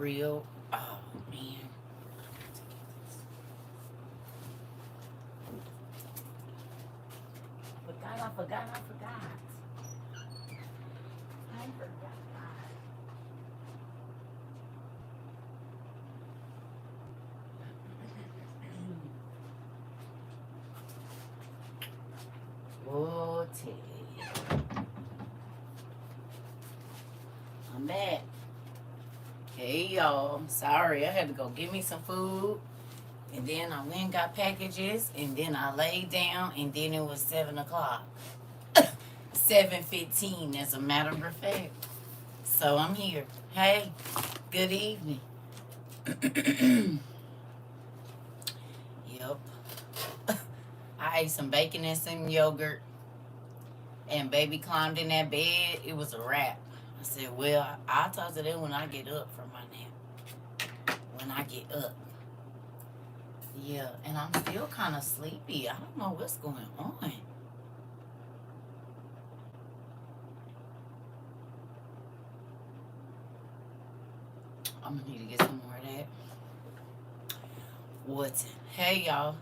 real. Oh man, I forgot. I forgot. Oh, Teddy, I'm back. Hey y'all, sorry I had to go get me some food, and then I went and got packages, and then I laid down, and then it was 7 o'clock, 7:15 as a matter of fact. So I'm here. Hey, good evening. Yep. I ate some bacon and some yogurt, and baby climbed in that bed. It was a wrap. I said, well, I'll talk to them when I get up from my nap. When I get up. Yeah, and I'm still kind of sleepy. I don't know what's going on. I'm gonna need to get some more of that. What? Hey, y'all.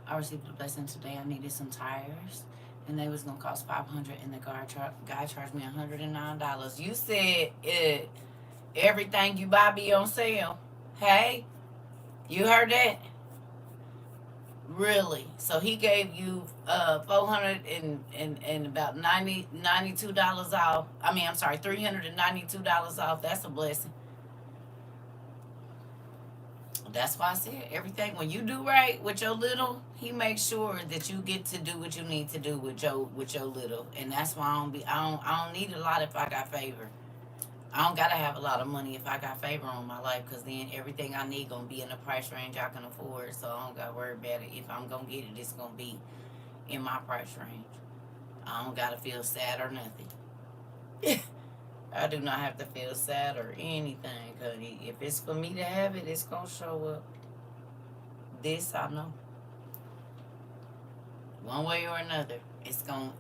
I received a blessing today. I needed some tires, and they was gonna cost 500, and the guy charged me $109. You said it. Everything you buy be on sale. Hey, you heard that? Really? So he gave you 400 and about 92 dollars off. I mean, I'm sorry, $392 off. That's a blessing. That's why I said everything when you do right with your little, he makes sure that you get to do what you need to do with your little. And that's why I don't need a lot if I got favor. I don't gotta have a lot of money if I got favor on my life, because then everything I need gonna be in a price range I can afford. So I don't gotta worry about it. If I'm gonna get it, it's gonna be in my price range. I don't gotta feel sad or nothing. I do not have to feel sad or anything, honey. If it's for me to have it, it's gonna show up. This I know. One way or another. It's gonna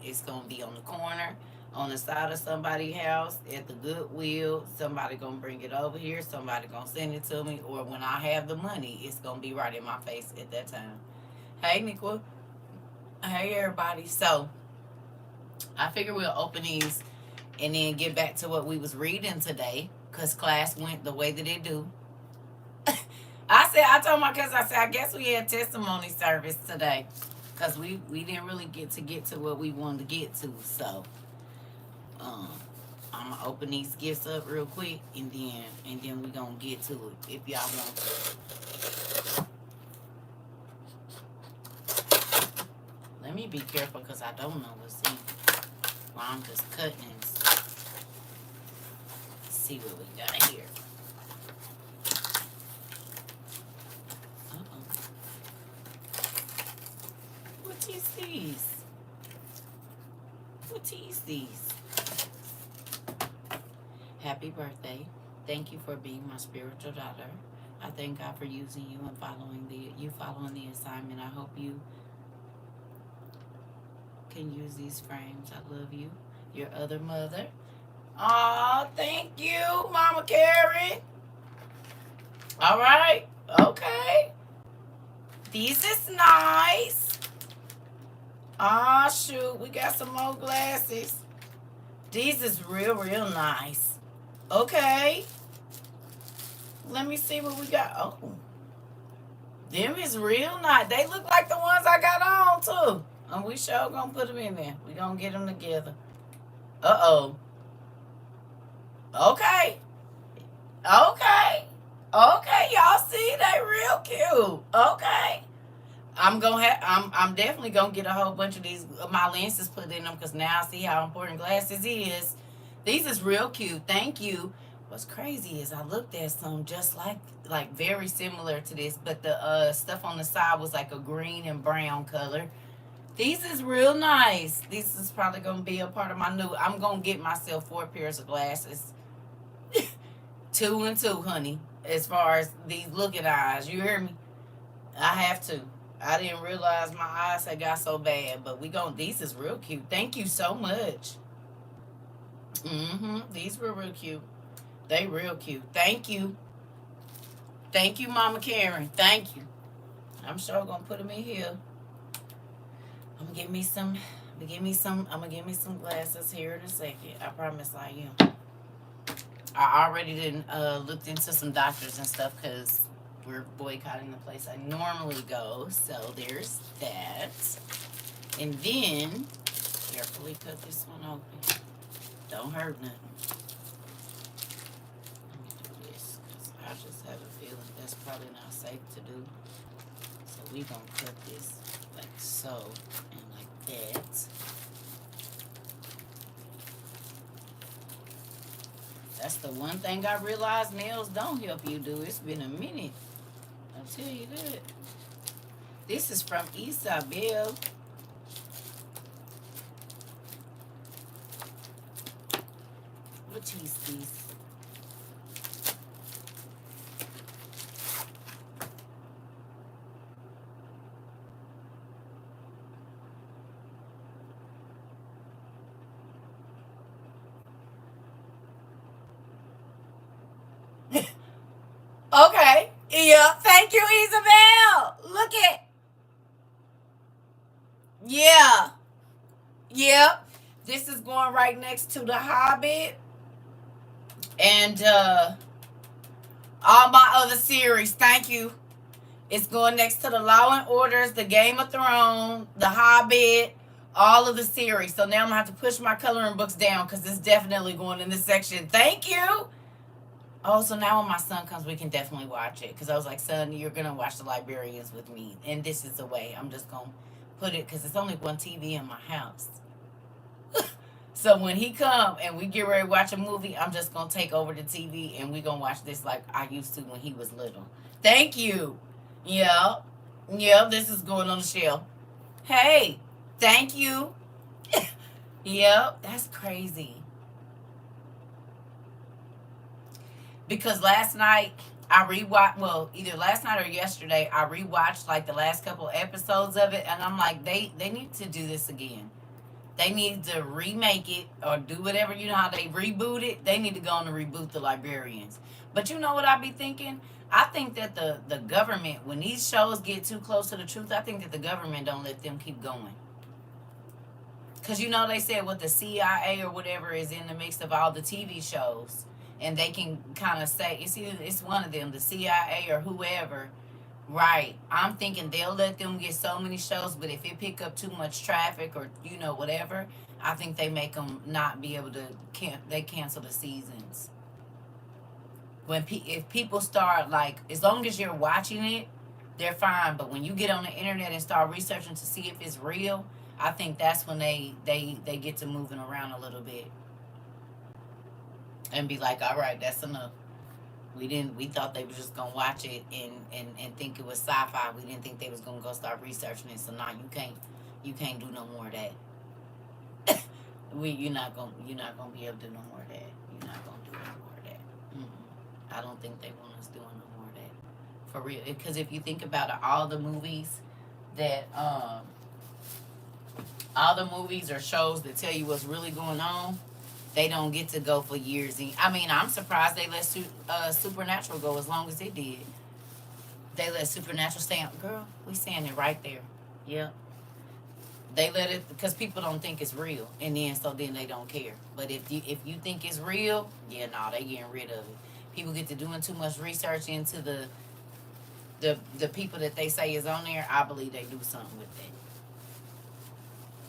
be on the corner, on the side of somebody's house, at the Goodwill. Somebody gonna bring it over here. Somebody gonna send it to me, or when I have the money, it's gonna be right in my face at that time. Hey, Nicole. Hey, everybody. So I figure we'll open these and then get back to what we was reading today, because class went the way that it do. I told my cousin, I said, I guess we had testimony service today, because we didn't really get to what we wanted to get to. So um I'm gonna open these gifts up real quick, and then we gonna get to it if y'all want to. Let me be careful, because I don't know what's in. Well, I'm just cutting and see what we got here. Uh-oh. What is these? What is these? Happy birthday. Thank you for being my spiritual daughter. I thank God for using you and following the assignment. I hope you can use these frames. I love you. Your other mother. Aw, thank you, Mama Karen. All right. Okay. These is nice. Ah, shoot. We got some more glasses. These is real nice. Okay. Let me see what we got. Oh. Them is real nice. They look like the ones I got on, too. And we sure gonna put them in there. We gonna get them together. Uh-oh. Okay. Okay. Okay, y'all see, they real cute. Okay. I'm definitely gonna get a whole bunch of these my lenses put in them, because now I see how important glasses is. These is real cute. Thank you. What's crazy is I looked at some just like very similar to this, but the stuff on the side was like a green and brown color. These is real nice. This is probably gonna be a part of my new. I'm gonna get myself 4 pairs of glasses. 2 and 2, honey. As far as these looking eyes, you hear me? I have to. I didn't realize my eyes had got so bad, but these is real cute. Thank you so much. These were real cute. They real cute. Thank you. Thank you, Mama Karen. Thank you. I'm sure gonna put them in here. I'm gonna give me some. I'm gonna give me some glasses here in a second. I promise I am. I already didn't looked into some doctors and stuff because we're boycotting the place I normally go. So there's that. And then carefully cut this one open. Don't hurt nothing. Let me do this because I just have a feeling that's probably not safe to do. So we gonna cut this like so and like that. That's the one thing I realized nails don't help you do. It's been a minute. I'll tell you that. This is from Isabel. What is this? Okay. Yeah. Thank you, Isabel. Look at. Yeah. Yep. This is going right next to the Hobbit and all my other series. Thank you. It's going next to the Law and Orders, the Game of Thrones, the Hobbit, all of the series. So now I'm gonna have to push my coloring books down because it's definitely going in this section. Thank you. Oh, so now when my son comes, we can definitely watch it. Because I was like, son, you're going to watch The Librarians with me. And this is the way. I'm just going to put it, because it's only one TV in my house. So when he come and we get ready to watch a movie, I'm just going to take over the TV and we going to watch this like I used to when he was little. Thank you. Yeah. Yeah, this is going on the shelf. Hey, thank you. Yep, that's crazy. Because last night I rewatched, well, either last night or yesterday, I rewatched like the last couple episodes of it, and I'm like, they need to do this again. They need to remake it or do whatever. You know how they reboot it? They need to go on and reboot The Librarians. But you know what I be thinking? I think that the government, when these shows get too close to the truth, I think that the government don't let them keep going. Because you know they said what the CIA or whatever is in the mix of all the TV shows, and they can kind of say it's either it's one of them, the CIA or whoever. Right. I'm thinking they'll let them get so many shows, but if it pick up too much traffic or whatever, I think they make them not be able to they cancel the seasons. If people start like as long as you're watching it, they're fine. But when you get on the internet and start researching to see if it's real, I think that's when they get to moving around a little bit and be like, all right, that's enough. We thought they were just gonna watch it and think it was sci-fi. We didn't think they was gonna go start researching it. So now you can't do no more of that. You're not gonna be able to do no more of that. You're not gonna do no more of that. I don't think they want us doing no more of that for real. Because if you think about it, that all the movies or shows that tell you what's really going on, they don't get to go for years. And I mean, I'm surprised they let Supernatural go as long as it did. They let Supernatural stay on. Girl, we saying it right there. Yeah. They let it because people don't think it's real, and then they don't care. But if you think it's real, yeah, no, they getting rid of it. People get to doing too much research into the people that they say is on there. I believe they do something with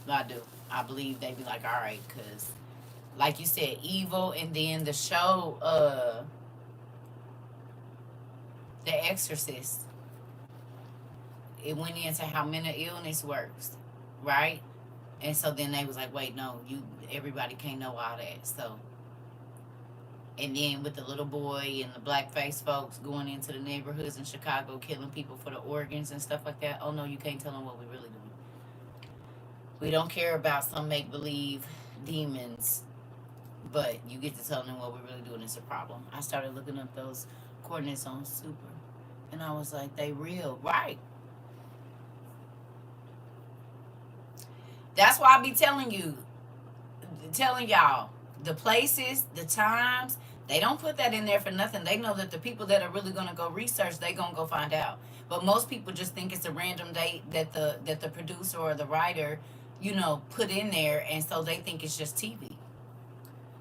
that. I do. I believe they be like, all right, because like you said, evil, and then the show, The Exorcist, it went into how mental illness works, right? And so then they was like, wait, no, everybody can't know all that. So, and then with the little boy and the blackface folks going into the neighborhoods in Chicago, killing people for the organs and stuff like that. Oh no, you can't tell them what we really doing. We don't care about some make believe demons, but you get to tell them what we're really doing is a problem. I started looking up those coordinates on Super, and I was like, they real, right? That's why I be telling y'all the places, the times, They don't put that in there for nothing. They know that the people that are really going to go research, they going to go find out. But most people just think it's a random date that the producer or the writer, put in there, and so they think it's just TV.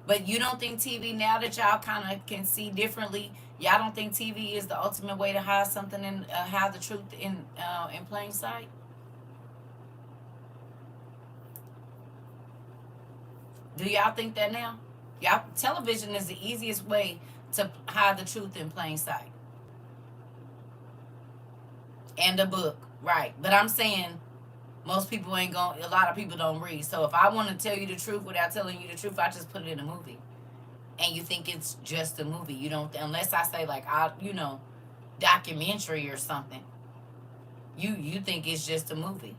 But you don't think TV, now that y'all kind of can see differently, y'all don't think TV is the ultimate way to hide something and hide the truth in plain sight? Do y'all think that now? Y'all, television is the easiest way to hide the truth in plain sight. And a book, right? But I'm saying most people ain't going. A lot of people don't read. So if I want to tell you the truth without telling you the truth, I just put it in a movie, and you think it's just a movie. You don't, unless I say like documentary or something. You think it's just a movie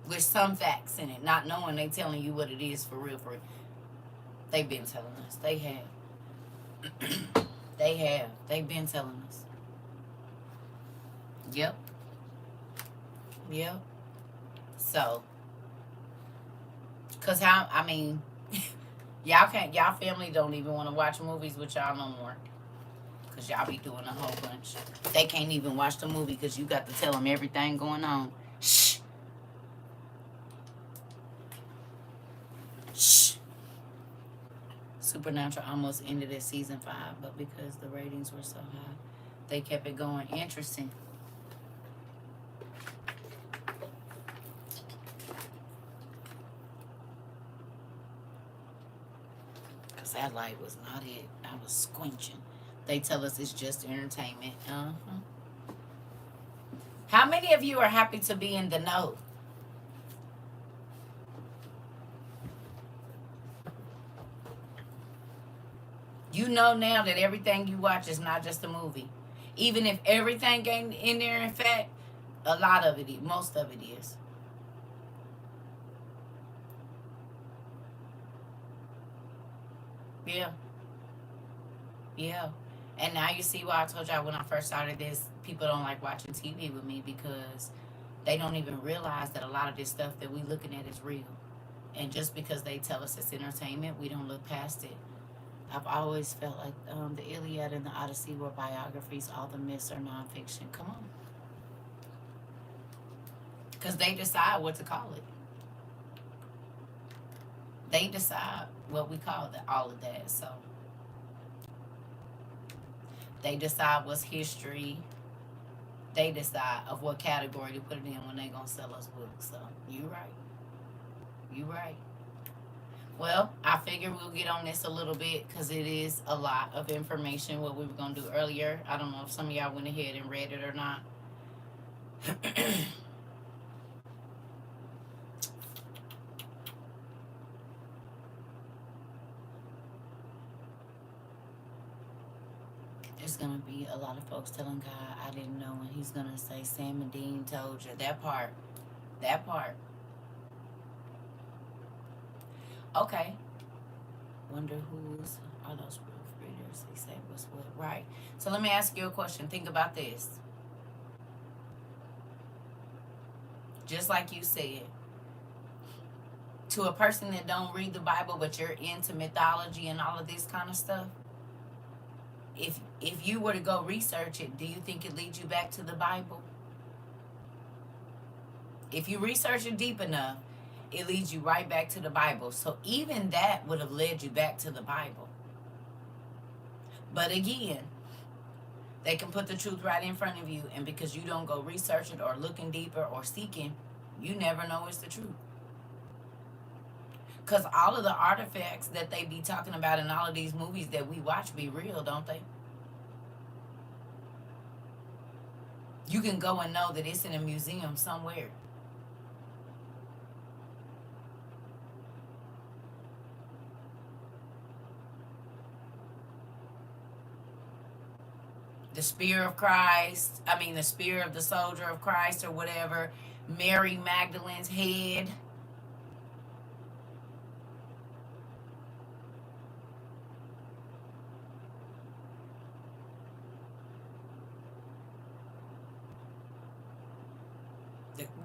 with some facts in it, not knowing they telling you what it is for real. For real. They've been telling us. They have. They have. They've been telling us. Yep. Yep. So, cause I mean, y'all family don't even want to watch movies with y'all no more. Cause y'all be doing a whole bunch. They can't even watch the movie because you got to tell them everything going on. Shh. Shh. Supernatural almost ended at season 5, but because the ratings were so high, they kept it going. Interesting. Because that light was not it. I was squinching. They tell us it's just entertainment. How many of you are happy to be in the know? You know now that everything you watch is not just a movie. Even if everything ain't in there, in fact, a lot of it, most of it is. Yeah. Yeah. And now you see why I told y'all when I first started this, people don't like watching TV with me because they don't even realize that a lot of this stuff that we looking at is real. And just because they tell us it's entertainment, we don't look past it. I've always felt like the Iliad and the Odyssey were biographies. All the myths are nonfiction. Come on. Because they decide what to call it. They decide what we call all of that. So they decide what's history. They decide of what category to put it in when they gonna sell us books. So you right. You right. Well, I figure we'll get on this a little bit because it is a lot of information. What we were gonna do earlier. I don't know if some of y'all went ahead and read it or not. There's gonna be a lot of folks telling God, I didn't know, and He's gonna say, Sam and Dean told you. That part. That part. Okay. Wonder whose are those readers? They say what's what. Right. So let me ask you a question. Think about this. Just like you said, to a person that don't read the Bible, but you're into mythology and all of this kind of stuff, if you were to go research it, do you think it leads you back to the Bible? If you research it deep enough, it leads you right back to the Bible. So even that would have led you back to the Bible. But again, they can put the truth right in front of you, and because you don't go research it or looking deeper or seeking, you never know it's the truth. Because all of the artifacts that they be talking about in all of these movies that we watch be real, don't they? You can go and know that it's in a museum somewhere. The spear of Christ, the spear of the soldier of Christ or whatever, Mary Magdalene's head.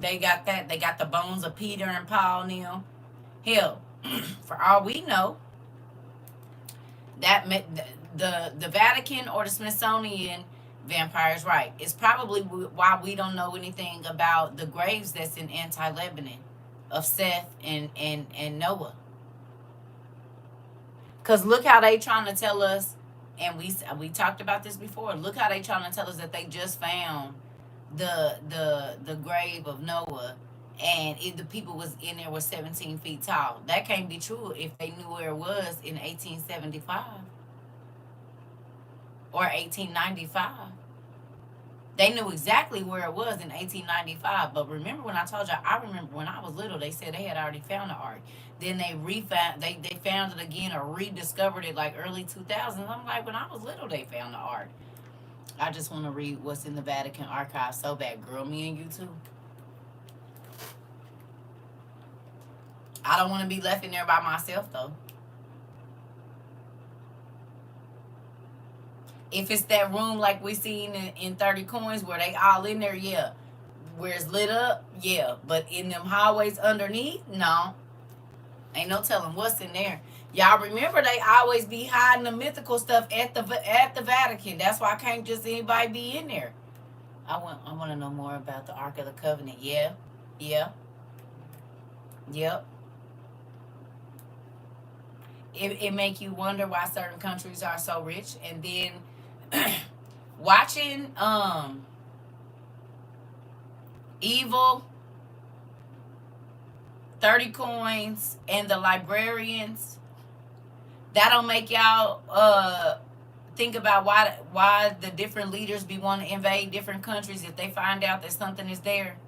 They got that. They got the bones of Peter and Paul now. Hell, for all we know, that the Vatican or the Smithsonian, Vampire's right. It's probably why we don't know anything about the graves that's in anti-Lebanon of Seth and Noah. Cause look how they trying to tell us, and we talked about this before. Look how they trying to tell us that they just found the grave of Noah, and if the people was in there was 17 feet tall. That can't be true if they knew where it was in 1875 or 1895. They knew exactly where it was in 1895. But remember when I told you, I remember when I was little, they said they had already found the ark. Then they they found it again or rediscovered it like early 2000s. I'm like, when I was little, they found the ark. I just want to read what's in the Vatican archive so bad. Girl, me and you too. I don't want to be left in there by myself, though. If it's that room like we seen in 30 Coins where they all in there, yeah. Where it's lit up, yeah. But in them hallways underneath, no. Ain't no telling what's in there. Y'all remember they always be hiding the mythical stuff at the Vatican. That's why I can't just anybody be in there. I want to know more about the Ark of the Covenant. Yeah. Yeah. Yep. It make you wonder why certain countries are so rich, and then watching Evil, 30 Coins, and the Librarians, that'll make y'all think about why the different leaders be wanting to invade different countries if they find out that something is there.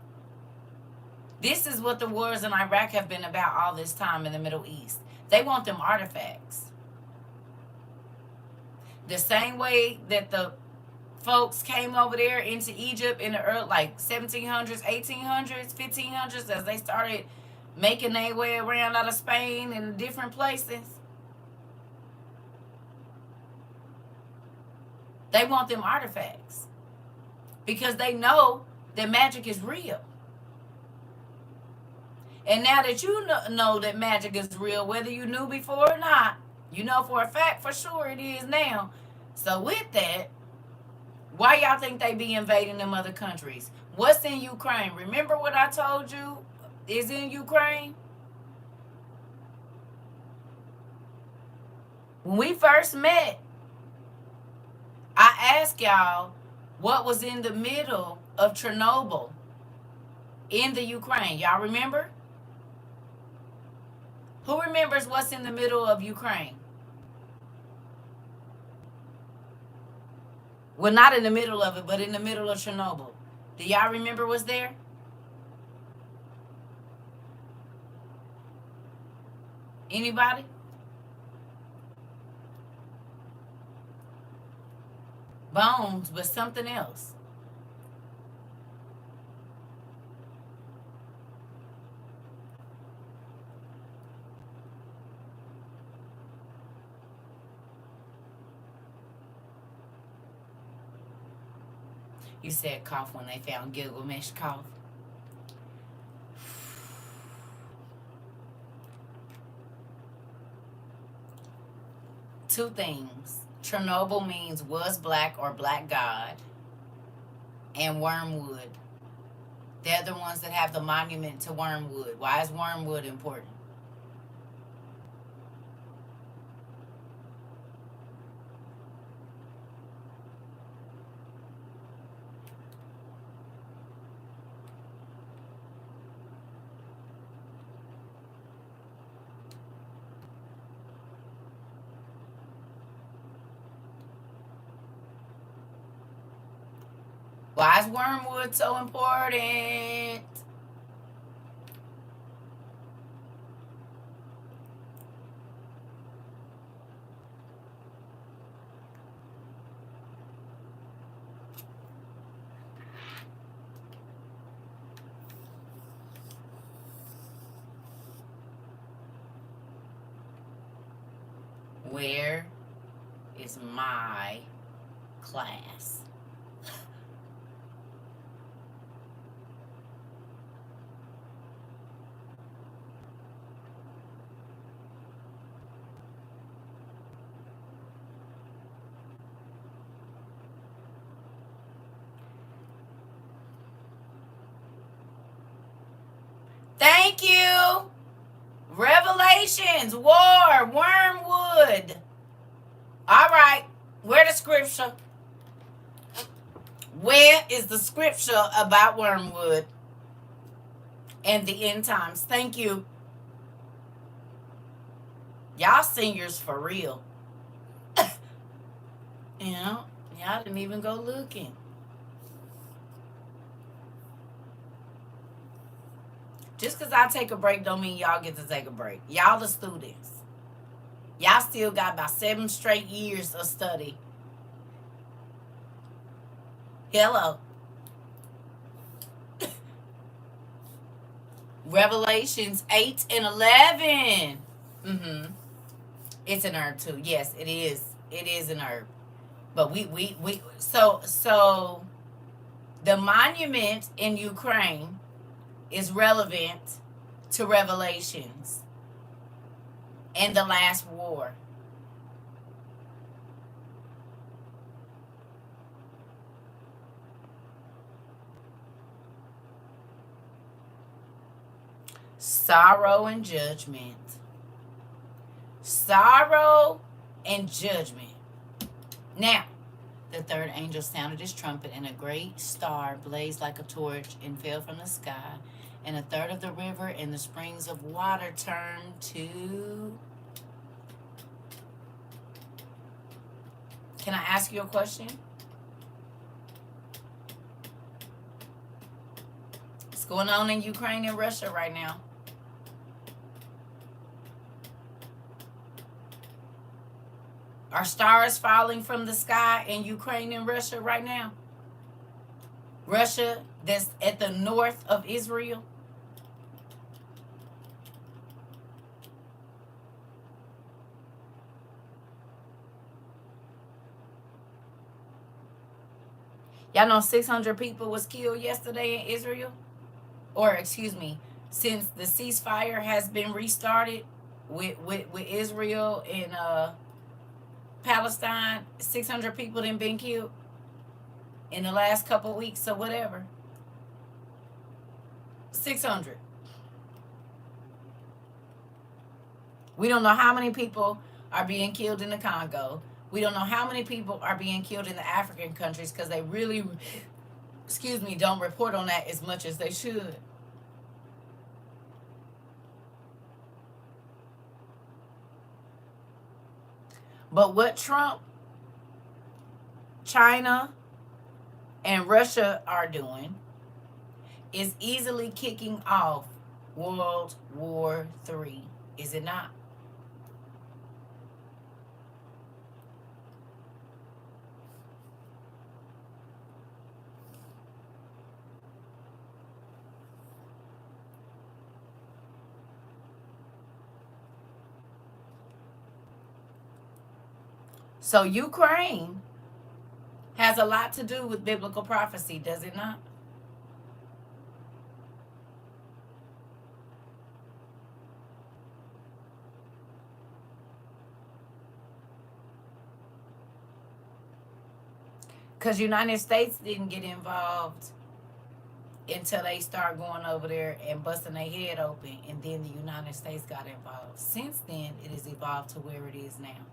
This is what the wars in Iraq have been about all this time in the Middle East. They want them artifacts. The same way that the folks came over there into Egypt in the early, like 1700s, 1800s, 1500s, as they started making their way around out of Spain and different places. They want them artifacts because they know that magic is real. And now that you know that magic is real, whether you knew before or not, you know for a fact, for sure it is now. So with that, why y'all think they be invading them other countries? What's in Ukraine? Remember what I told you is in Ukraine? When we first met, I asked y'all what was in the middle of Chernobyl in the Ukraine. Y'all remember? Who remembers what's in the middle of Ukraine? Well, not in the middle of it, but in the middle of Chernobyl. Do y'all remember what's there? Anybody? Bones, but something else. You said cough when they found Gilgamesh cough. Two things. Chernobyl means was black or black god. And wormwood. They're the ones that have the monument to wormwood. Why is wormwood important? Why is wormwood so important? Where is my class? Thank you. Revelations, war, wormwood. All right. Where the scripture? Where is the scripture about wormwood and the end times? Thank you. Y'all seniors for real. You know, y'all didn't even go looking. Just because I take a break don't mean y'all get to take a break. Y'all the students. Y'all still got about 7 straight years of study. Hello. Revelations 8 and 11. Mm-hmm. It's an herb too. Yes, it is. It is an herb. But so the monument in Ukraine is relevant to Revelations and the last war. Sorrow and judgment. Sorrow and judgment. Now, the third angel sounded his trumpet, and a great star blazed like a torch and fell from the sky. And a third of the river and the springs of water turned to... Can I ask you a question? What's going on in Ukraine and Russia right now? Are stars falling from the sky in Ukraine and Russia right now? Russia, that's at the north of Israel. Y'all know 600 people was killed yesterday in Israel? Or, excuse me, since the ceasefire has been restarted with Israel and Palestine, 600 people done been killed in the last couple of weeks or whatever. 600. We don't know how many people are being killed in the Congo. We don't know how many people are being killed in the African countries because they really, excuse me, don't report on that as much as they should. But what Trump, China, and Russia are doing is easily kicking off World War III, is it not? So Ukraine has a lot to do with biblical prophecy, does it not? Because United States didn't get involved until they start going over there and busting their head open, and then the United States got involved. Since then, it has evolved to where it is now.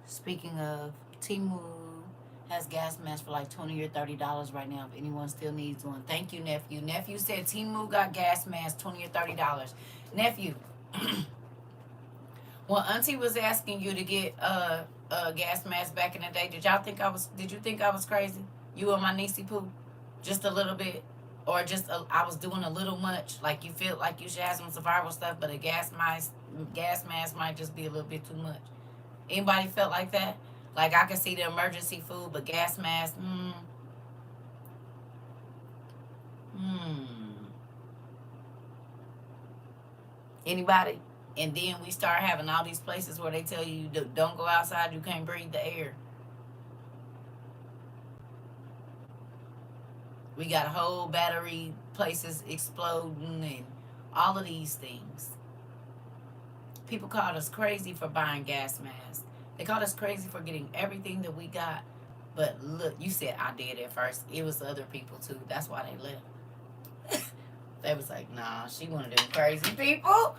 Speaking of, Timu has gas masks for like $20 or $30 right now if anyone still needs one. Thank you, nephew. Nephew said Timu got gas masks $20 or $30. Nephew, well, Auntie was asking you to get a gas mask back in the day. Did you think I was crazy? You and my niecey poo? Just a little bit? Or just I was doing a little much? Like you feel like you should have some survival stuff, but a gas mask might just be a little bit too much. Anybody felt like that? Like I could see the emergency food, but gas mask, Anybody? And then we start having all these places where they tell you don't go outside, you can't breathe the air. We got whole battery places exploding and all of these things. People called us crazy for buying gas masks. They called us crazy for getting everything that we got But look, you said I did at first. It was other people too. That's why they left. They was like, nah, she one of them crazy people.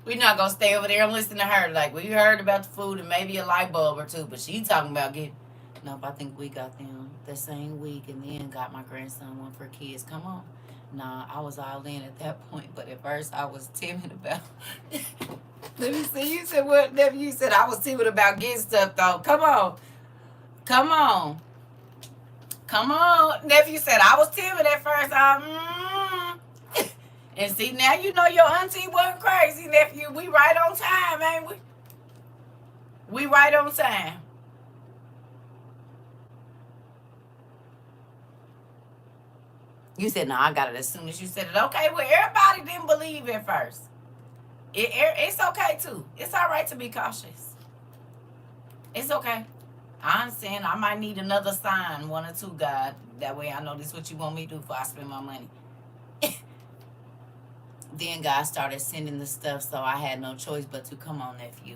We're not gonna stay over there and listen to her. Like, we heard about the food and maybe a light bulb or two, but she talking about getting. Nope, I think we got them the same week and then got my grandson one for kids. Come on. Nah, I was all in at that point, but at first I was timid about. Let me see. You said what, nephew? You said I was timid about getting stuff, though. Come on. Come on. Come on. Nephew said I was timid at first. And see, now you know your auntie wasn't crazy, nephew. We right on time, ain't we? We right on time. You said, no, I got it as soon as you said it. Okay, well, everybody didn't believe at first. It's okay, too. It's all right to be cautious. It's okay. I understand. I might need another sign, one or two, God. That way I know this is what you want me to do before I spend my money. Then God started sending the stuff, so I had no choice but to come on, nephew.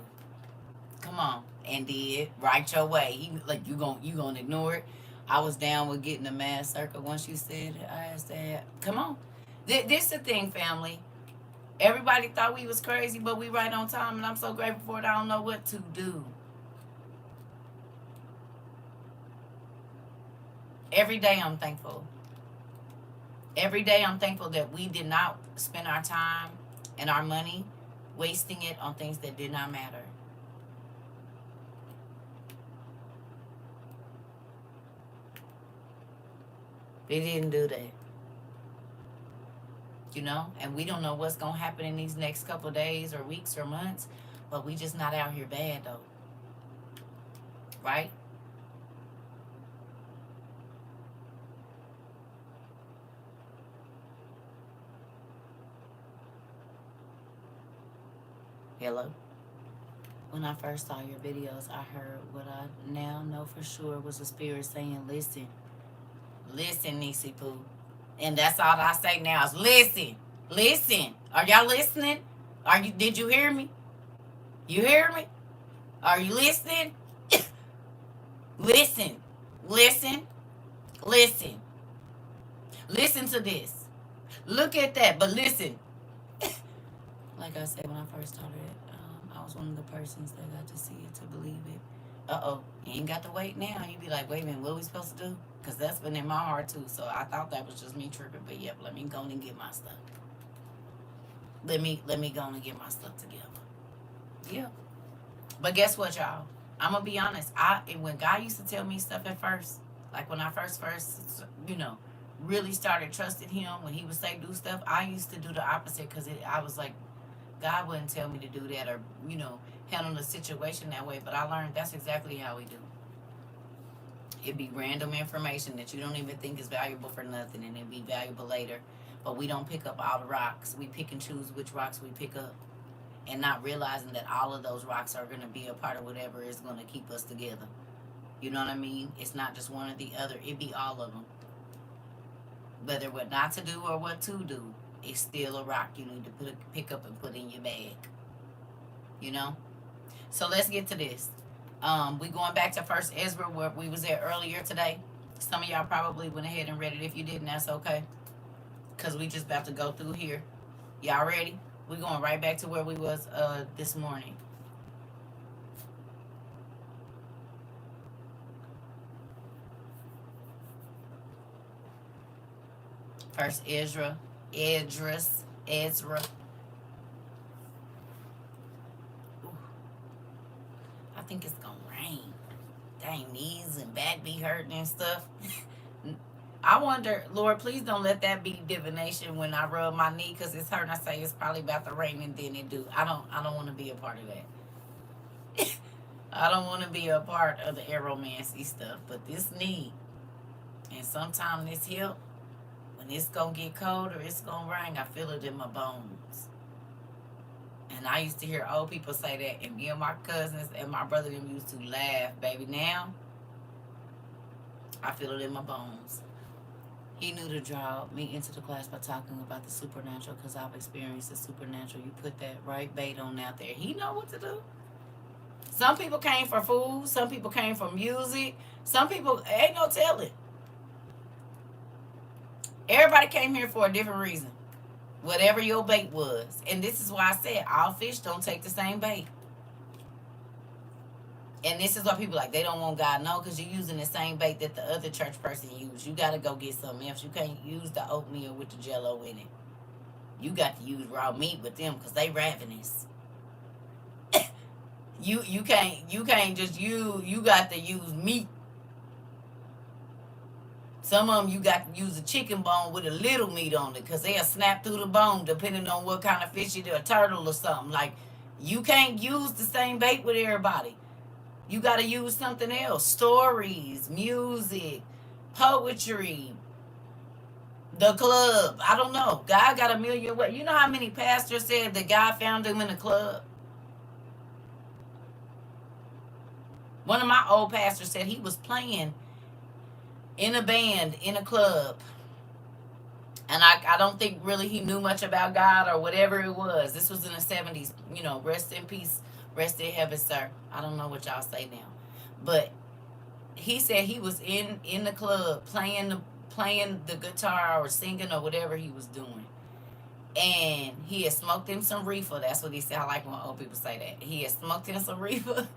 Come on. And did right your way. He like you gonna ignore it. I was down with getting the mass circle once you said it. I asked that. Come on. This the thing, family. Everybody thought we was crazy, but we right on time, and I'm so grateful for it. I don't know what to do. Every day I'm thankful. Every day I'm thankful that we did not spend our time and our money wasting it on things that did not matter. They didn't do that. You know, and we don't know what's going to happen in these next couple of days or weeks or months, but we just not out here bad, though. Right? Hello? When I first saw your videos, I heard what I now know for sure was a spirit saying, listen. Listen, Nisi Poo. And that's all I say now is listen. Listen. Are y'all listening? Did you hear me? You hear me? Are you listening? Listen. Listen. Listen. Listen to this. Look at that, but listen. Like I said, when I first started, I was one of the persons that got to see it to believe it. You ain't got to wait now. You be like, wait a minute, what are we supposed to do? Because that's been in my heart too. So I thought that was just me tripping. But yep, let me go and get my stuff. Let me go and get my stuff together. Yeah. But guess what, y'all? I'm gonna be honest. When God used to tell me stuff at first, like when I first really started trusting Him, when He would say do stuff, I used to do the opposite because I was like, God wouldn't tell me to do that or handle the situation that way. But I learned that's exactly how we do. It'd be random information that you don't even think is valuable for nothing, and it'd be valuable later. But we don't pick up all the rocks. We pick and choose which rocks we pick up, and not realizing that all of those rocks are going to be a part of whatever is going to keep us together. You know what I mean? It's not just one or the other. It'd be all of them. Whether what not to do or what to do, it's still a rock you need to pick up and put in your bag. You know? So let's get to this. We going back to First Ezra where we was at earlier today. Some of y'all probably went ahead and read it. If you didn't, that's okay. Because we just about to go through here. Y'all ready? We're going right back to where we was this morning. First Ezra. I think it's gonna rain. Dang, knees and back be hurting and stuff. I wonder, Lord, please don't let that be divination when I rub my knee because it's hurting. I say it's probably about to rain and then it do. I don't want to be a part of that. I don't want to be a part of the aeromancy stuff. But this knee and sometimes this hip, when it's gonna get cold or it's gonna rain, I feel it in my bones. And I used to hear old people say that, and me and my cousins and my brother them used to laugh, baby. Now, I feel it in my bones. He knew to draw me into the class by talking about the supernatural because I've experienced the supernatural. You put that right bait on out there. He know what to do. Some people came for food. Some people came for music. Some people, ain't no telling. Everybody came here for a different reason. Whatever your bait was. And this is why I said all fish don't take the same bait. And this is why people like, they don't want God. No, because you're using the same bait that the other church person used. You got to go get something else. You can't use the oatmeal with the jello in it. You got to use raw meat with them because they ravenous. You can't just you got to use meat. Some of them you got to use a chicken bone with a little meat on it because they'll snap through the bone depending on what kind of fish it is, a turtle or something. Like, you can't use the same bait with everybody. You got to use something else. Stories, music, poetry, the club. I don't know. God got a million ways. You know how many pastors said that God found them in the club? One of my old pastors said he was playing in a band in a club. And I don't think really he knew much about God or whatever it was. This was in the 70s. You know, rest in peace. Rest in heaven, sir. I don't know what y'all say now. But he said he was in the club playing the guitar or singing or whatever he was doing. And he had smoked him some reefer. That's what he said. I like when old people say that. He had smoked him some reefer.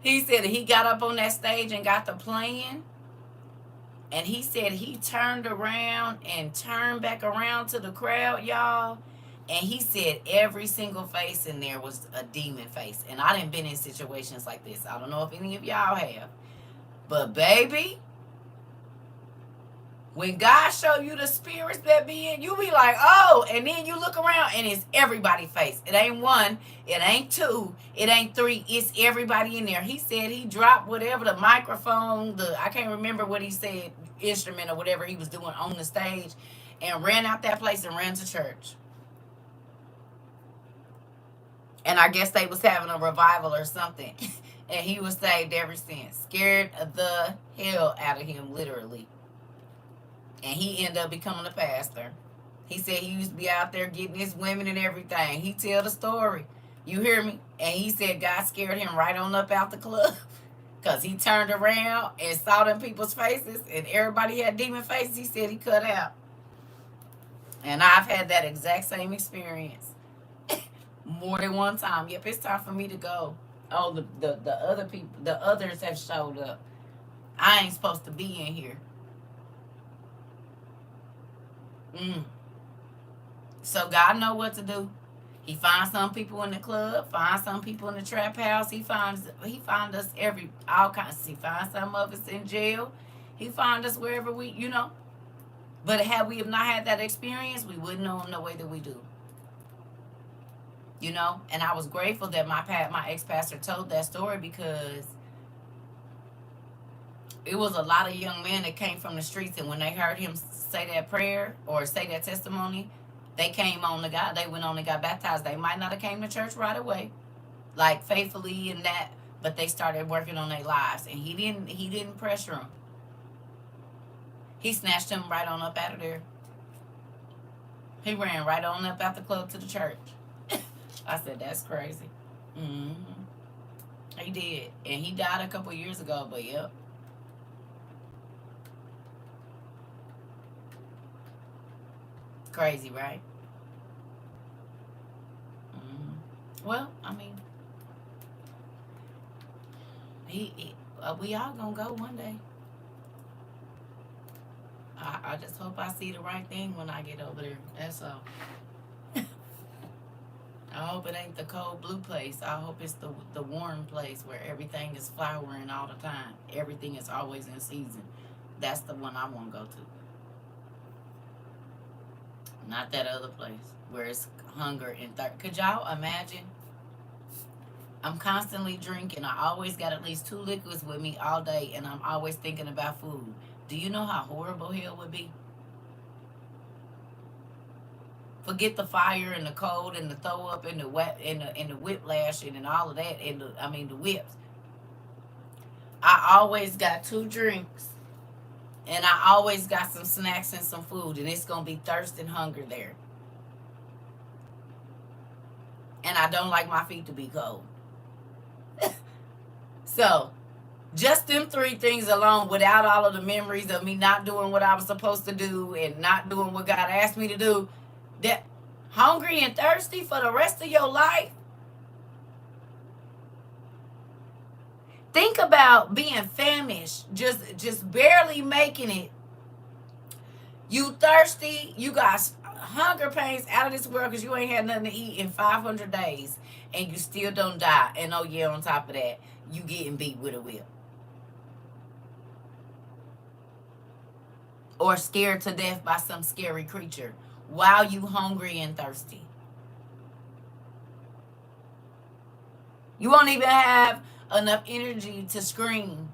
He said that he got up on that stage and got to playing. And he said he turned around and turned back around to the crowd, y'all. And he said every single face in there was a demon face. And I done been in situations like this. I don't know if any of y'all have. But baby, when God show you the spirits that be in, you be like, oh, and then you look around and it's everybody's face. It ain't one, it ain't two, it ain't three, it's everybody in there. He said he dropped whatever, the microphone, I can't remember what he said, instrument or whatever he was doing on the stage, and ran out that place and ran to church. And I guess they was having a revival or something. And he was saved ever since. Scared the hell out of him, literally. And he ended up becoming a pastor. He said he used to be out there getting his women and everything. He tell the story. You hear me? And he said God scared him right on up out the club. Because he turned around and saw them people's faces. And everybody had demon faces. He said he cut out. And I've had that exact same experience. More than one time. Yep, it's time for me to go. Oh, the other people, the others have showed up. I ain't supposed to be in here. So God know what to do. He finds some people in the club, finds some people in the trap house. He finds us all kinds. He finds some of us in jail. He finds us wherever we, But had we have not had that experience, we wouldn't know him the way that we do. And I was grateful that my ex-pastor told that story, because it was a lot of young men that came from the streets, and when they heard him say that prayer or say that testimony, they came on to God. They went on and got baptized. They might not have came to church right away, like faithfully and that, but they started working on their lives, and he didn't pressure them. He snatched them right on up out of there. He ran right on up out the club to the church. I said, that's crazy. He did. And he died a couple years ago, but yep. Crazy, right? Well, I mean, we all gonna go one day. I just hope I see the right thing when I get over there. That's all. I hope it ain't the cold blue place. I hope it's the warm place where everything is flowering all the time. Everything is always in season. That's the one I want to go to. Not that other place where it's hunger and thirst. Could y'all imagine? I'm constantly drinking. I always got at least 2 liquids with me all day, and I'm always thinking about food. Do you know how horrible hell would be? Forget the fire and the cold and the throw up and the wet and the whiplash and all of that and the whips. I always got 2 drinks, and I always got some snacks and some food, and it's gonna be thirst and hunger there. And I don't like my feet to be cold. So, just them three things alone, without all of the memories of me not doing what I was supposed to do and not doing what God asked me to do, that hungry and thirsty for the rest of your life. Think about being famished, just barely making it. You thirsty, you got hunger pains out of this world because you ain't had nothing to eat in 500 days, and you still don't die. And oh yeah, on top of that, you getting beat with a whip. Or scared to death by some scary creature while you hungry and thirsty. You won't even have enough energy to scream.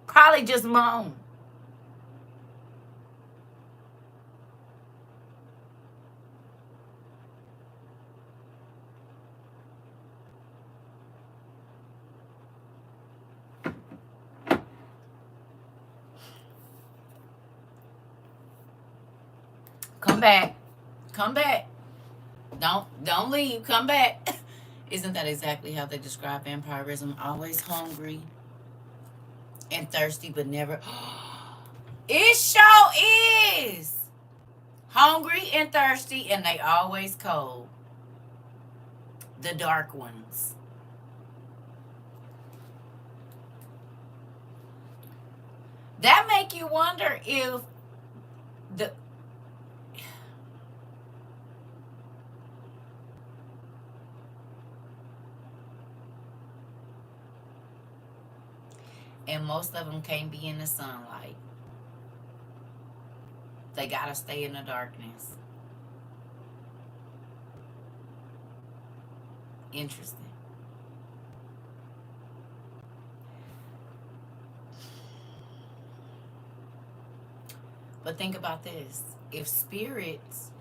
Probably just moan. Come back. Come back. Don't leave. Come back. Isn't that exactly how they describe vampirism? Always hungry and thirsty, but never. It sure is. Hungry and thirsty, and they always cold. The dark ones. That make you wonder if the and most of them can't be in the sunlight. They gotta stay in the darkness. Interesting. But think about this. If spirits,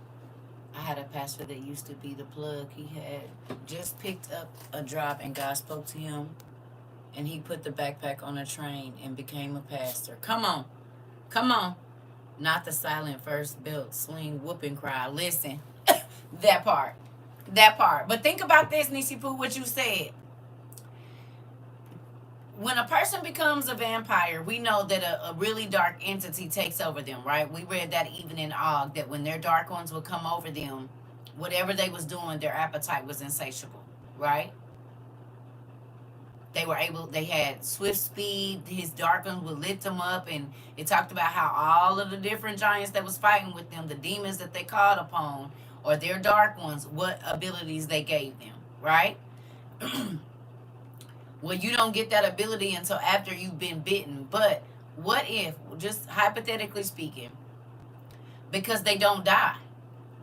I had a pastor that used to be the plug. He had just picked up a job and God spoke to him and he put the backpack on a train and became a pastor. Come on. Come on. Not the silent first belt swing whooping cry. Listen. That part. That part. But think about this, Nisi Poo, what you said. When a person becomes a vampire, we know that a really dark entity takes over them, right? We read that even in Og, that when their dark ones would come over them, whatever they was doing, their appetite was insatiable, right? They had swift speed. His dark ones would lift them up, and it talked about how all of the different giants that was fighting with them, the demons that they called upon, or their dark ones, what abilities they gave them, right? Well, you don't get that ability until after you've been bitten. But what if, just hypothetically speaking, because they don't die,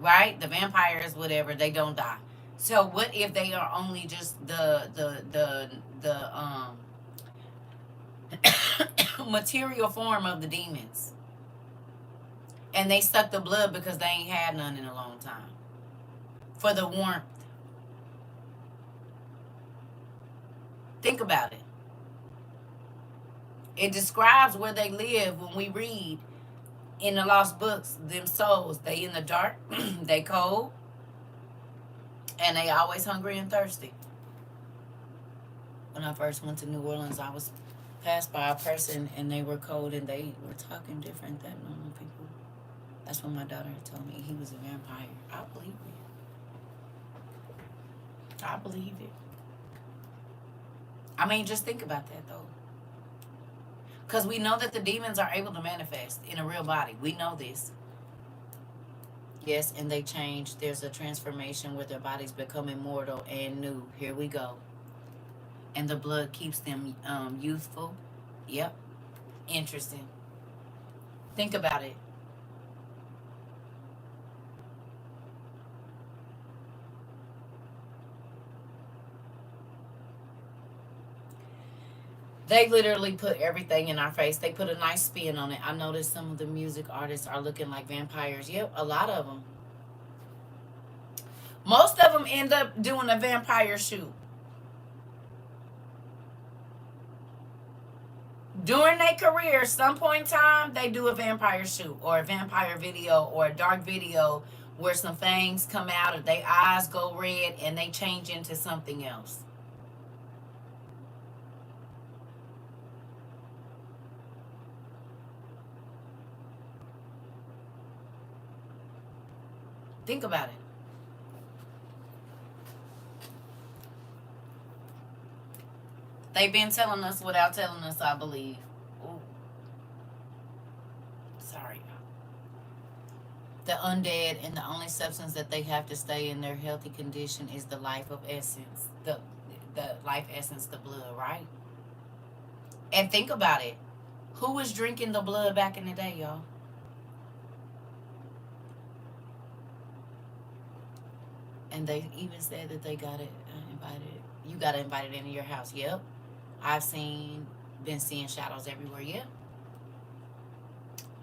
right? The vampires, whatever, they don't die. So what if they are only just the material form of the demons, and they suck the blood because they ain't had none in a long time for the warmth? Think about it. It describes where they live when we read in the lost books, them souls, they in the dark, they cold, and they always hungry and thirsty. When I first went to New Orleans, I was passed by a person and they were cold and they were talking different than normal people. That's when my daughter told me he was a vampire. I believe it. I believe it. I mean, just think about that, though. Because we know that the demons are able to manifest in a real body. We know this. Yes, and they change. There's a transformation where their bodies become immortal and new. Here we go. And the blood keeps them youthful. Yep. Interesting. Think about it. They literally put everything in our face. They put a nice spin on it. I noticed some of the music artists are looking like vampires. Yep, a lot of them. Most of them end up doing a vampire shoot. During their career, some point in time, they do a vampire shoot or a vampire video or a dark video where some fangs come out or their eyes go red and they change into something else. Think about it. They've been telling us without telling us, I believe. Ooh. Sorry. The undead, and the only substance that they have to stay in their healthy condition is the life of essence. The life essence, the blood, right? And think about it. Who was drinking the blood back in the day, y'all? And they even said that they got it invited. You got invited into your house. Yep. I've been seeing shadows everywhere. Yep.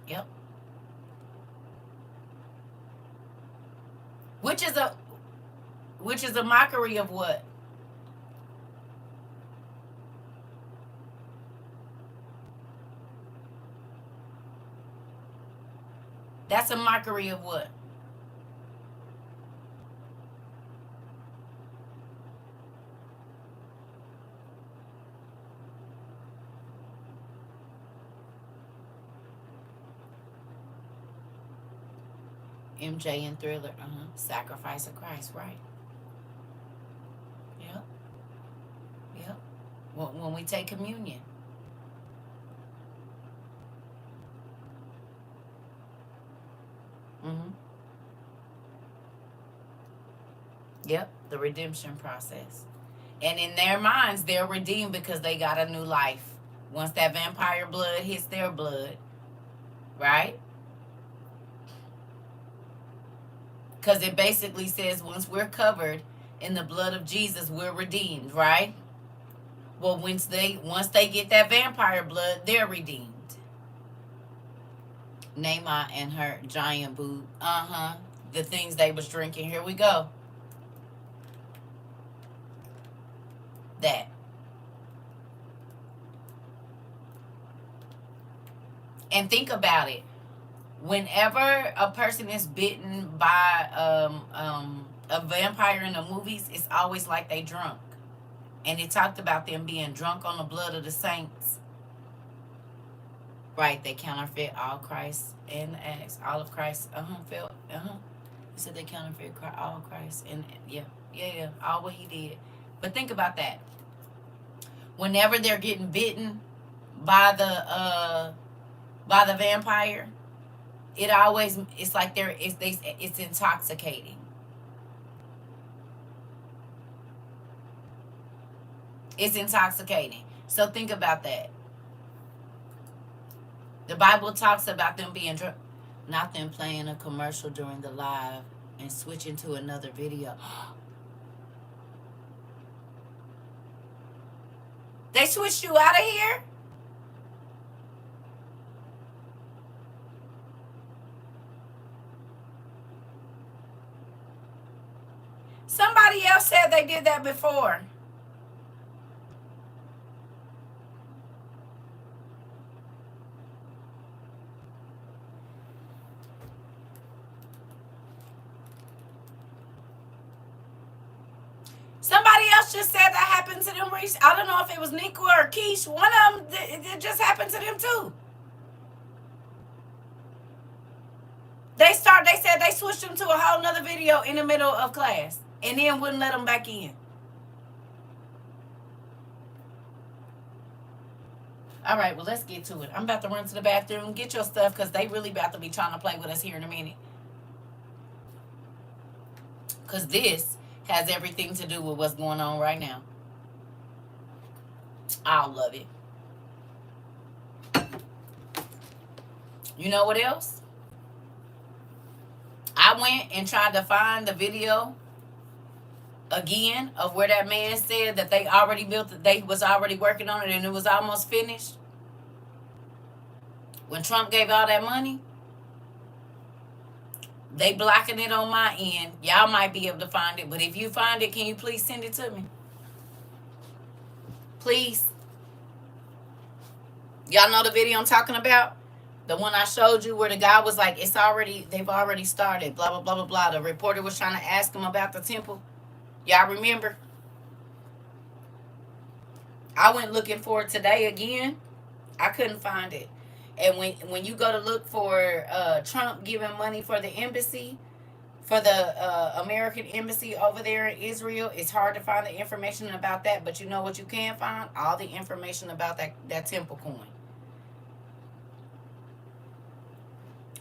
Yep. Which is a mockery of what? That's a mockery of what? MJ and Thriller. Sacrifice of Christ, right? Yep. Yep. When we take communion. Mm-hmm. Yep. The redemption process. And in their minds, they're redeemed because they got a new life. Once that vampire blood hits their blood, right? Because it basically says once we're covered in the blood of Jesus, we're redeemed, right? Well, once they get that vampire blood, they're redeemed. Naamah and her giant boob. The things they was drinking. Here we go. That. And think about it. Whenever a person is bitten by a vampire in the movies, it's always like they drunk. And it talked about them being drunk on the blood of the saints. Right, they counterfeit all Christ and acts. All of Christ, felt, You said they counterfeit all Christ and yeah, all what he did. But think about that. Whenever they're getting bitten by the vampire, it's like it's intoxicating. It's intoxicating. So think about that. The Bible talks about them being drunk, not them playing a commercial during the live and switching to another video. They switched you out of here? Somebody else said they did that before. Somebody else just said that happened to them. I don't know if it was Nico or Keish. One of them, it just happened to them too. They said they switched them to a whole nother video in the middle of class and then wouldn't let them back in. All right, well, let's get to it. I'm about to run to the bathroom. Get your stuff because they really about to be trying to play with us here in a minute. Because this has everything to do with what's going on right now. I love it. You know what else? I went and tried to find the video again of where that man said that they already built it. They was already working on it and it was almost finished. When Trump gave all that money, they blocking it on my end. Y'all might be able to find it, but if you find it, can you please send it to me? Please. Y'all know the video I'm talking about? The one I showed you where the guy was like, they've already started, blah, blah, blah, blah, blah. The reporter was trying to ask him about the temple. Y'all remember? I went looking for it today again. I couldn't find it. And when you go to look for Trump giving money for the embassy, for the American embassy over there in Israel, it's hard to find the information about that. But you know what you can find? All the information about that temple coin.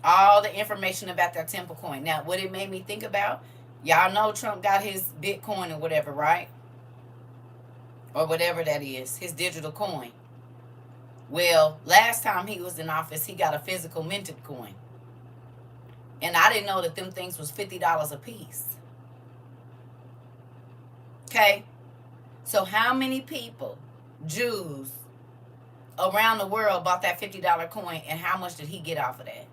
All the information about that temple coin. Now, what it made me think about, y'all know Trump got his Bitcoin or whatever, right? Or whatever that is, his digital coin. Well, last time he was in office, he got a physical minted coin. And I didn't know that them things was $50 a piece. Okay? So how many people, Jews, around the world bought that $50 coin, and how much did he get off of that?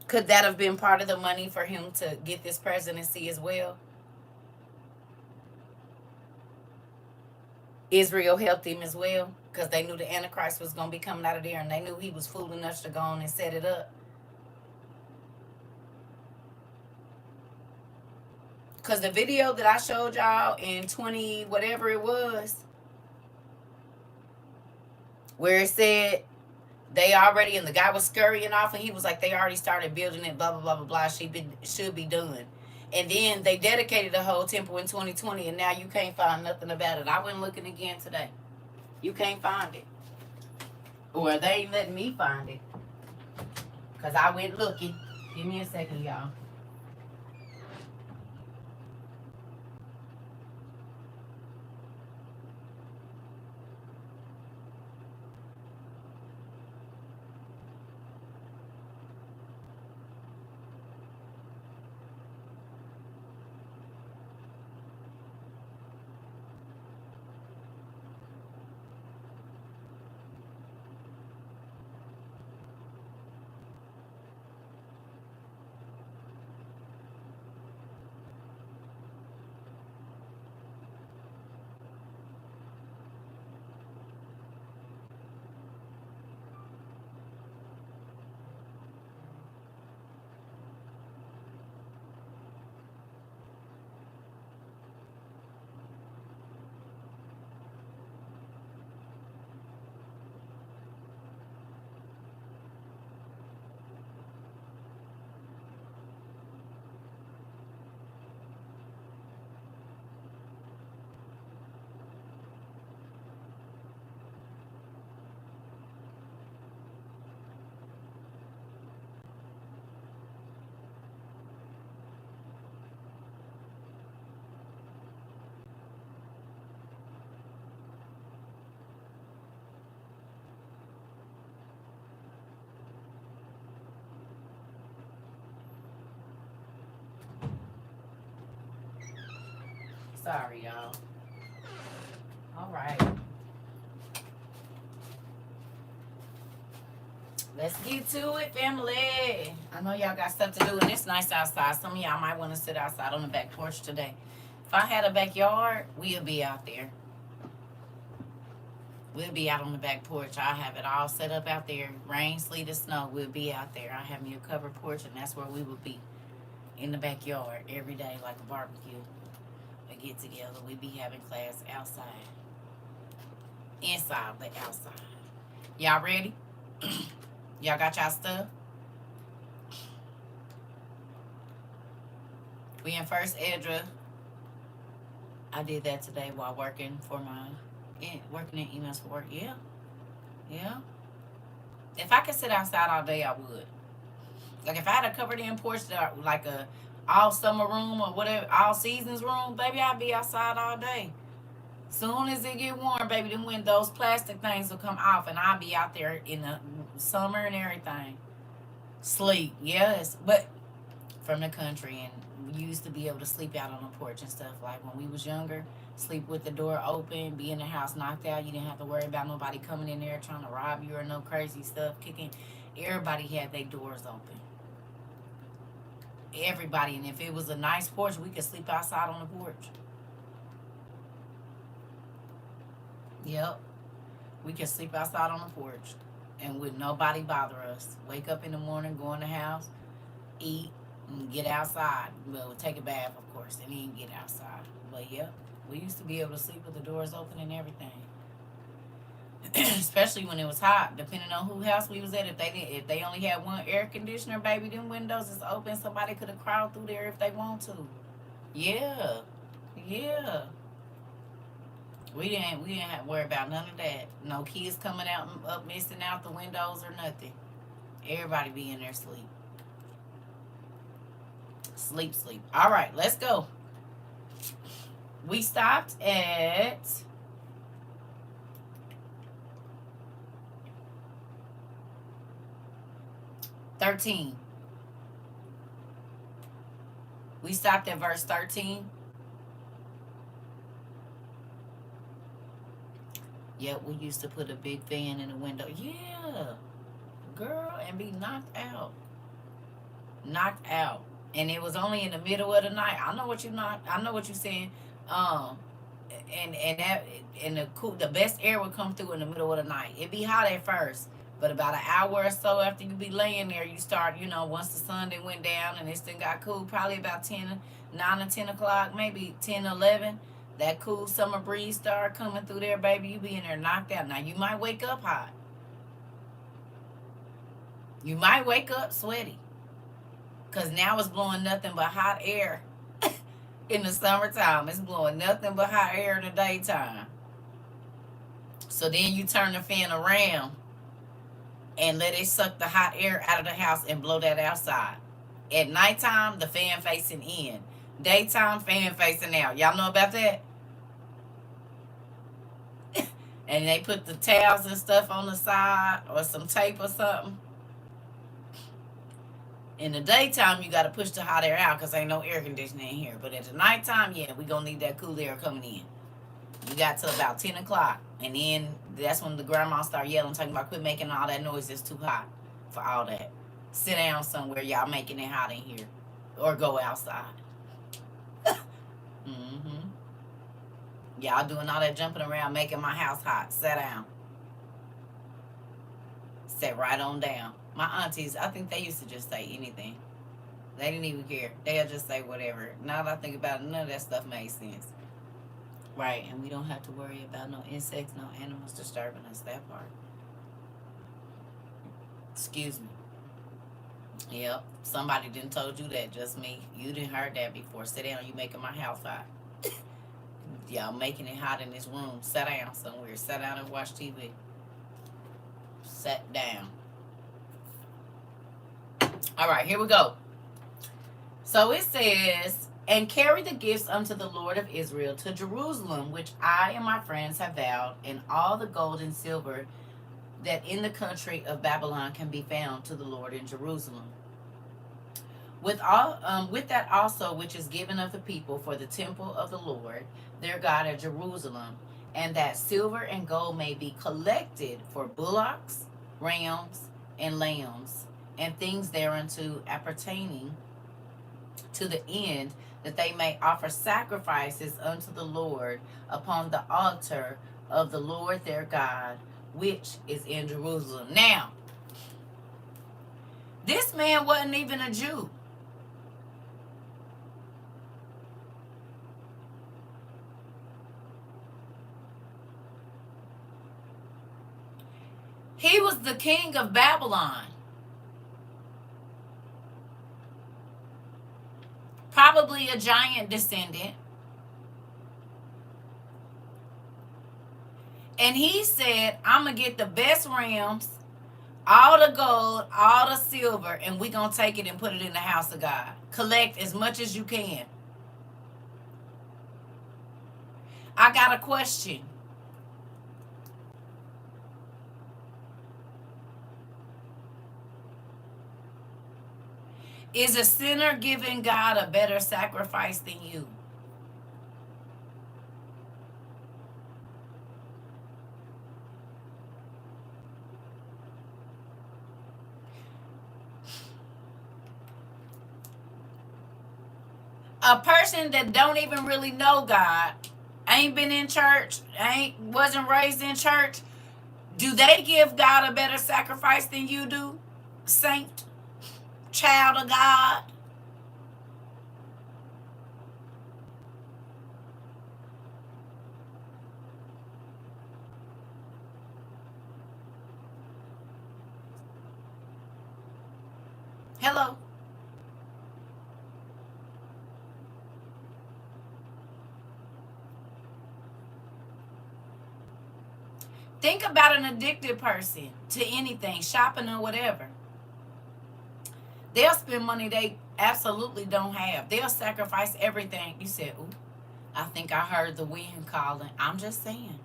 Could that have been part of the money for him to get this presidency as well? Israel helped him as well because they knew the Antichrist was going to be coming out of there, and they knew he was fool enough to go on and set it up. Because the video that I showed y'all in 20 whatever it was, where it said they already, and the guy was scurrying off, and he was like, they already started building it, blah, blah, blah, blah, blah, should be done. And then they dedicated the whole temple in 2020, and now you can't find nothing about it. I went looking again today. You can't find it. Or they ain't letting me find it. Because I went looking. Give me a second, y'all. Sorry, y'all. All right. Let's get to it, family. I know y'all got stuff to do, and it's nice outside. Some of y'all might want to sit outside on the back porch today. If I had a backyard, we'll be out there. We'll be out on the back porch. I'll have it all set up out there. Rain, sleet, or snow, we'll be out there. I'll have me a covered porch, and that's where we will be. In the backyard every day, like a barbecue. We get together. We be having class outside. Inside, but outside. Y'all ready? Y'all got y'all stuff? We in First Edra. I did that today while working in emails for work. Yeah. Yeah. If I could sit outside all day, I would. Like if I had a covered in porch, like a all summer room or whatever, all seasons room, baby, I'd be outside all day. Soon as it get warm, baby, then when those plastic things will come off, and I'll be out there in the summer and everything. Sleep, yes, but from the country, and we used to be able to sleep out on the porch and stuff. Like when we was younger, sleep with the door open, be in the house knocked out. You didn't have to worry about nobody coming in there trying to rob you or no crazy stuff kicking. Everybody had their doors open. Everybody, and if it was a nice porch, we could sleep outside on the porch. Yep. We can sleep outside on the porch and with nobody bother us. Wake up in the morning, go in the house, eat, and get outside. Well, take a bath, of course, and then get outside. But yep, we used to be able to sleep with the doors open and everything. Especially when it was hot, depending on who house we was at. If they only had one air conditioner, baby, them windows is open. Somebody could have crawled through there if they want to. Yeah, yeah. We didn't have to worry about none of that. No kids coming out and up missing out the windows or nothing. Everybody be in their sleep. Sleep, sleep. All right, let's go. We stopped at 13. We stopped at verse 13. Yep, we used to put a big fan in the window. Yeah, girl, and be knocked out. Knocked out. And it was only in the middle of the night. I know what you not. I know what you're saying. Um, and the best air would come through in the middle of the night. It'd be hot at first, but about an hour or so after you be laying there, you start. Once the sun then went down and it still got cool, probably about 9 or 10 o'clock, maybe 10, 11. That cool summer breeze start coming through there, baby. You be in there knocked out. Now you might wake up hot. You might wake up sweaty. Because now it's blowing nothing but hot air in the summertime. It's blowing nothing but hot air in the daytime. So then you turn the fan around and let it suck the hot air out of the house and blow that outside. At nighttime, the fan facing in. Daytime, fan facing out. Y'all know about that? And they put the towels and stuff on the side or some tape or something. In the daytime, you got to push the hot air out because ain't no air conditioning in here. But at the nighttime, yeah, we going to need that cool air coming in. You got till about 10 o'clock. And then that's when the grandma start yelling, talking about quit making all that noise. It's too hot for all that. Sit down somewhere. Y'all making it hot in here. Or go outside. Mm-hmm. Y'all doing all that jumping around, making my house hot. Sit down. Sit right on down. My aunties, I think they used to just say anything. They didn't even care. They'll just say whatever. Now that I think about it, none of that stuff made sense. Right, and we don't have to worry about no insects, no animals disturbing us, that part. Excuse me. Yep, somebody didn't told you that, just me. You didn't heard that before. Sit down, you making my house hot. Y'all making it hot in this room. Sit down somewhere. Sit down and watch TV. Sit down. All right, here we go. So it says, and carry the gifts unto the Lord of Israel to Jerusalem, which I and my friends have vowed, and all the gold and silver that in the country of Babylon can be found to the Lord in Jerusalem. With that also which is given of the people for the temple of the Lord their God at Jerusalem, and that silver and gold may be collected for bullocks, rams, and lambs, and things thereunto appertaining, to the end that they may offer sacrifices unto the Lord upon the altar of the Lord their God, which is in Jerusalem. Now, this man wasn't even a Jew. He was the king of Babylon. Probably a giant descendant. And he said, I'm going to get the best rams, all the gold, all the silver, and we're going to take it and put it in the house of God. Collect as much as you can. I got a question. Is a sinner giving God a better sacrifice than you? A person that don't even really know God ain't been in church, wasn't raised in church, do they give God a better sacrifice than you do? Saint, child of God. Hello. Think about an addicted person to anything, shopping or whatever. They'll spend money they absolutely don't have. They'll sacrifice everything. You said, ooh, I think I heard the wind calling. I'm just saying.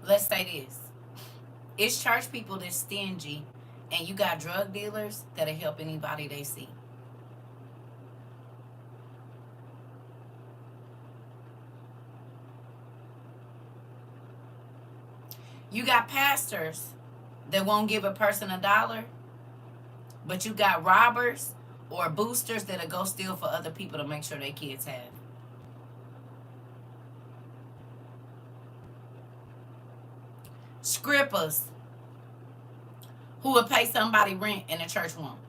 Let's say this. It's church people that's stingy, and you got drug dealers that'll help anybody they see. You got pastors that won't give a person $1, but you got robbers or boosters that'll go steal for other people to make sure their kids have. Scrippers who will pay somebody rent and the church won't.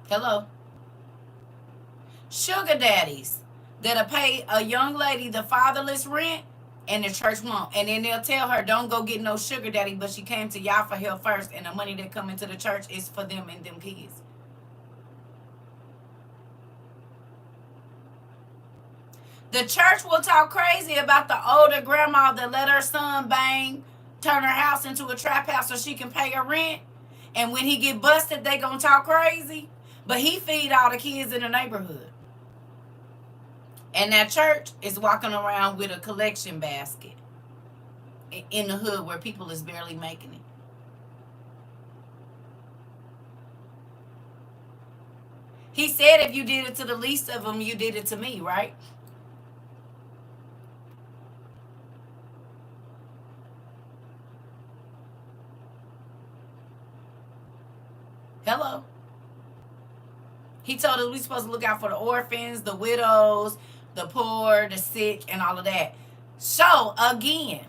Hello? Sugar daddies that'll pay a young lady the fatherless rent and the church won't. And then they'll tell her, don't go get no sugar daddy, but she came to y'all for help first, and the money that come into the church is for them and them kids. The church will talk crazy about the older grandma that let her son bang, turn her house into a trap house so she can pay her rent. And when he get busted, they gonna talk crazy. But he feed all the kids in the neighborhood. And that church is walking around with a collection basket in the hood where people is barely making it. He said if you did it to the least of them, you did it to me, right? Hello. He told us we supposed to look out for the orphans, the widows, the poor, the sick, and all of that. So, again,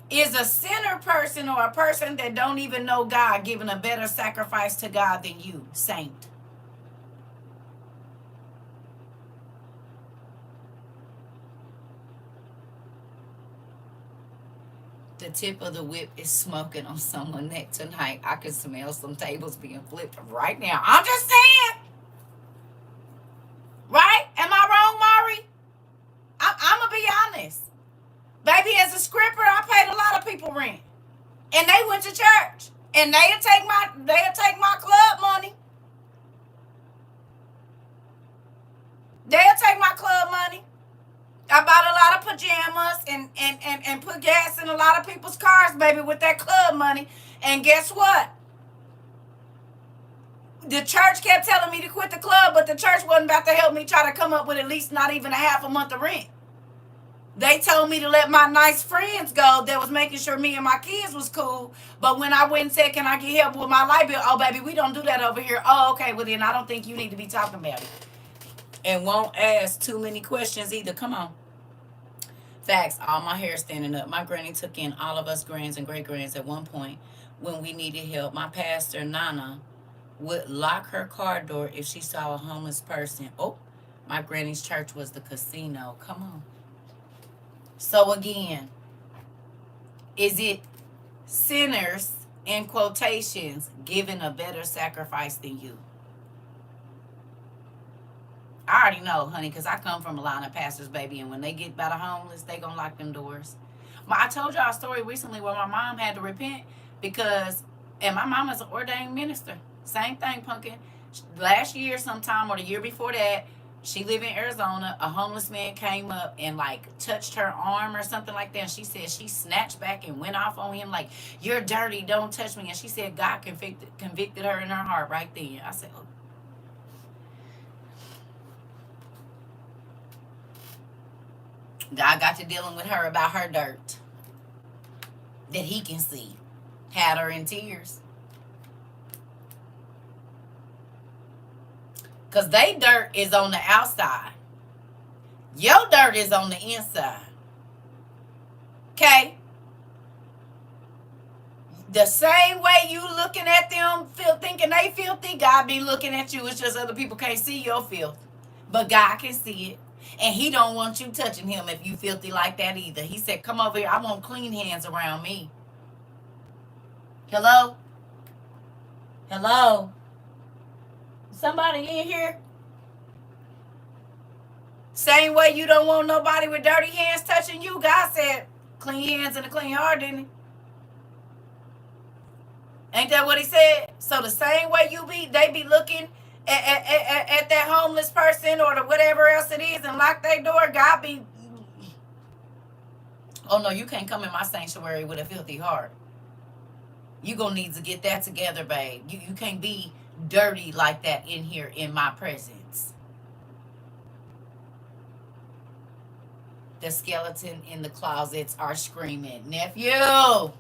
is a sinner person or a person that don't even know God giving a better sacrifice to God than you, saint? The tip of the whip is smoking on someone's neck tonight. I can smell some tables being flipped right now. I'm just saying. Right? Am I wrong, Mari? I'm going to be honest. Baby, as a scripper, I paid a lot of people rent. And they went to church. And they'll take my club money. They'll take my club money. I bought a lot of pajamas and put gas in a lot of people's cars, baby, with that club money. And guess what? The church kept telling me to quit the club, but the church wasn't about to help me try to come up with at least not even a half a month of rent. They told me to let my nice friends go that was making sure me and my kids was cool. But when I went and said, can I get help with my light bill? Oh, baby, we don't do that over here. Oh, okay, well then I don't think you need to be talking about it. And won't ask too many questions either. Come on. Facts. All my hair standing up. My granny took in all of us grands and great grands at one point when we needed help. My pastor, Nana, would lock her car door if she saw a homeless person. Oh, my granny's church was the casino. Come on. So again, is it sinners, in quotations, giving a better sacrifice than you? I already know, honey, because I come from a line of pastors, baby, and when they get by the homeless, they going to lock them doors. I told y'all a story recently where my mom had to repent because, and my mom is an ordained minister. Same thing, Pumpkin. Last year sometime or the year before that, she lived in Arizona. A homeless man came up and like touched her arm or something like that. And she said she snatched back and went off on him like, you're dirty, don't touch me. And she said God convicted her in her heart right then. I said, oh. God got to dealing with her about her dirt. that he can see. Had her in tears. Because they dirt is on the outside. Your dirt is on the inside. Okay? The same way you looking at them, thinking they filthy, God be looking at you. It's just other people can't see your filth. But God can see it. And he don't want you touching him if you filthy like that either. He said, come over here. I want clean hands around me. Hello? Hello? Somebody in here? Same way you don't want nobody with dirty hands touching you. God said, clean hands and a clean heart, didn't he? Ain't that what he said? So the same way they be looking at that homeless person or the whatever else it is and lock their door, God be, oh no, you can't come in my sanctuary with a filthy heart. You gonna need to get that together, babe. You can't be dirty like that in here in my presence. The skeleton in the closets are screaming, nephew,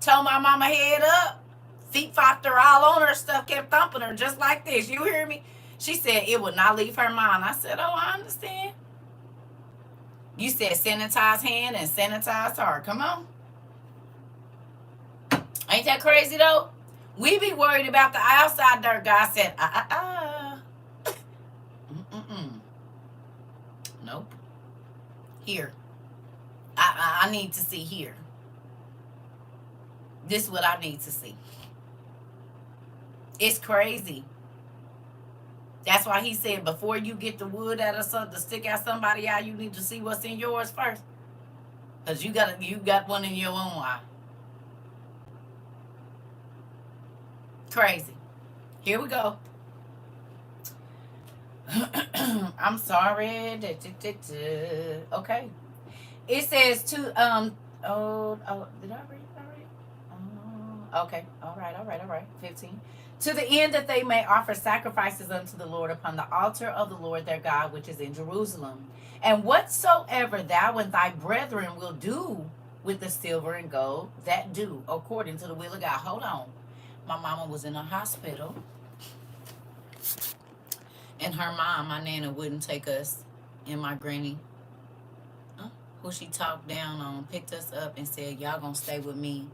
told my mama head up. Feet flopped her all on her, stuff kept thumping her just like this. You hear me? She said it would not leave her mind. I said, oh, I understand. You said sanitize hand and sanitize heart. Come on. Ain't that crazy though? We be worried about the outside dirt. God said, Nope. Here. I need to see here. This is what I need to see. It's crazy. That's why he said before you get the wood out of something to stick out somebody eye, you need to see what's in yours first. Because you got one in your own eye. Crazy. Here we go. I'm sorry. Okay. It says to did I read it already? Okay. All right. 15. To the end that they may offer sacrifices unto the Lord upon the altar of the Lord their God, which is in Jerusalem. And whatsoever thou and thy brethren will do with the silver and gold, that do according to the will of God. Hold on. My mama was in a hospital. And her mom, my nana, wouldn't take us. And my granny, who she talked down on, picked us up and said, y'all gonna stay with me.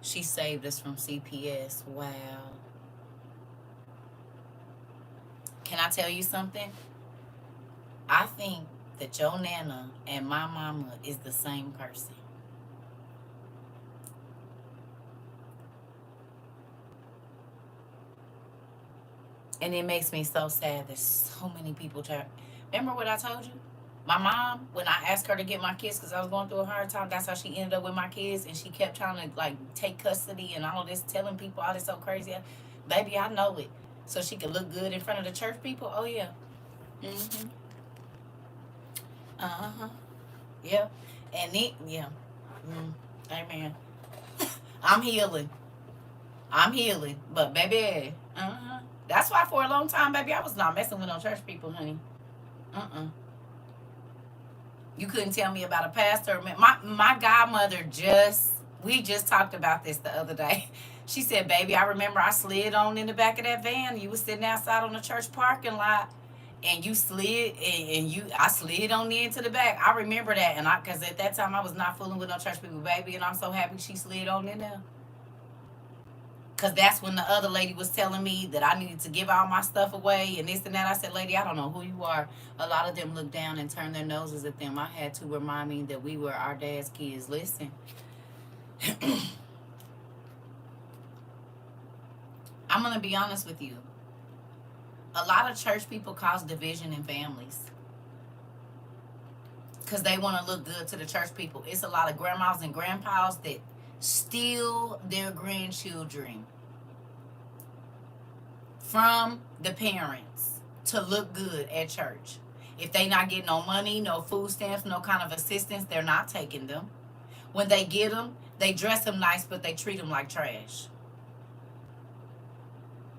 She saved us from CPS. Wow. Can I tell you something? I think that your nana and my mama is the same person. And it makes me so sad. There's so many people try. Remember what I told you? My mom, when I asked her to get my kids because I was going through a hard time, that's how she ended up with my kids. And she kept trying to like take custody and all this, telling people all this so crazy. Baby, I know it. So she could look good in front of the church people. Oh, yeah. Mm-hmm. Uh-huh. Yeah. And it, yeah. Amen. I'm healing. But baby, that's why for a long time, baby, I was not messing with no church people, honey. You couldn't tell me about a pastor. My godmother we just talked about this the other day. She said, baby, I remember I slid on in the back of that van. You was sitting outside on the church parking lot. And you slid, I slid on into the back. I remember that, and because at that time I was not fooling with no church people, baby, and I'm so happy she slid on in there. Because that's when the other lady was telling me that I needed to give all my stuff away and this and that. I said, lady, I don't know who you are. A lot of them looked down and turned their noses at them. I had to remind me that we were our dad's kids. Listen. I'm going to be honest with you. A lot of church people cause division in families because they want to look good to the church people. It's a lot of grandmas and grandpas that steal their grandchildren from the parents to look good at church. If they not getting no money, no food stamps, no kind of assistance, they're not taking them. When they get them, they dress them nice, but they treat them like trash.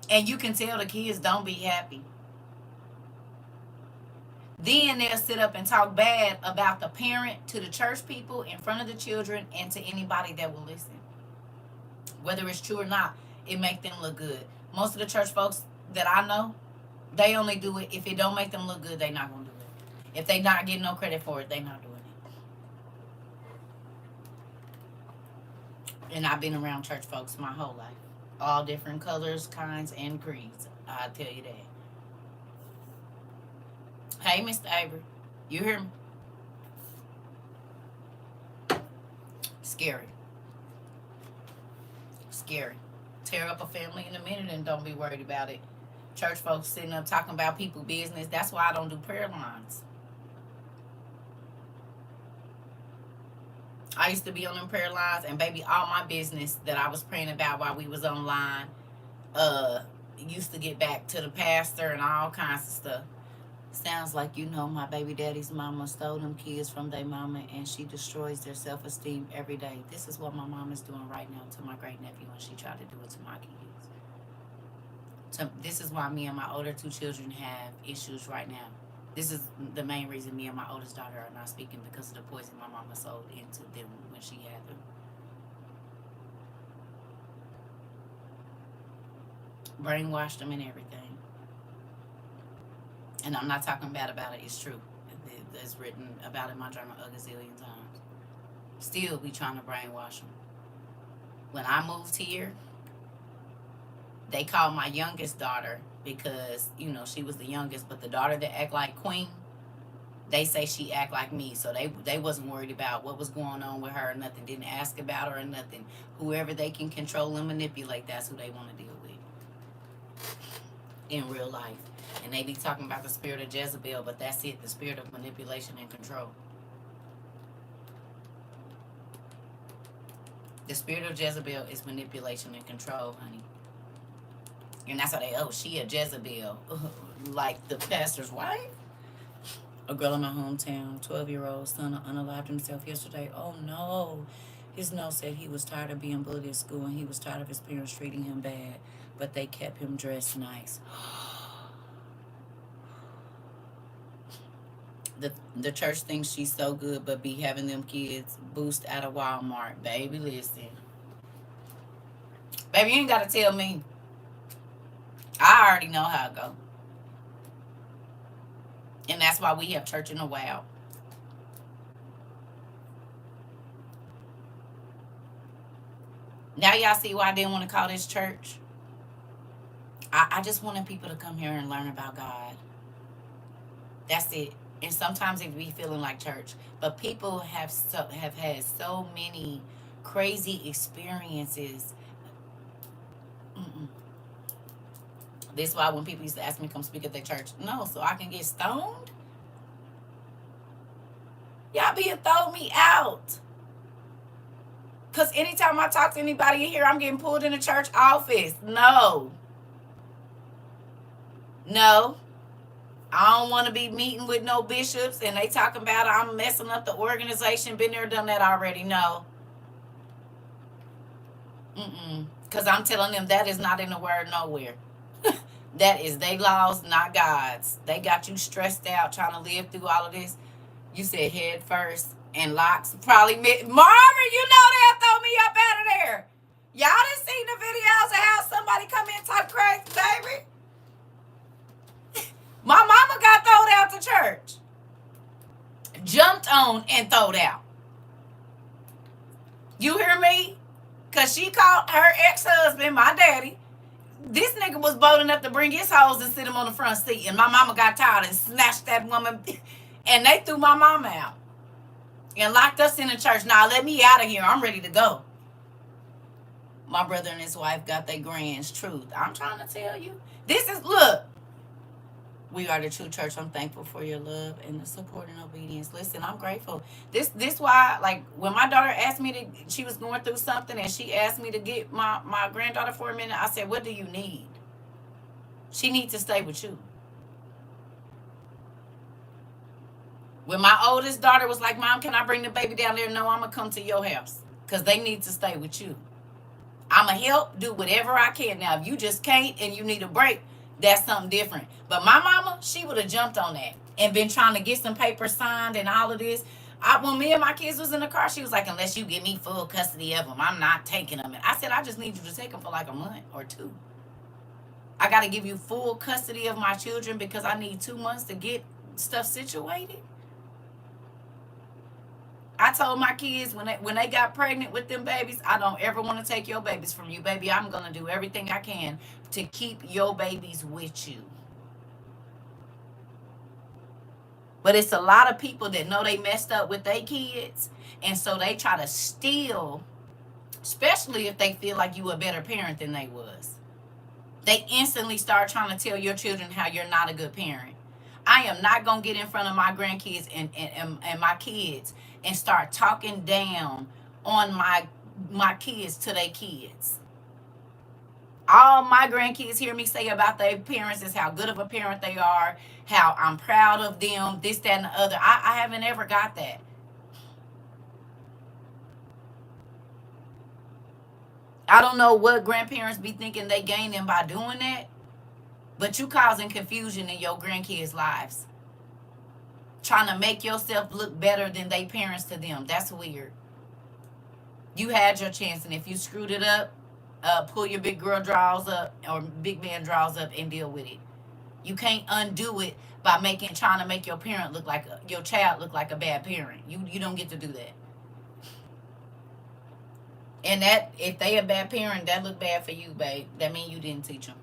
And you can tell the kids don't be happy. Then they'll sit up and talk bad about the parent to the church people in front of the children and to anybody that will listen. Whether it's true or not, it make them look good. Most of the church folks that I know, they only do it if it don't make them look good. They not gonna do it. If they not getting no credit for it, they not doing it. And I've been around church folks my whole life, all different colors, kinds, and creeds. I tell you that. Hey, Mr. Avery, you hear me? Scary. Scary. Tear up a family in a minute and don't be worried about it. Church folks sitting up talking about people business. That's why I don't do prayer lines. I used to be on them prayer lines, and baby, all my business that I was praying about while we was online used to get back to the pastor and all kinds of stuff. Sounds like, you know, my baby daddy's mama stole them kids from their mama, and she destroys their self-esteem every day. This is what my mom is doing right now to my great nephew, and she tried to do it to my kids. This is why me and my older two children have issues right now. This is the main reason me and my oldest daughter are not speaking, because of the poison my mama sold into them when she had them. Brainwashed them and everything. And I'm not talking bad about it. It's true. It's written about in my journal a gazillion times. Still be trying to brainwash them. When I moved here, they called my youngest daughter, because, you know, she was the youngest, but the daughter that act like queen, they say she act like me. So they wasn't worried about what was going on with her or nothing. Didn't ask about her or nothing. Whoever they can control and manipulate, that's who they want to deal with in real life. And they be talking about the spirit of Jezebel, but that's it, the spirit of manipulation and control. The spirit of Jezebel is manipulation and control, honey. And that's how they, oh, she a Jezebel. Like the pastor's wife? A girl in my hometown, 12-year-old son unalived himself yesterday. Oh, no. His note said he was tired of being bullied at school, and he was tired of his parents treating him bad, but they kept him dressed nice. The church thinks she's so good, but be having them kids boost out of Walmart. Baby, listen. Baby, you ain't got to tell me. I already know how it go. And that's why we have church in a while. Now y'all see why I didn't want to call this church? I just wanted people to come here and learn about God. That's it. And sometimes it be feeling like church, but people have had so many crazy experiences. This is why when people used to ask me to come speak at their church, no, so I can get stoned. Y'all be throw me out. Because anytime I talk to anybody in here, I'm getting pulled in the church office. No. I don't want to be meeting with no bishops and they talking about I'm messing up the organization. Been there, done that already. No. Because I'm telling them that is not in the word nowhere. That is they laws, not God's. They got you stressed out trying to live through all of this. You said head first and locks probably. Marvin, you know they'll throw me up out of there. Y'all done seen the videos of how somebody come in and talk crazy, baby? My mama got thrown out to church. Jumped on and thrown out. You hear me? Because she called her ex-husband, my daddy. This nigga was bold enough to bring his hoes and sit him on the front seat. And my mama got tired and snatched that woman. And they threw my mama out. And locked us in the church. Now let me out of here. I'm ready to go. My brother and his wife got their grands. Truth. I'm trying to tell you. This is, look. We are the true church. I'm thankful for your love and the support and obedience. Listen, I'm grateful. This why, like, when my daughter asked me to, she was going through something and she asked me to get my granddaughter for a minute. I said, what do you need? She needs to stay with you. When my oldest daughter was like, Mom, can I bring the baby down there? No, I'm going to come to your house because they need to stay with you. I'm going to help do whatever I can. Now, if you just can't and you need a break, That's something different. But my mama, she would have jumped on that and been trying to get some papers signed and all of this. When me and my kids was in the car, she was like, unless you give me full custody of them, I'm not taking them. And I said, I just need you to take them for like a month or two. I got to give you full custody of my children because I need 2 months to get stuff situated. I told my kids when they got pregnant with them babies, I don't ever want to take your babies from you, baby. I'm gonna do everything I can to keep your babies with you. But it's a lot of people that know they messed up with their kids, and so they try to steal, especially if they feel like you a better parent than they was. They instantly start trying to tell your children how you're not a good parent. I am not going to get in front of my grandkids and my kids and start talking down on my kids to their kids. All my grandkids hear me say about their parents is how good of a parent they are, how I'm proud of them, this, that, and the other. I haven't ever got that. I don't know what grandparents be thinking they gaining by doing that, but you causing confusion in your grandkids' lives. Trying to make yourself look better than they parents to them. That's weird. You had your chance, and if you screwed it up, pull your big girl draws up or big man draws up and deal with it. You can't undo it by trying to make your parent look like your child look like a bad parent. You don't get to do that. And that if they a bad parent, that look bad for you, babe. That means you didn't teach them.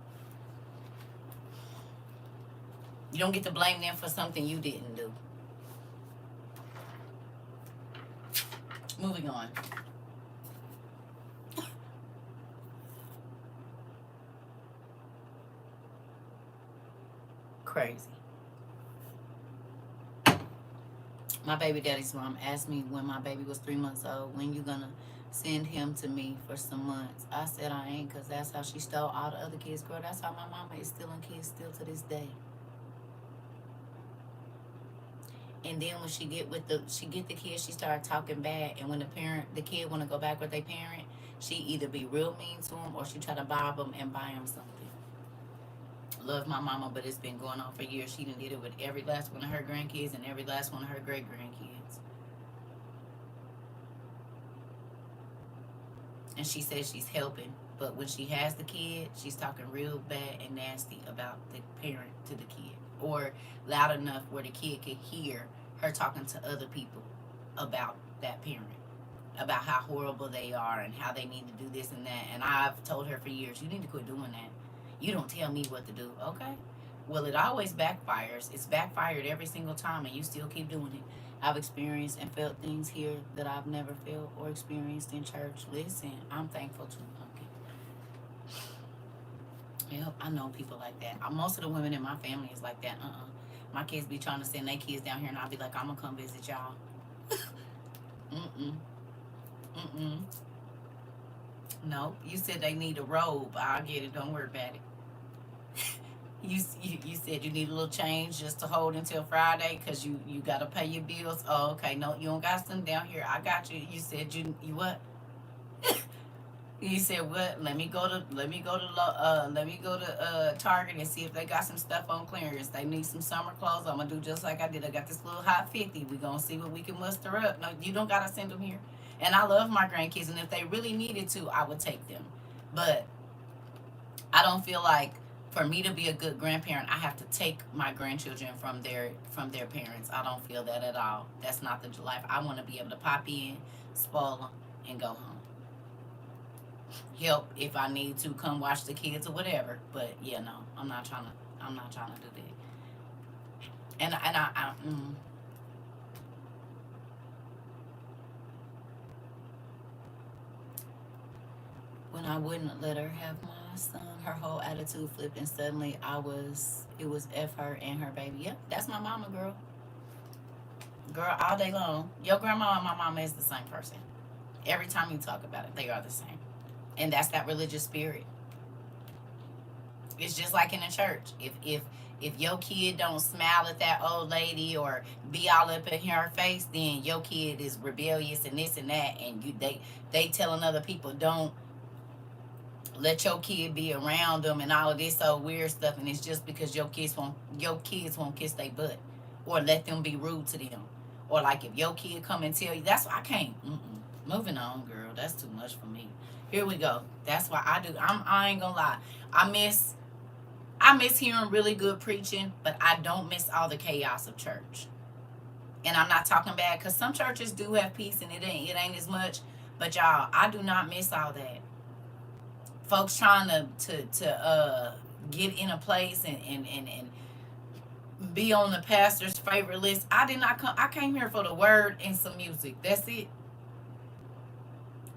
You don't get to blame them for something you didn't do. Moving on. Crazy. My baby daddy's mom asked me when my baby was 3 months old, when you gonna send him to me for some months? I said I ain't, because that's how she stole all the other kids. Girl, that's how my mama is stealing kids still to this day. And then when she get the kid, she started talking bad. And when the kid want to go back with their parent, she either be real mean to him or she try to bribe him and buy him something. Love my mama, but it's been going on for years. She done did it with every last one of her grandkids and every last one of her great grandkids. And she says she's helping, but when she has the kid, she's talking real bad and nasty about the parent to the kid, or loud enough where the kid could hear her talking to other people about that parent, about how horrible they are and how they need to do this and that. And I've told her for years, you need to quit doing that. You don't tell me what to do. Okay. Well, it always backfires. It's backfired every single time, and you still keep doing it. I've experienced and felt things here that I've never felt or experienced in church. Listen, I'm thankful to okay. Yep, I know people like that. Most of the women in my family is like that. My kids be trying to send their kids down here, and I'll be like, I'm gonna come visit y'all. Mm-mm. Mm-mm. No, you said they need a robe. I'll get it. Don't worry about it. You said you need a little change just to hold until Friday because you got to pay your bills. Oh, okay. No, you don't got some down here. I got you. You said you what? You said what? Let me go to Target and see if they got some stuff on clearance. They need some summer clothes. I'm gonna do just like I did. I got this little hot 50. We gonna see what we can muster up. No, you don't gotta send them here. And I love my grandkids, and if they really needed to, I would take them. But I don't feel like for me to be a good grandparent, I have to take my grandchildren from their parents. I don't feel that at all. That's not the life. I want to be able to pop in, spoil them, and go home. Help if I need to come watch the kids or whatever. But yeah, no, I'm not trying to do that. And I when I wouldn't let her have my son, her whole attitude flipped, and suddenly it was F her and her baby. Yep, that's my mama, girl. Girl, all day long. Your grandma and my mama is the same person. Every time you talk about it, they are the same. And that's that religious spirit. It's just like in the church. If your kid don't smile at that old lady or be all up in her face, then your kid is rebellious and this and that, and they telling other people don't let your kid be around them and all of this old weird stuff, and it's just because your kids won't kiss their butt, or let them be rude to them, or like if your kid come and tell you, that's why I can't. Moving on, girl. That's too much for me. Here we go. That's why I do. I ain't gonna lie. I miss hearing really good preaching, but I don't miss all the chaos of church. And I'm not talking bad, because some churches do have peace and it ain't as much. But y'all, I do not miss all that. Folks trying to get in a place and be on the pastor's favorite list. I did not come. I came here for the word and some music. That's it.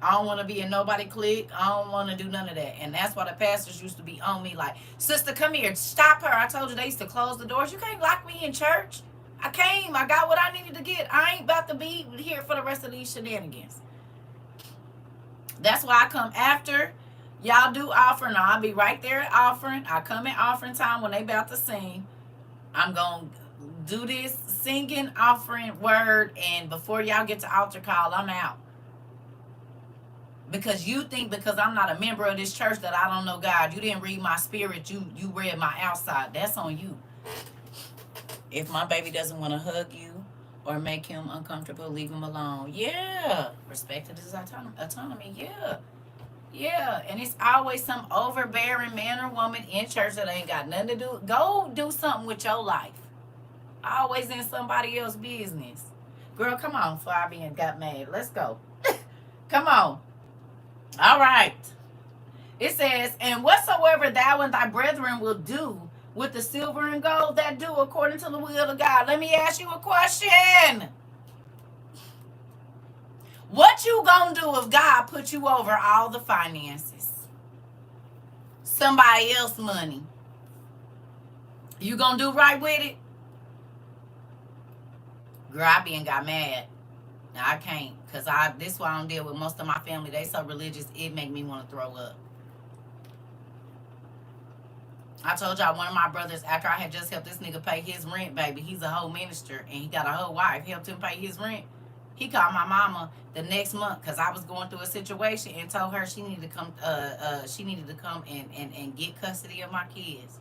I don't want to be in nobody clique. I don't want to do none of that. And that's why the pastors used to be on me like, sister, come here, stop her. I told you they used to close the doors. You can't lock me in church. I came. I got what I needed to get. I ain't about to be here for the rest of these shenanigans. That's why I come after y'all do offering. I'll be right there at offering. I come at offering time when they about to sing. I'm going to do this singing, offering, word, and before y'all get to altar call, I'm out. Because you think because I'm not a member of this church that I don't know God. You didn't read my spirit. You read my outside. That's on you. If my baby doesn't want to hug you or make him uncomfortable, leave him alone. Yeah. Respect his autonomy. Yeah. Yeah. And it's always some overbearing man or woman in church that ain't got nothing to do. Go do something with your life. Always in somebody else's business. Girl, come on, Fabian got mad. Let's go. Come on. All right. It says, and whatsoever thou and thy brethren will do with the silver and gold, that do according to the will of God. Let me ask you a question. What you gonna do if God put you over all the finances? Somebody else's money. You gonna do right with it? Girl, I been got mad. Now I can't, because this is why I don't deal with most of my family. They so religious, it make me want to throw up. I told y'all one of my brothers, after I had just helped this nigga pay his rent, baby, he's a whole minister, and he got a whole wife, helped him pay his rent. He called my mama the next month because I was going through a situation and told her she needed to come and get custody of my kids.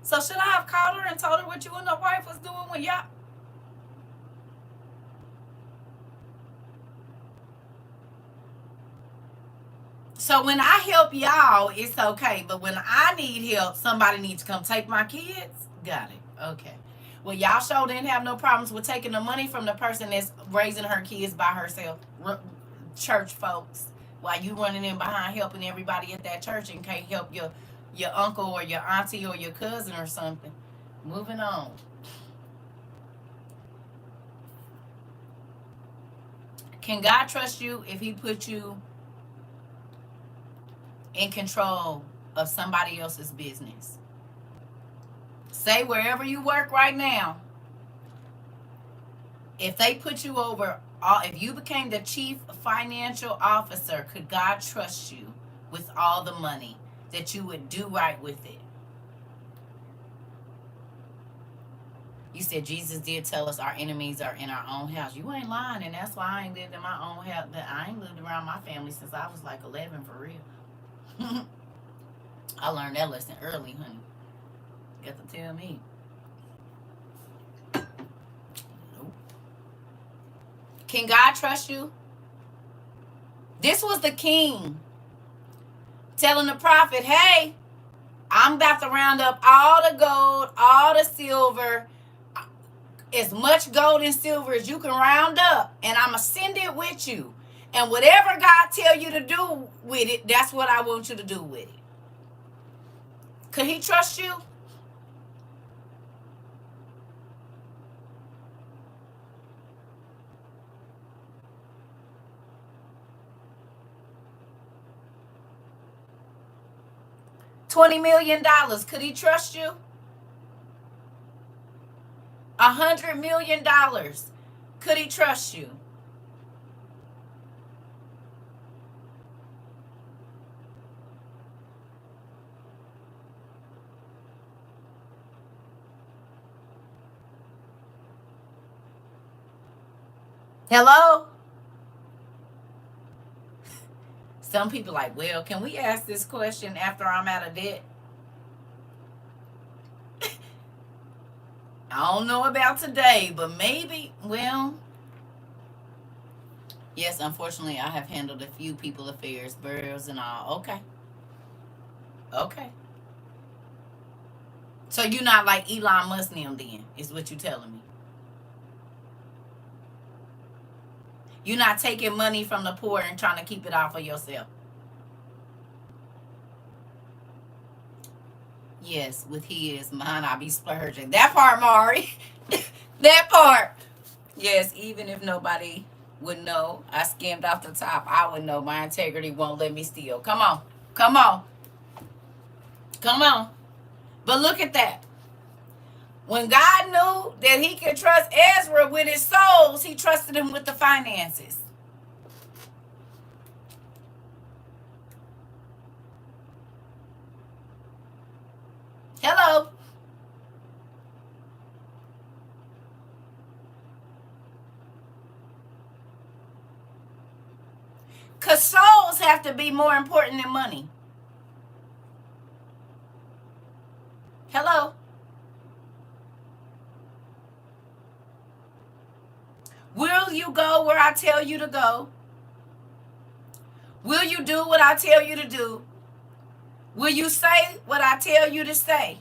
So should I have called her and told her what you and the wife was doing when y'all... So when I help y'all, it's okay. But when I need help, somebody needs to come take my kids. Got it. Okay. Well, y'all sure didn't have no problems with taking the money from the person that's raising her kids by herself. Church folks. While you running in behind helping everybody at that church and can't help your uncle or your auntie or your cousin or something. Moving on. Can God trust you if he put you in control of somebody else's business? Say wherever you work right now, if they put you over, if you became the chief financial officer, could God trust you with all the money that you would do right with it? You said Jesus did tell us our enemies are in our own house. You ain't lying, and that's why I ain't lived in my own house. I ain't lived around my family since I was like 11 for real. I learned that lesson early, honey. You got to tell me. Nope. Can God trust you? This was the king telling the prophet, hey, I'm about to round up all the gold, all the silver, as much gold and silver as you can round up, and I'm going to send it with you. And whatever God tell you to do with it, that's what I want you to do with it. Could he trust you? $20 million. Could he trust you? $100 million. Could he trust you? Hello? Some people like, well, can we ask this question after I'm out of debt? I don't know about today, but maybe, well, yes, unfortunately, I have handled a few people affairs, burials and all. Okay. Okay. So you're not like Elon Musk now then, is what you telling me. You're not taking money from the poor and trying to keep it all for yourself. Yes, with his, mine I be splurging. That part, Mari. That part. Yes, even if nobody would know, I skimmed off the top, I would know. My integrity won't let me steal. Come on. Come on. Come on. But look at that. When God knew that he could trust Ezra with his souls, he trusted him with the finances. Hello. Because souls have to be more important than money. Hello. Will you go where I tell you to go? Will you do what I tell you to do? Will you say what I tell you to say?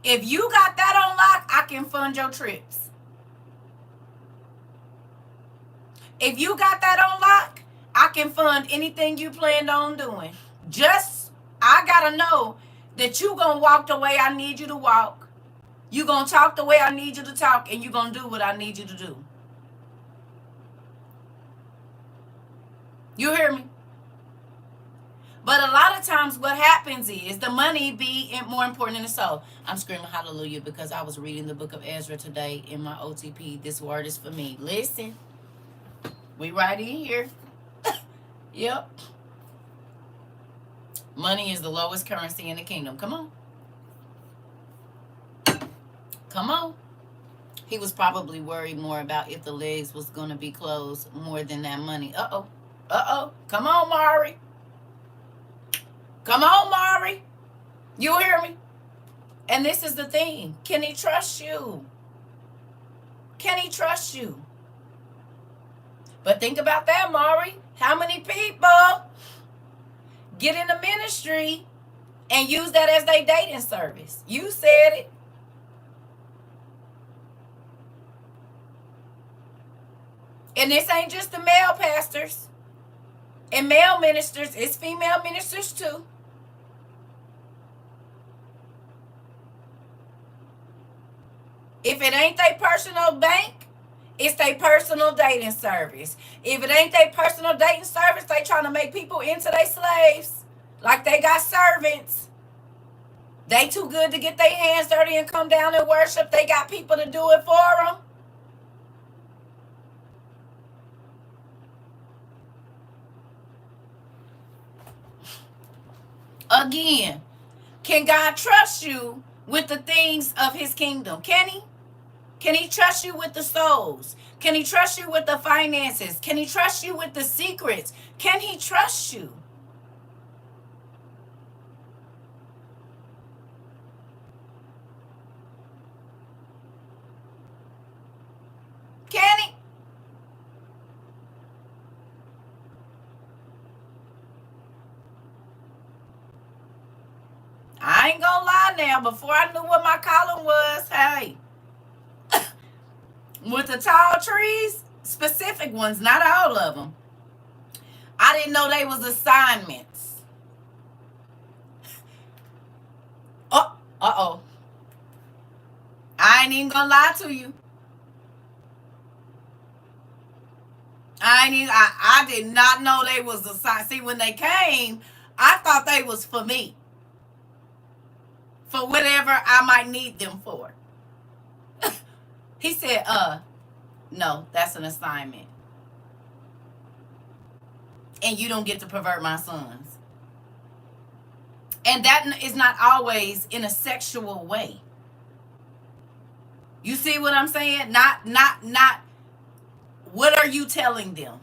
If you got that on lock, I can fund your trips. If you got that on lock, I can fund anything you planned on doing. Just, I got to know that you going to walk the way I need you to walk. You going to talk the way I need you to talk, and you going to do what I need you to do. You hear me? But a lot of times what happens is the money be more important than the soul. I'm screaming hallelujah because I was reading the book of Ezra today in my OTP. This word is for me. Listen. We right in here. Yep. Money is the lowest currency in the kingdom. Come on. Come on. He was probably worried more about if the legs was going to be closed more than that money. Uh-oh. Uh-oh. Come on, Mari. Come on, Mari. You hear me? And this is the thing. Can he trust you? Can he trust you? But think about that, Mari. How many people get in the ministry and use that as their dating service? You said it. And this ain't just the male pastors and male ministers. It's female ministers too. If it ain't their personal bank, it's their personal dating service. If it ain't their personal dating service, they trying to make people into their slaves. Like they got servants. They too good to get their hands dirty and come down and worship. They got people to do it for them. Again, can God trust you with the things of his kingdom? Can he? Can he trust you with the souls? Can he trust you with the finances? Can he trust you with the secrets? Can he trust you? Can he? I ain't gonna lie now. Before I knew what my calling was, hey, with the tall trees, specific ones, not all of them, I didn't know they was assignments. Oh, uh-oh. I ain't even gonna lie to you. I did not know they was assigned. See, when they came, I thought they was for me. For whatever I might need them for. He said, no, that's an assignment. And you don't get to pervert my sons. And that is not always in a sexual way. You see what I'm saying? Not What are you telling them?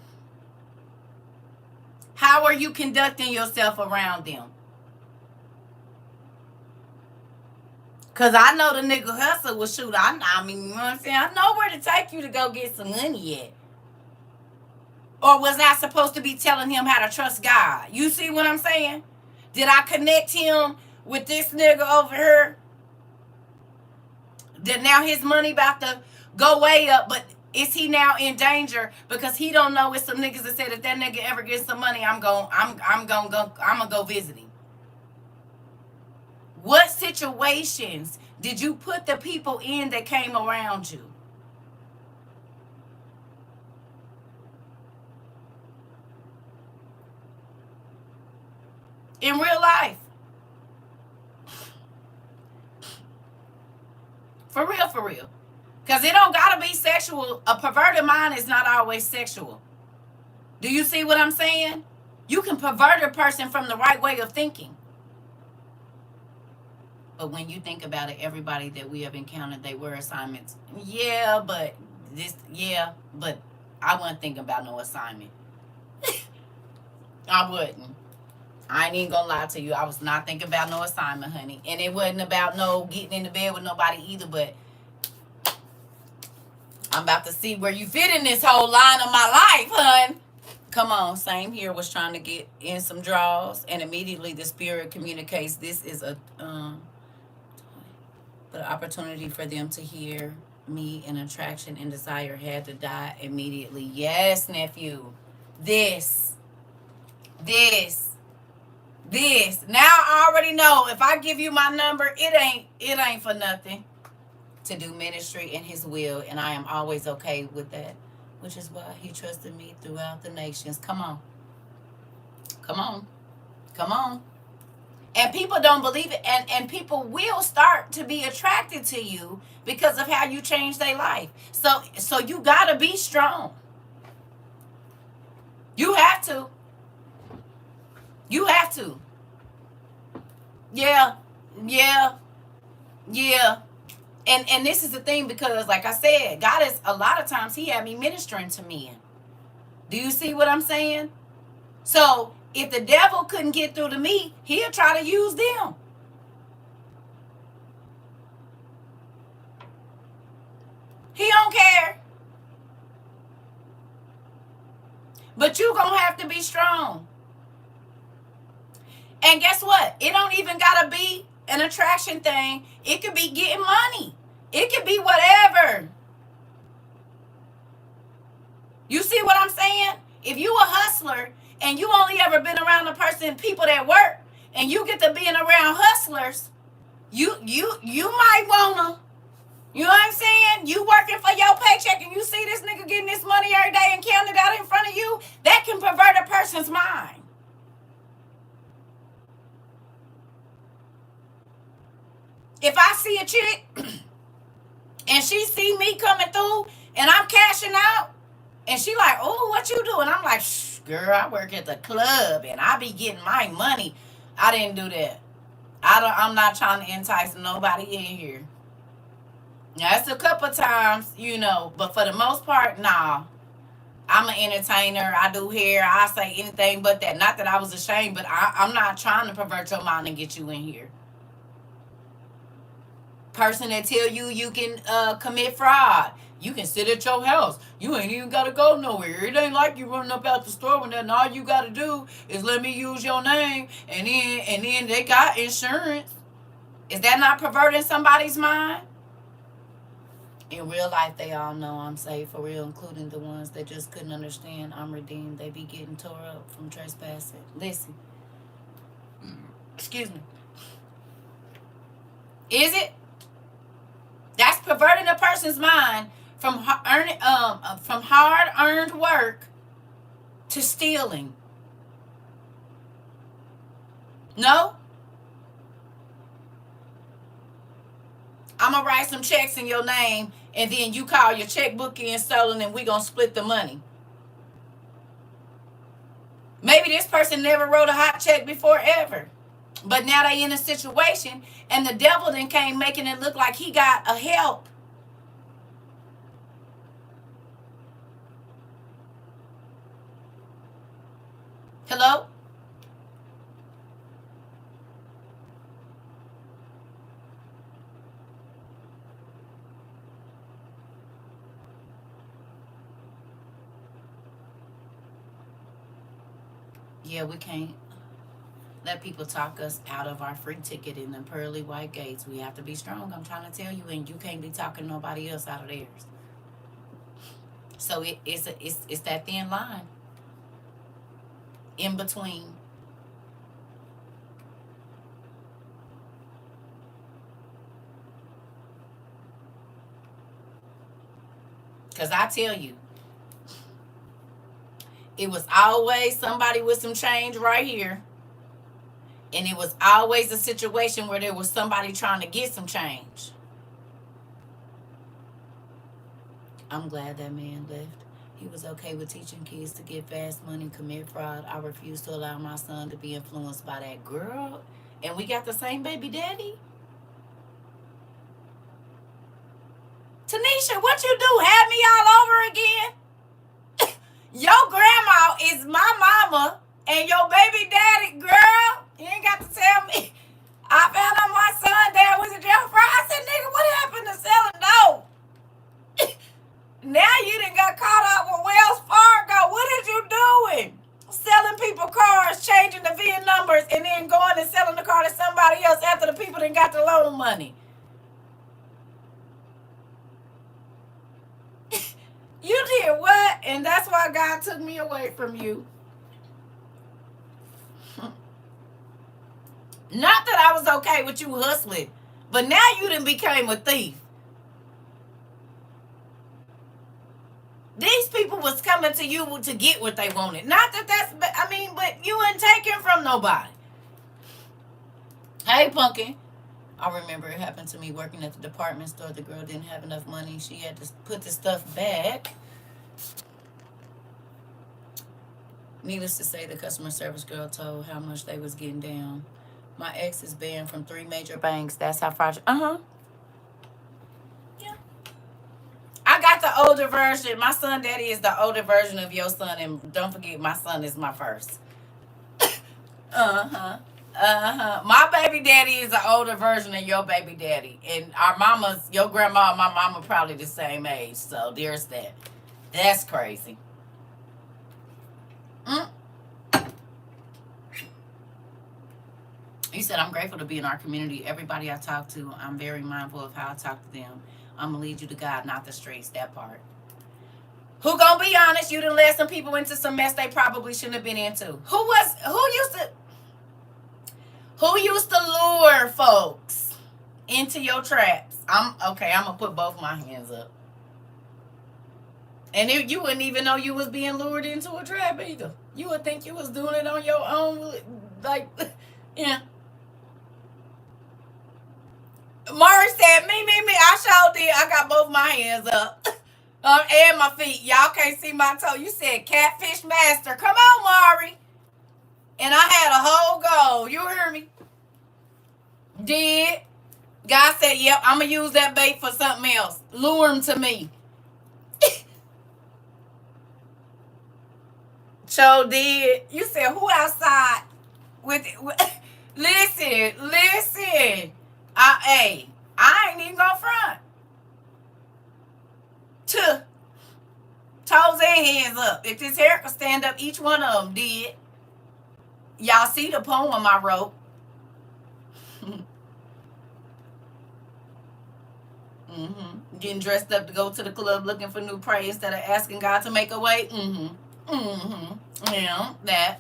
How are you conducting yourself around them? Because I know the nigga hustle will shoot. I mean, you know what I'm saying? I know where to take you to go get some money at. Or was I supposed to be telling him how to trust God? You see what I'm saying? Did I connect him with this nigga over here? That now his money about to go way up, but is he now in danger because he don't know it's some niggas that said if that nigga ever gets some money, I'm gonna go visit him. What situations did you put the people in that came around you? In real life. For real, for real. Because it don't gotta be sexual. A perverted mind is not always sexual. Do you see what I'm saying? You can pervert a person from the right way of thinking. But when you think about it, everybody that we have encountered, they were assignments. Yeah, but I wasn't thinking about no assignment. I wouldn't. I ain't even gonna lie to you. I was not thinking about no assignment, honey. And it wasn't about no getting into bed with nobody either, but I'm about to see where you fit in this whole line of my life, hun. Come on, same here. Was trying to get in some draws, and immediately the spirit communicates this is a but an opportunity for them to hear me, and attraction and desire had to die immediately. Yes, nephew. This. Now I already know if I give you my number, it ain't for nothing. To do ministry in his will, and I am always okay with that, which is why he trusted me throughout the nations. Come on. And people don't believe it, and people will start to be attracted to you because of how you change their life. So you gotta be strong. You have to. Yeah. And this is the thing, because like I said, God is, a lot of times he had me ministering to men. Do you see what I'm saying? So if the devil couldn't get through to me, he'll try to use them. He don't care. But you gonna have to be strong. And guess what? It don't even gotta be an attraction thing. It could be getting money. It could be whatever. You see what I'm saying? If you a hustler and you only ever been around people that work, and you get to being around hustlers, you might wanna, you know what I'm saying? You working for your paycheck and you see this nigga getting this money every day and counting it out in front of you, that can pervert a person's mind. If I see a chick and she see me coming through and I'm cashing out, and she like, oh, what you doing? I'm like, shh, girl, I work at the club and I be getting my money. I didn't do that. I'm not trying to entice nobody in here. Now, it's a couple times, but for the most part, nah. I'm an entertainer. I do hair. I say anything but that. Not that I was ashamed, but I'm not trying to pervert your mind and get you in here. Person that tell you can commit fraud. You can sit at your house. You ain't even gotta go nowhere. It ain't like you running up out the store when that. All you gotta do is let me use your name, and then they got insurance. Is that not perverting somebody's mind? In real life, they all know I'm saved for real, including the ones that just couldn't understand I'm redeemed. They be getting tore up from trespassing. Listen. Excuse me. Is it? That's perverting a person's mind from hard-earned work to stealing. No? I'm going to write some checks in your name, and then you call your checkbook in stolen, and we're going to split the money. Maybe this person never wrote a hot check before ever. But now they in a situation, and the devil then came making it look like he got a help. Hello? Yeah, we can't let people talk us out of our free ticket in the pearly white gates. We have to be strong. I'm trying to tell you, and you can't be talking nobody else out of theirs. So it's that thin line in between. Cause I tell you, it was always somebody with some change right here. And it was always a situation where there was somebody trying to get some change. I'm glad that man left. He was okay with teaching kids to get fast money, commit fraud. I refuse to allow my son to be influenced by that girl. And we got the same baby daddy. Tanisha, what you do? Have me all over again? Your grandma is my mama and your baby daddy, girl. You ain't got to tell me. I found out my son dad was in jail for. I said, nigga, what happened to selling dope? Now you done got caught up with Wells Fargo. What is you doing? Selling people cars, changing the VIN numbers, and then going and selling the car to somebody else after the people done got the loan money. You did what? And that's why God took me away from you. Not that I was okay with you hustling, but now you done became a thief. These people was coming to you to get what they wanted. Not that but you ain't taking from nobody. Hey, Pumpkin. I remember it happened to me working at the department store. The girl didn't have enough money. She had to put the stuff back. Needless to say, the customer service girl told how much they was getting down. My ex is banned from 3 major banks. That's how far. Yeah. I got the older version. My son daddy is the older version of your son. And don't forget, my son is my first. My baby daddy is an older version of your baby daddy. And your grandma and my mama probably the same age. So there's that. That's crazy. You said, I'm grateful to be in our community. Everybody I talk to, I'm very mindful of how I talk to them. I'm going to lead you to God, not the streets. That part. Who gonna be honest? You done led some people into some mess they probably shouldn't have been into. Who used to lure folks into your traps? I'm gonna put both my hands up. And if you wouldn't even know you was being lured into a trap either. You would think you was doing it on your own. Like, yeah. Murray said, me. I sure did. I got both my hands up. And my feet. Y'all can't see my toe. You said catfish master. Come on, Mari. And I had a whole goal. You hear me? Did. God said, yep, I'm going to use that bait for something else. Lure him to me. So did. You said, who outside? Listen. I ain't even going to front. Toes and hands up. If this hair could stand up, each one of them did. Y'all see the poem I wrote. Getting dressed up to go to the club looking for new prey instead of asking God to make a way. Yeah, that.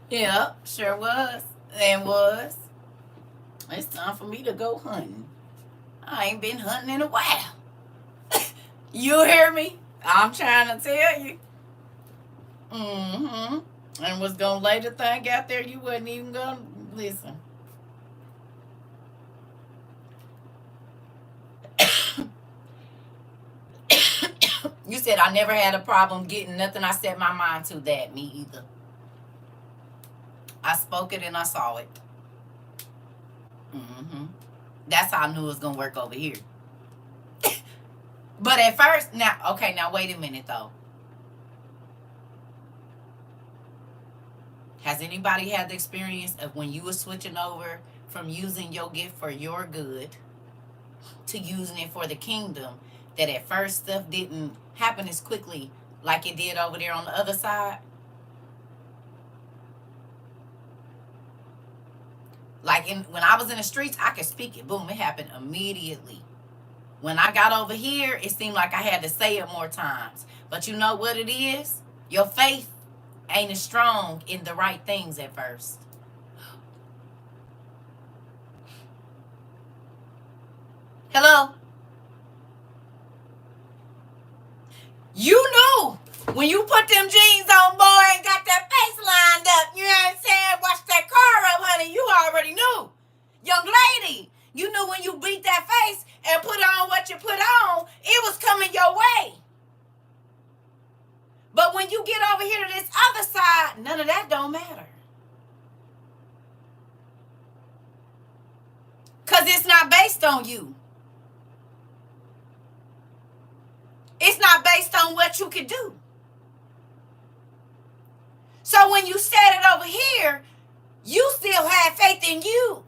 Yeah, sure was. And was. It's time for me to go hunting. I ain't been hunting in a while. You hear me? I'm trying to tell you. And was gonna lay the thing out there. You wasn't even gonna listen. You said I never had a problem getting nothing I set my mind to. That me either. I spoke it and I saw it. That's how I knew it was gonna work over here. But at first, now wait a minute though. Has anybody had the experience of when you were switching over from using your gift for your good to using it for the kingdom, that at first stuff didn't happen as quickly like it did over there on the other side? Like when I was in the streets, I could speak it. Boom, it happened immediately. When I got over here, it seemed like I had to say it more times. But you know what it is? Your faith ain't as strong in the right things at first. Hello? You knew when you put them jeans on, boy, and got that face lined up. You know what I'm saying? Watch that car up, honey. You already knew. Young lady, you knew when you beat that face and put on what you put on, it was coming your way. But when you get over here to this other side, none of that don't matter. Because it's not based on you. It's not based on what you can do. So when you said it over here, you still had faith in you.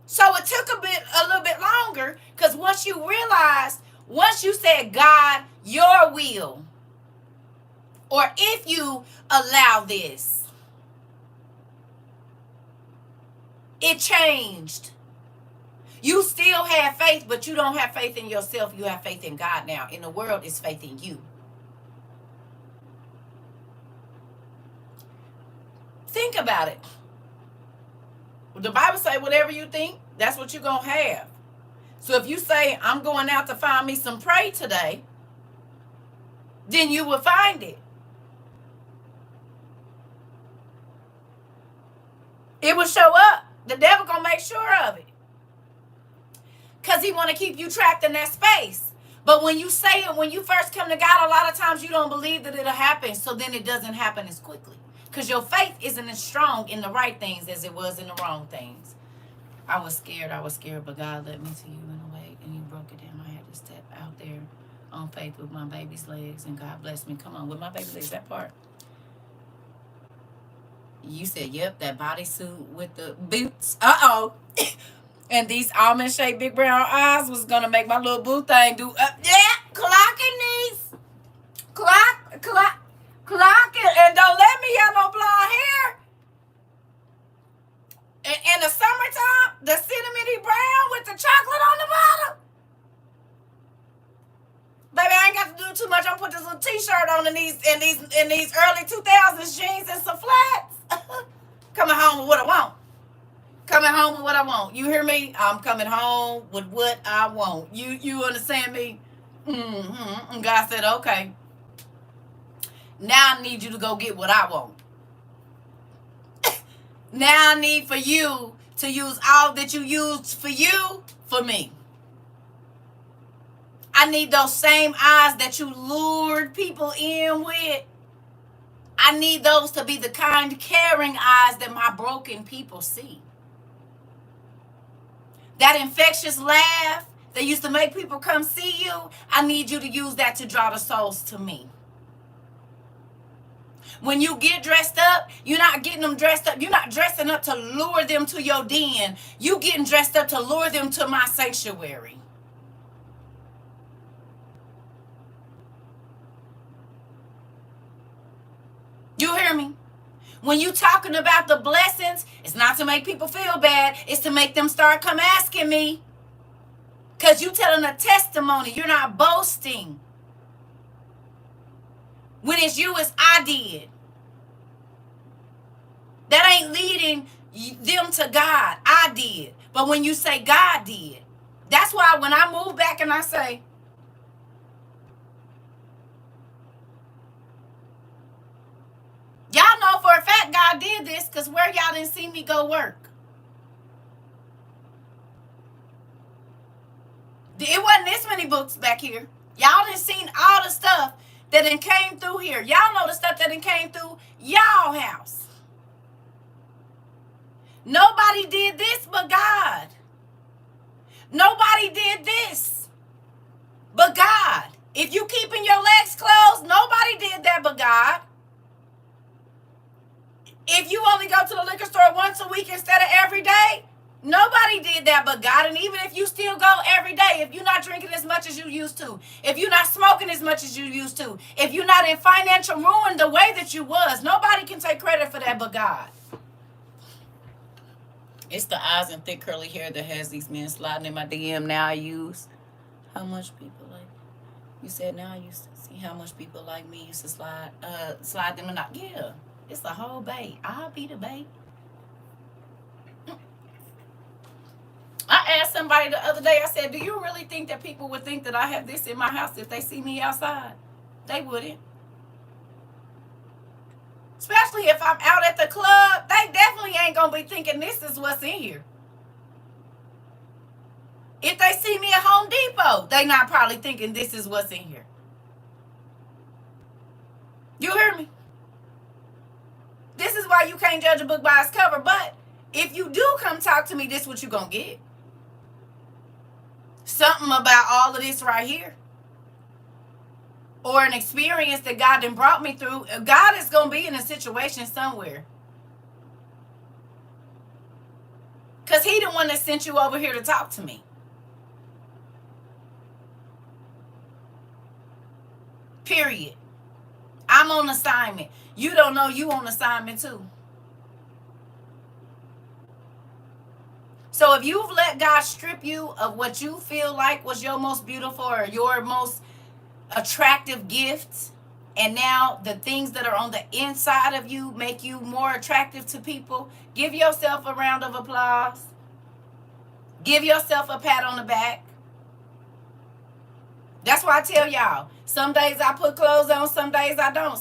So it took a little bit longer, because once you said, God, your will, or if you allow this, it changed. You still have faith, but you don't have faith in yourself. You have faith in God now. In the world, it's faith in you. Think about it. The Bible says whatever you think, that's what you're going to have. So if you say, I'm going out to find me some prey today, then you will find it. It will show up. The devil going to make sure of it. Because he want to keep you trapped in that space. But when you say it, when you first come to God, a lot of times you don't believe that it'll happen. So then it doesn't happen as quickly. Because your faith isn't as strong in the right things as it was in the wrong things. I was scared, but God led me to you in a way, and you broke it down. I had to step out there on faith with my baby's legs, and God blessed me. Come on, with my baby's legs, that part. You said, yep, that bodysuit with the boots. Uh-oh. And these almond-shaped big brown eyes was going to make my little boo thing do up. Yeah, clocking these. Clock it. And don't let me have no blonde hair. In the summertime, the cinnamony brown with the chocolate on the bottom. Baby, I ain't got to do too much. I'm going to put this little t-shirt on in these early 2000s jeans and some flats. Coming home with what I want. Coming home with what I want. You hear me? I'm coming home with what I want. You understand me? Mm-hmm. And God said, okay. Now I need you to go get what I want. Now I need for you to use all that you used for you, for me. I need those same eyes that you lured people in with. I need those to be the kind, caring eyes that my broken people see. That infectious laugh that used to make people come see you, I need you to use that to draw the souls to me. When you get dressed up, you're not getting them dressed up. You're not dressing up to lure them to your den. You getting dressed up to lure them to my sanctuary. You hear me? When you talking about the blessings, it's not to make people feel bad. It's to make them start come asking me. Because you telling a testimony. You're not boasting. When it's you, it's I did. That ain't leading them to God. I did. But when you say God did, that's why when I move back and I say, y'all know for a fact God did this, because where y'all didn't see me go work. It wasn't this many books back here. Y'all done seen all the stuff that done came through here. Y'all know the stuff that done came through y'all house. Nobody did this but God. Nobody did this but God. If you keeping your legs closed, nobody did that but God. If you only go to the liquor store once a week instead of every day, nobody did that but God. And even if you still go every day, if you're not drinking as much as you used to, if you're not smoking as much as you used to, if you're not in financial ruin the way that you was, nobody can take credit for that but God. It's the eyes and thick curly hair that has these men sliding in my DM. Now I use how much people like. You said now I used to see how much people like me used to slide them and yeah, it's the whole bait. I'll be the bait. I asked somebody the other day, I said, do you really think that people would think that I have this in my house if they see me outside? They wouldn't. Especially if I'm out at the club, they definitely ain't going to be thinking this is what's in here. If they see me at Home Depot, they not probably thinking this is what's in here. You hear me? This is why you can't judge a book by its cover. But if you do come talk to me, this is what you going to get. Something about all of this right here. Or an experience that God done brought me through. God is going to be in a situation somewhere. Because he the one that sent you over here to talk to me. Period. I'm on assignment. You don't know you on assignment too. So if you've let God strip you of what you feel like was your most beautiful or your most attractive gift, and now the things that are on the inside of you make you more attractive to people, give yourself a round of applause. Give yourself a pat on the back. That's why I tell y'all, some days I put clothes on, some days I don't.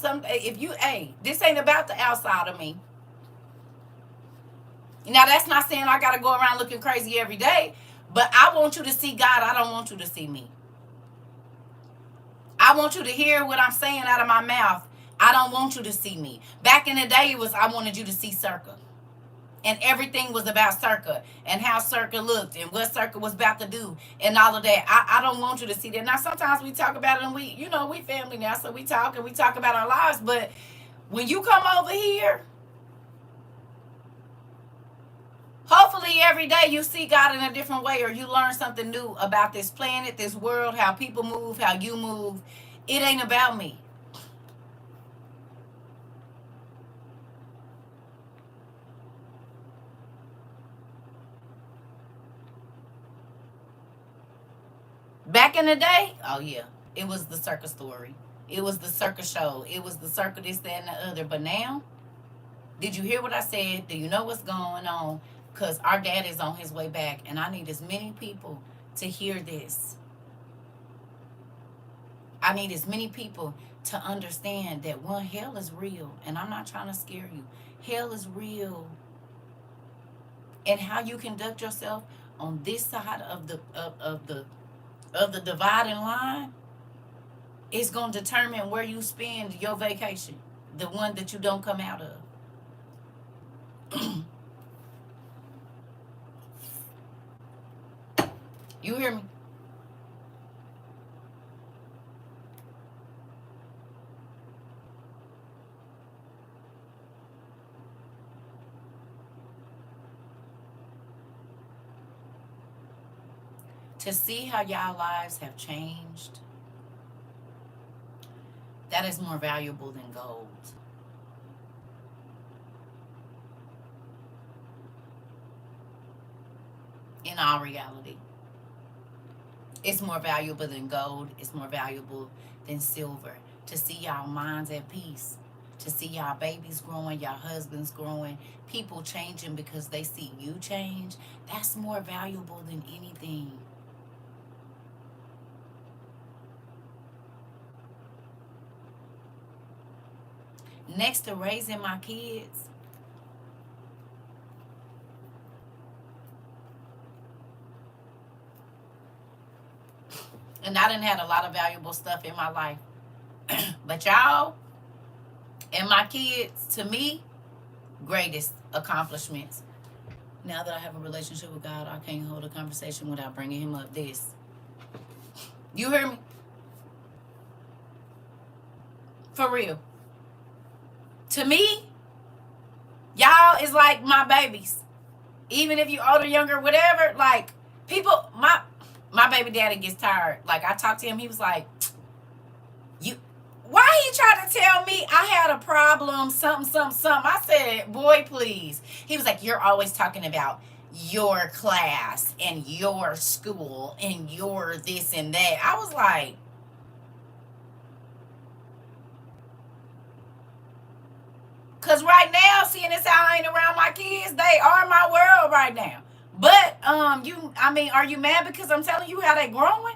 This ain't about the outside of me. Now, that's not saying I got to go around looking crazy every day, but I want you to see God. I don't want you to see me. I want you to hear what I'm saying out of my mouth. I don't want you to see me. Back in the day, I wanted you to see CERCA. And everything was about CERCA and how CERCA looked and what CERCA was about to do and all of that. I don't want you to see that. Now, sometimes we talk about it and we family now, so we talk about our lives. But when you come over here, hopefully every day you see God in a different way, or you learn something new about this planet, this world, how people move, how you move. It ain't about me. Back in the day, oh yeah, it was the CERCA story. It was the CERCA show. It was the CERCA this, that, and the other. But now, did you hear what I said? Do you know what's going on? Because our dad is on his way back, and I need as many people to hear this. I need as many people to understand that one, hell is real, and I'm not trying to scare you. Hell is real. And how you conduct yourself on this side of the dividing line is going to determine where you spend your vacation, the one that you don't come out of. You hear me? To see how y'all lives have changed, that is more valuable than gold. In all reality, it's more valuable than gold. It's more valuable than silver. To see y'all minds at peace, to see y'all babies growing, y'all husbands growing, people changing because they see you change, that's more valuable than anything. Next to raising my kids, and I done had a lot of valuable stuff in my life, but y'all and my kids, to me, greatest accomplishments. Now that I have a relationship with God, I can't hold a conversation without bringing him up this. You hear me? For real. To me, y'all is like my babies. Even if you older, younger, whatever, like people, my baby daddy gets tired. Like I talked to him, he was like, why he trying to tell me I had a problem, something. I said, boy, please. He was like, you're always talking about your class and your school and your this and that. I was like, because right now, seeing as how I ain't around my kids, they are my world right now. But, are you mad because I'm telling you how they growing?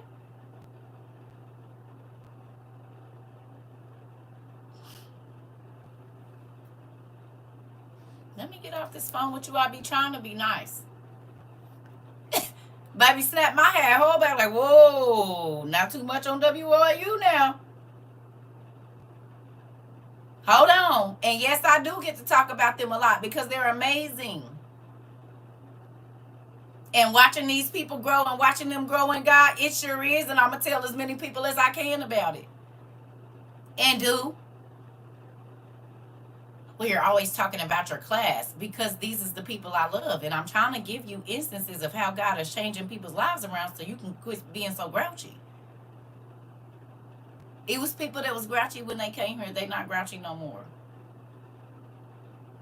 Let me get off this phone with you. I be trying to be nice. Baby snap my hair whole back like, whoa, not too much on WOU now. Hold on. And yes, I do get to talk about them a lot because they're amazing. And watching these people grow and watching them grow in God, it sure is. And I'm going to tell as many people as I can about it. And do. Well, you're always talking about your class because these is the people I love. And I'm trying to give you instances of how God is changing people's lives around so you can quit being so grouchy. It was people that was grouchy when they came here. They not grouchy no more.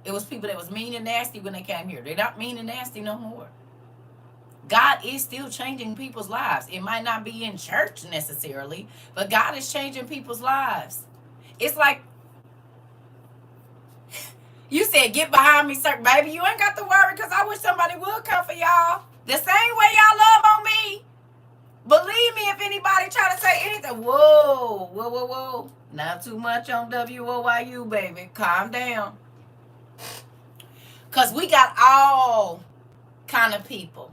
It was people that was mean and nasty when they came here. They're not mean and nasty no more. God is still changing people's lives. It might not be in church necessarily, but God is changing people's lives. It's like, you said, get behind me, sir. Baby, you ain't got to worry because I wish somebody would come for y'all. The same way y'all love on me. Believe me, if anybody try to say anything, whoa. Not too much on WOYU, baby. Calm down. Because we got all kind of people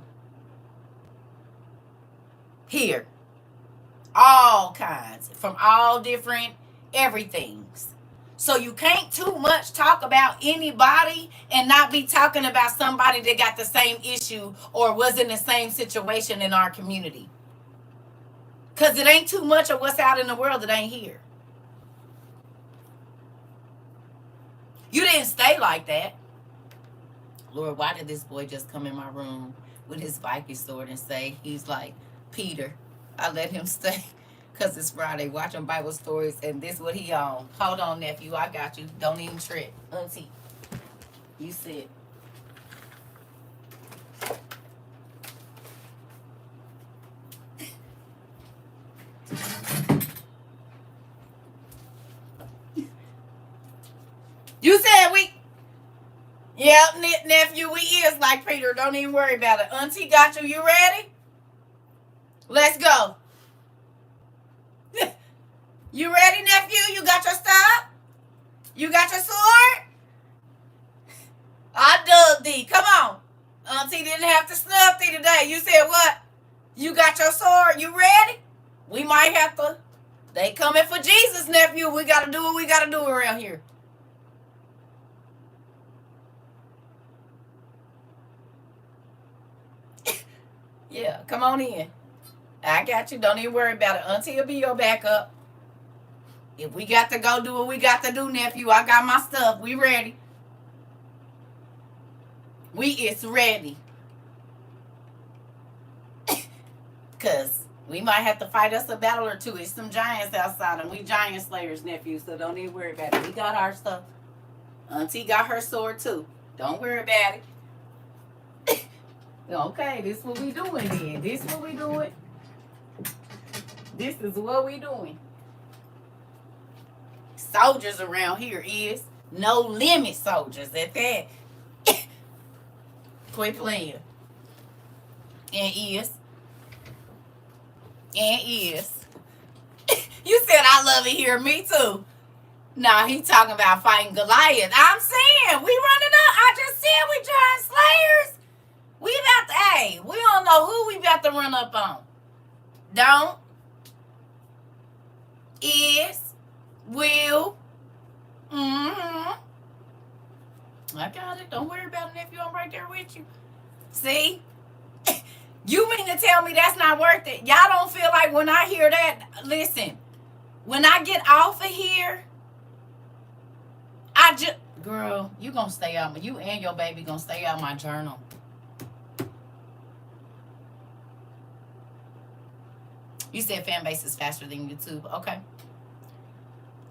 here. All kinds. From all different everythings. So you can't too much talk about anybody and not be talking about somebody that got the same issue or was in the same situation in our community. Because it ain't too much of what's out in the world that ain't here. You didn't stay like that. Lord, why did this boy just come in my room with his Viking sword and say, he's like, Peter, I let him stay. Because it's Friday, watching Bible stories, and this what he on. Hold on, nephew, I got you. Don't even trip. Auntie, you sit. You said we... Yep, nephew, we is like Peter. Don't even worry about it. Auntie got you. You ready? Let's go. You ready, nephew? You got your stuff? You got your sword? I dug thee. Come on. Auntie didn't have to snub thee today. You said what? You got your sword? You ready? We might have to. They coming for Jesus, nephew. We got to do what we got to do around here. Yeah, come on in. I got you. Don't even worry about it. Auntie will be your backup. If we got to go do what we got to do, nephew, I got my stuff. We ready. We is ready. Because we might have to fight us a battle or two. It's some giants outside, and we giant slayers, nephew, so don't even worry about it. We got our stuff. Auntie got her sword, too. Don't worry about it. Okay, this is what we doing then. This is what we doing. This is what we doing. Soldiers around here is no limit soldiers at that. Quit playing. And is. You said I love it here. Me too. Nah, he talking about fighting Goliath. I'm saying we running up. I just said we giant slayers. We about to, hey, we don't know who we about to run up on. Don't. Is. Will. I got it. Don't worry about it, nephew. I'm right there with you. See? You mean to tell me that's not worth it? Y'all don't feel like when I hear that, listen, when I get off of here, Girl, you gonna stay out. You and your baby gonna stay out my journal. You said fan base is faster than YouTube. Okay.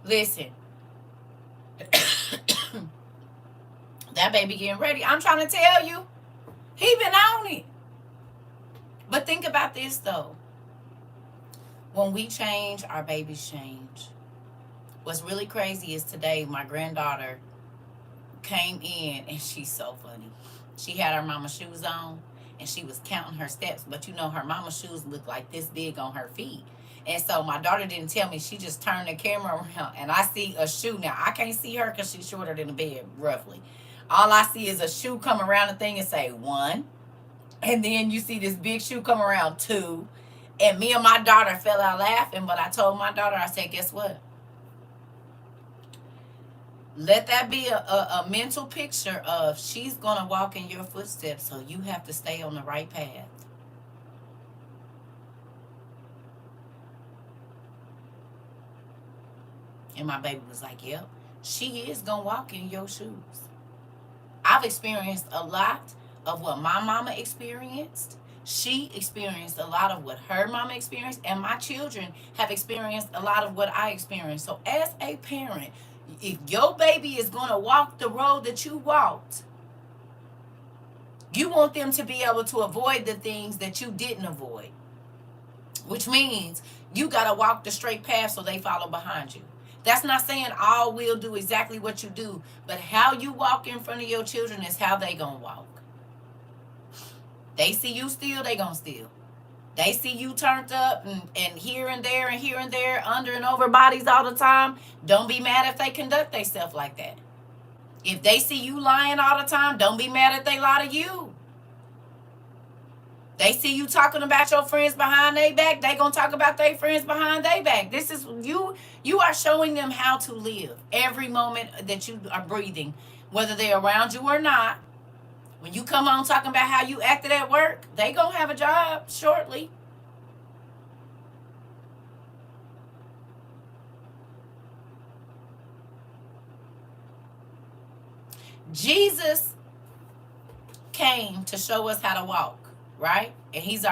Listen. That baby getting ready. I'm trying to tell you. He been on it. But think about this, though. When we change, our babies change. What's really crazy is today, my granddaughter came in, and she's so funny. She had her mama's shoes on, and she was counting her steps. But you know, her mama's shoes look like this big on her feet. And so my daughter didn't tell me. She just turned the camera around, and I see a shoe. Now, I can't see her because she's shorter than the bed, roughly. All I see is a shoe come around the thing and say 1. And then you see this big shoe come around 2. And me and my daughter fell out laughing. But I told my daughter, I said, guess what? Let that be a mental picture of she's going to walk in your footsteps. So you have to stay on the right path. And my baby was like, yep, she is going to walk in your shoes. I've experienced a lot of what my mama experienced. She experienced a lot of what her mama experienced. And my children have experienced a lot of what I experienced. So as a parent, if your baby is going to walk the road that you walked, you want them to be able to avoid the things that you didn't avoid. Which means you got to walk the straight path so they follow behind you. That's not saying all will do exactly what you do, but how you walk in front of your children is how they gonna walk. They see you steal, they gonna steal. They see you turned up and here and there and here and there, under and over bodies all the time. Don't be mad if they conduct themselves like that. If they see you lying all the time, don't be mad if they lie to you. They see you talking about your friends behind their back, they gonna talk about their friends behind their back. This is you are showing them how to live every moment that you are breathing, whether they're around you or not. When you come on talking about how you acted at work, they gonna have a job shortly. Jesus came to show us how to walk, right? And he's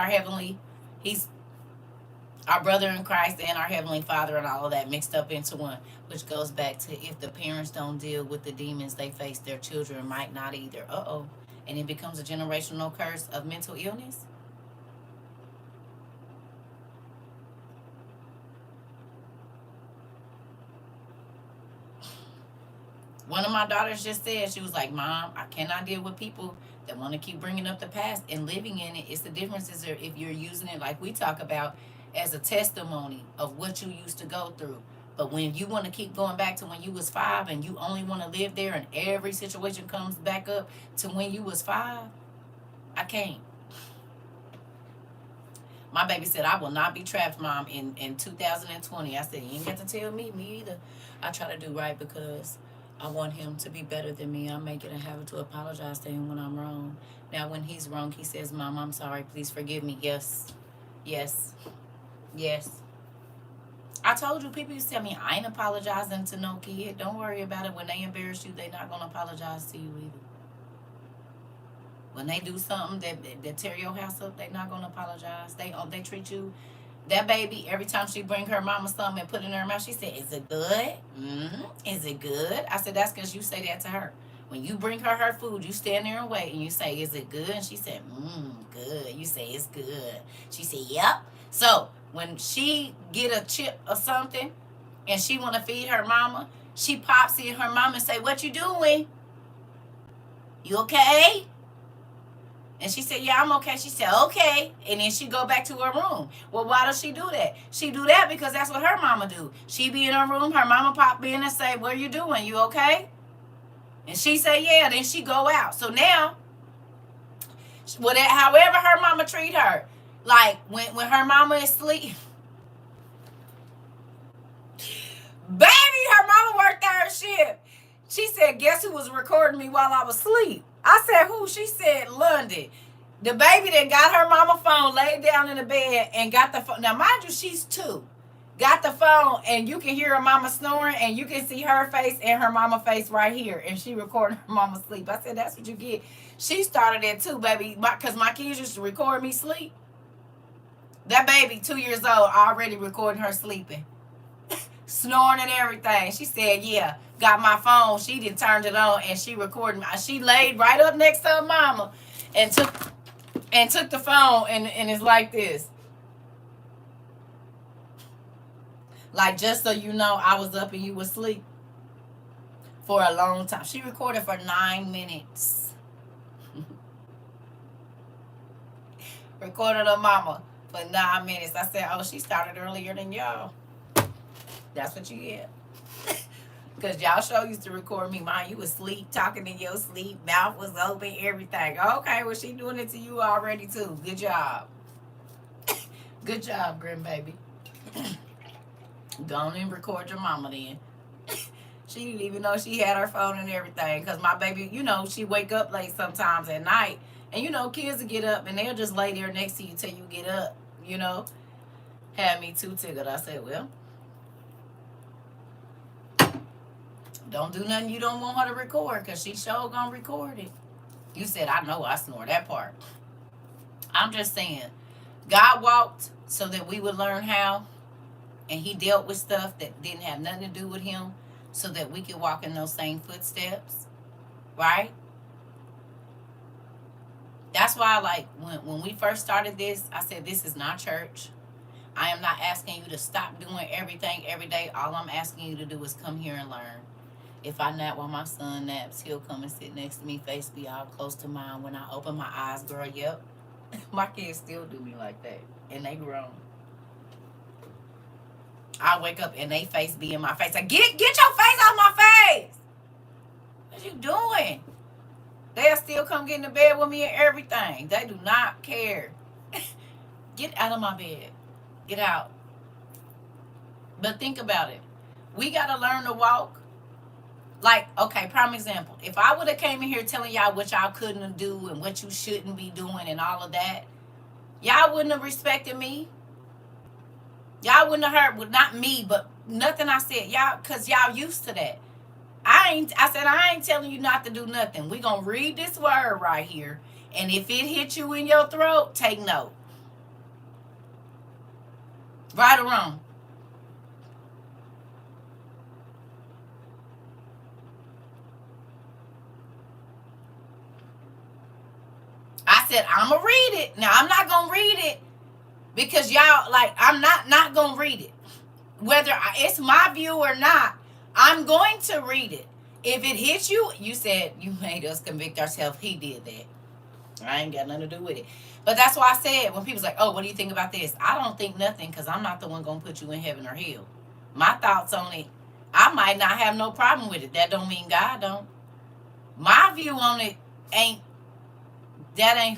our brother in Christ and our Heavenly Father and all of that mixed up into one, which goes back to if the parents don't deal with the demons they face, their children might not either. And it becomes a generational curse of mental illness. One of my daughters just said, she was like, Mom, I cannot deal with people that want to keep bringing up the past and living in it. It's the difference is if you're using it like we talk about as a testimony of what you used to go through. But when you want to keep going back to when you was 5 and you only want to live there and every situation comes back up to when you was 5, I can't. My baby said, I will not be trapped, Mom, in 2020. I said, you ain't got to tell me either. I try to do right because I want him to be better than me. I make it a habit to apologize to him when I'm wrong. Now, when he's wrong, he says, Mom, I'm sorry. Please forgive me. Yes. Yes. Yes. I told you, people used to tell me, I ain't apologizing to no kid. Don't worry about it. When they embarrass you, they're not going to apologize to you either. When they do something that tear your house up, they're not going to apologize. They treat you. That baby, every time she bring her mama something and put it in her mouth, she said, is it good? Is it good? I said, that's because you say that to her. When you bring her food, you stand there and wait, and you say, is it good? And she said, good. You say, it's good. She said, yep. So when she get a chip or something and she want to feed her mama, she pops in her mama and say, what you doing? You okay? And she said, yeah, I'm okay. She said, okay. And then she go back to her room. Well, why does she do that? She do that because that's what her mama do. She be in her room, her mama pop in and say, what are you doing? You okay? And she say, yeah. Then she go out. So now, however her mama treat her, like when her mama is asleep, baby, her mama worked third shift. She said, guess who was recording me while I was asleep? I said, who? She said, London. The baby that got her mama phone laid down in the bed and got the phone. Now, mind you, she's 2. got the phone, and you can hear her mama snoring, and you can see her face and her mama face right here, and she recording her mama sleep. I said, that's what you get. She started it too, baby, because my kids used to record me sleep. That baby, 2 years old, already recording her sleeping, snoring and everything. She said, yeah, got my phone. She done turned it on, and she recorded me. She laid right up next to her mama and took the phone, and it's like this. Like, just so you know, I was up and you was asleep for a long time. She recorded for 9 minutes. Recorded her mama for 9 minutes. I said, oh, she started earlier than y'all. That's what you get. Because y'all show used to record me. Mine, you was asleep, talking in your sleep. Mouth was open, everything. Okay, well, she doing it to you already, too. Good job. Good job, grandbaby. Go on and record your mama then. She didn't even know she had her phone and everything. Because my baby, you know, she wake up late sometimes at night. And, you know, kids will get up and they'll just lay there next to you till you get up, you know. Had me too tickled. I said, well, don't do nothing you don't want her to record, because she sure gonna record it. You said, I know I snore, that part. I'm just saying, God walked so that we would learn how, and he dealt with stuff that didn't have nothing to do with him so that we could walk in those same footsteps, right? That's why, like, when we first started this, I said, this is not church. I am not asking you to stop doing everything every day. All I'm asking you to do is come here and learn. If I nap while my son naps, he'll come and sit next to me, face be all close to mine. When I open my eyes, girl, yep. My kids still do me like that, and they grown. I wake up and they face be in my face. Like, get your face off my face. What you doing? They'll still come get in the bed with me and everything. They do not care. Get out of my bed. Get out. But think about it. We got to learn to walk. Like, okay, prime example. If I would have came in here telling y'all what y'all couldn't do and what you shouldn't be doing and all of that, y'all wouldn't have respected me. Y'all wouldn't have heard, well, not me, but nothing I said. Y'all, because y'all used to that. I said, I ain't telling you not to do nothing. We going to read this word right here. And if it hits you in your throat, take note. Right or wrong? I said, I'm going to read it. Now, I'm not going to read it because y'all, like, I'm not going to read it. Whether it's my view or not, I'm going to read it. If it hits you, you said you made us convict ourselves. He did that. I ain't got nothing to do with it. But that's why I said, when people's like, oh, what do you think about this? I don't think nothing, because I'm not the one going to put you in heaven or hell. My thoughts on it, I might not have no problem with it. That don't mean God don't. My view on it ain't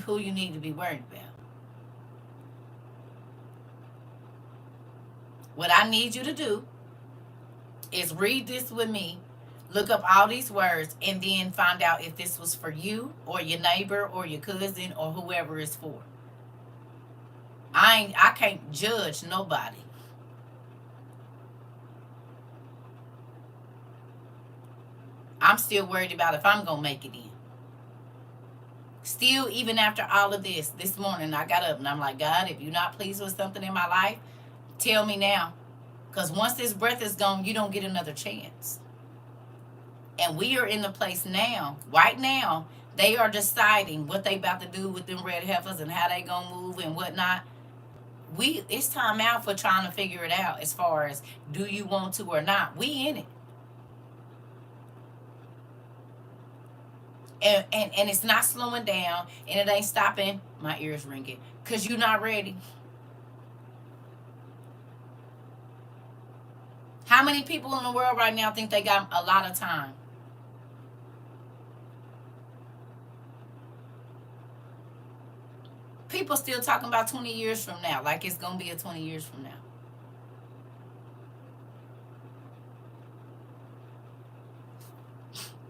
who you need to be worried about. What I need you to do is read this with me, look up all these words, and then find out if this was for you or your neighbor or your cousin or whoever it's for. I can't judge nobody. I'm still worried about if I'm going to make it in. Still, even after all of this morning I got up and I'm like, God, if you're not pleased with something in my life, tell me now. Because once this breath is gone, you don't get another chance. And we are in the place now, right now, they are deciding what they about to do with them red heifers and how they going to move and whatnot. It's time out for trying to figure it out as far as do you want to or not. We in it. And it's not slowing down, and it ain't stopping. My ears ringing because you're not ready. How many people in the world right now think they got a lot of time? People still talking about 20 years from now, like it's going to be a 20 years from now.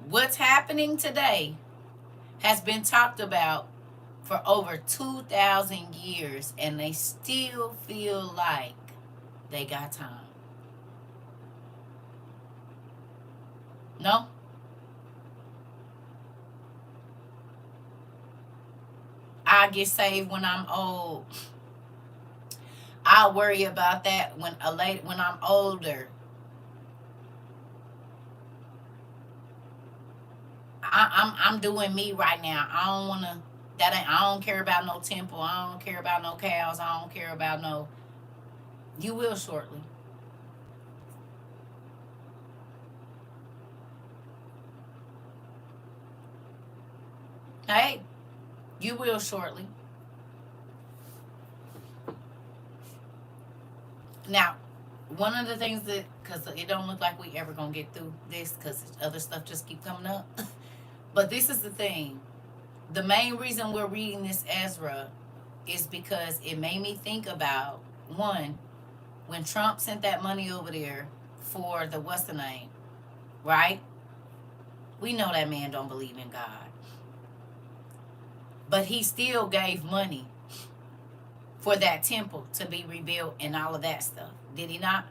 What's happening today has been talked about for over 2,000 years, and they still feel like They got time. No? I get saved when I'm old. I'll worry about that when I'm older. I'm doing me right now. I don't wanna I don't care about no temple. I don't care about no cows. I don't care about no. You will shortly. Hey, you will shortly. Now, one of the things that, because it don't look like we ever gonna get through this, because other stuff just keep coming up. But this is the thing. The main reason we're reading this Ezra is because it made me think about one, when Trump sent that money over there for the what's the name, right? We know that man don't believe in God, but he still gave money for that temple to be rebuilt and all of that stuff. Did he not?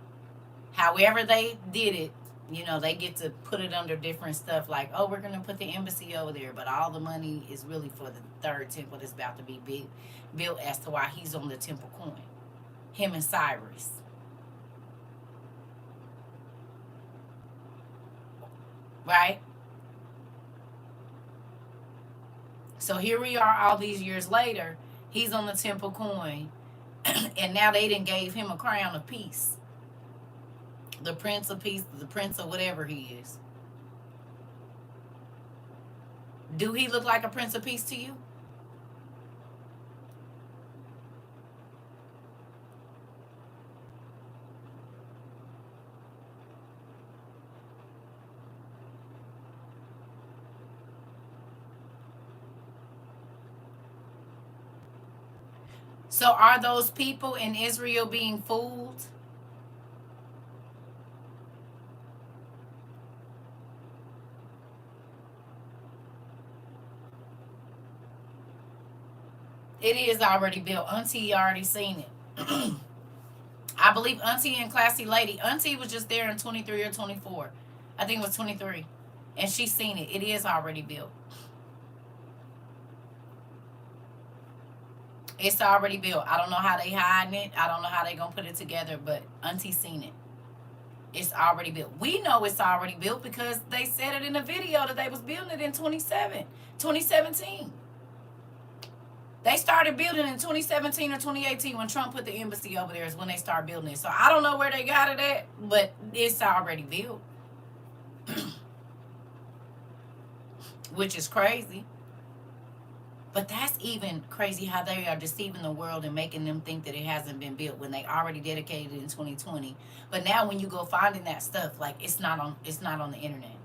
However they did it, they get to put it under different stuff like, oh, we're going to put the embassy over there, but all the money is really for the third temple that's about to be built as to why he's on the temple coin. Him and Cyrus. Right? So here we are all these years later. He's on the temple coin. And now they done gave him a crown of peace. The prince of peace, the prince of whatever he is. Do he look like a prince of peace to you? So are those people in Israel being fooled? It is already built. Auntie already seen it. I believe Auntie and Classy Lady. Auntie was just there in 23 or 24. I think it was 23. And she's seen it. It is already built. It's already built. I don't know how they hiding it. I don't know how they gonna put it together, but Auntie seen it. It's already built. We know it's already built because they said it in a video that they was building it in 2017. They started building in 2017 or 2018 when Trump put the embassy over there is when they started building it. So I don't know where they got it at, but it's already built. Which is crazy. But that's even crazy how they are deceiving the world and making them think that it hasn't been built when they already dedicated it in 2020. But now when you go finding that stuff, like it's not on the internet.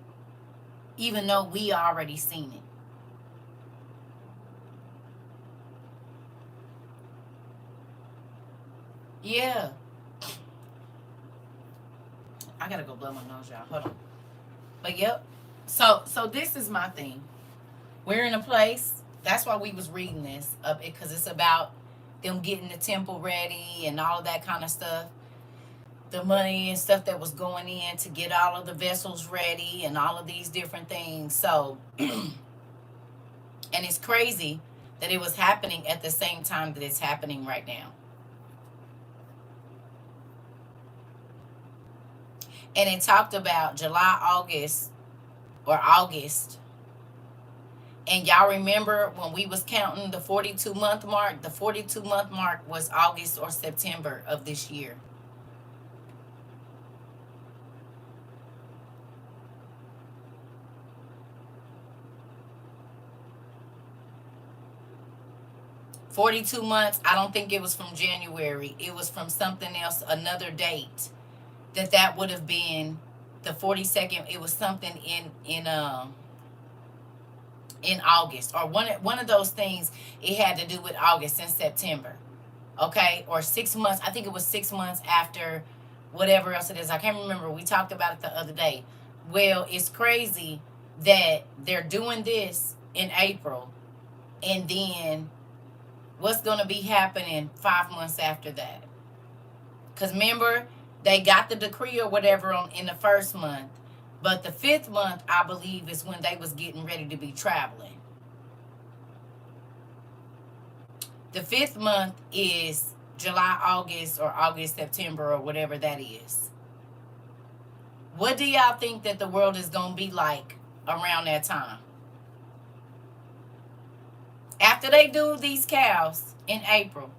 Even though we already seen it. Yeah. I gotta go blow my nose, y'all. Hold on. But yep. So this is my thing. We're in a place. That's why we was reading this because it's about them getting the temple ready and all of that kind of stuff. The money and stuff that was going in to get all of the vessels ready and all of these different things. So, and it's crazy that it was happening at the same time that it's happening right now. And it talked about July, August, and y'all remember when we was counting the 42-month mark? The 42-month mark was August or September of this year. $42 months. I don't think it was from January. It was from something else, another date. That would have been the 42nd. It was something in August or one of those things. It had to do with August and September, okay, or 6 months. I think it was 6 months after whatever else it is. I can't remember. We talked about it the other day. Well, it's crazy that they're doing this in April, and then what's going to be happening 5 months after that? Because remember, they got the decree or whatever in the first month. But the 5th month, I believe, is when they was getting ready to be traveling. The 5th month is July, August, or August, September, or whatever that is. What do y'all think that the world is going to be like around that time? After they do these cows in April,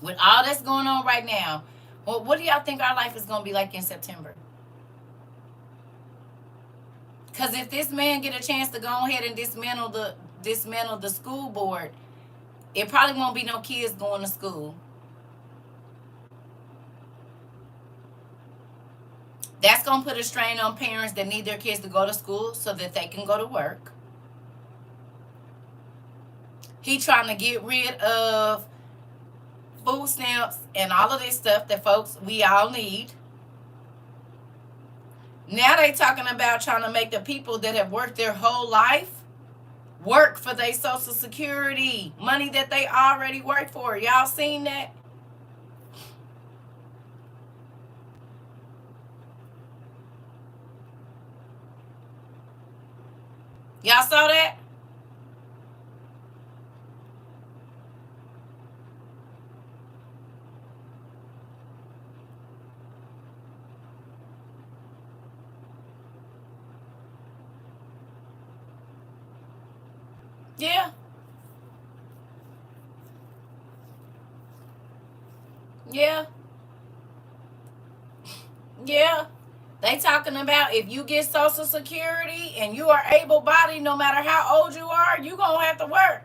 with all that's going on right now, what do y'all think our life is going to be like in September? Because if this man get a chance to go ahead and dismantle the school board, it probably won't be no kids going to school. That's going to put a strain on parents that need their kids to go to school so that they can go to work. He trying to get rid of food stamps and all of this stuff that folks, we all need. Now they talking about trying to make the people that have worked their whole life work for their Social Security money that they already worked for. Y'all seen that? Y'all saw that? Yeah. Yeah. Yeah. They talking about if you get Social Security and you are able-bodied, no matter how old you are, you going to have to work.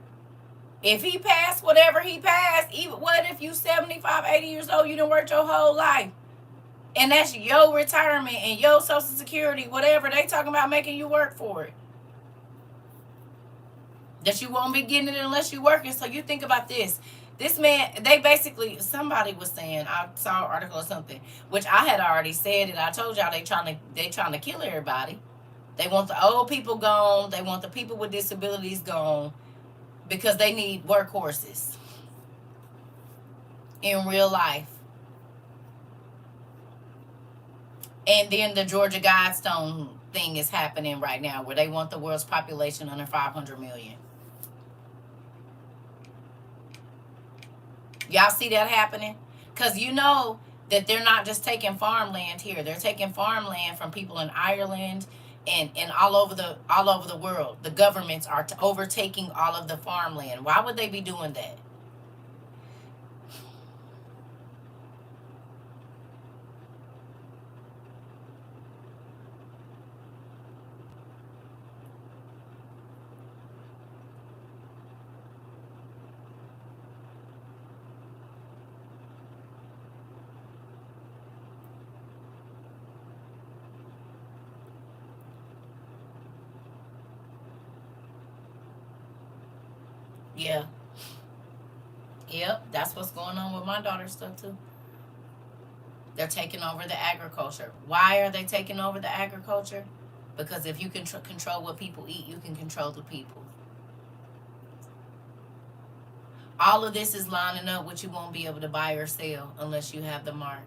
If he passed whatever he passed, even what if you 75, 80 years old, you done worked your whole life. And that's your retirement and your Social Security, whatever. They talking about making you work for it. That you won't be getting it unless you working. So you think about this. This man, they basically, somebody was saying, I saw an article or something, which I had already said it. I told y'all they trying to kill everybody. They want the old people gone. They want the people with disabilities gone because they need workhorses in real life. And then the Georgia Guidestone thing is happening right now where they want the world's population under 500 million. Y'all see that happening? Because you know that they're not just taking farmland here. They're taking farmland from people in Ireland and all over the world. The governments are overtaking all of the farmland. Why would they be doing that? Yeah. Yep, that's what's going on with my daughter's stuff too. They're taking over the agriculture. Why are they taking over the agriculture? Because if you can control what people eat, you can control the people. All of this is lining up what you won't be able to buy or sell unless you have the mark.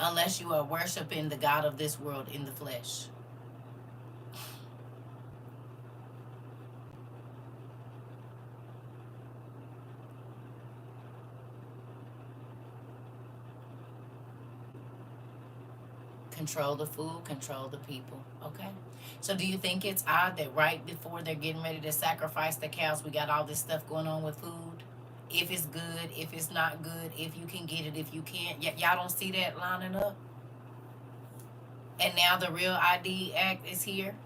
Unless you are worshiping the God of this world in the flesh. Control the food, control the people. Okay? So do you think it's odd that right before they're getting ready to sacrifice the cows, we got all this stuff going on with food? If it's good, if it's not good, if you can get it, if you can't. Y'all don't see that lining up? And now the Real ID Act is here.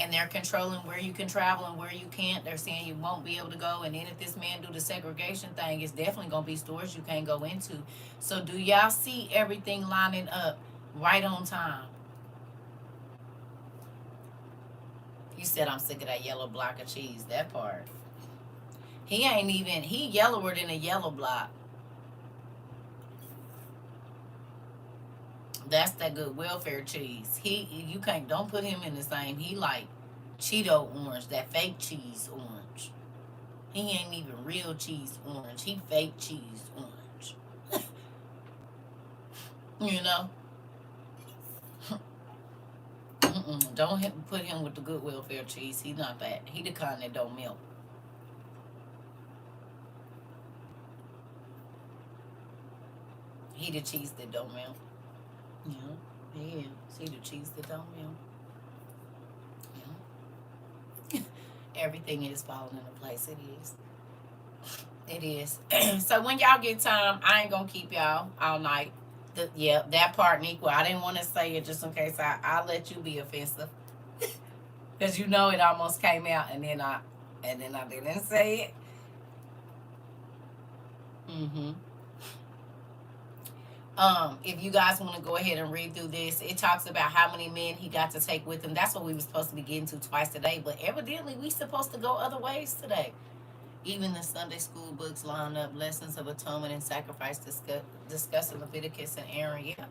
And they're controlling where you can travel and where you can't. They're saying you won't be able to go. And then if this man do the segregation thing, it's definitely going to be stores you can't go into. So do y'all see everything lining up right on time? He said, I'm sick of that yellow block of cheese. That part. He yellower than a yellow block. That's that good welfare cheese. Don't put him in the same. He like Cheeto orange, that fake cheese orange. He ain't even real cheese orange. He fake cheese orange. You know, don't put him with the good welfare cheese. He's not that. He the kind that don't melt. He the cheese that don't melt. Yeah, yeah. See the cheese that don't melt. Yeah. Everything is falling into place. It is. It is. So when y'all get time, I ain't gonna keep y'all all night. Yeah, that part, Nico. I didn't want to say it just in case I'll let you be offensive, because you know it almost came out, and then I didn't say it. Mm-hmm. If you guys want to go ahead and read through this, it talks about how many men he got to take with him. That's what we were supposed to be getting to twice today, but evidently we supposed to go other ways today. Even the Sunday school books line up lessons of atonement and sacrifice, discussing Leviticus and Aaron. Yeah,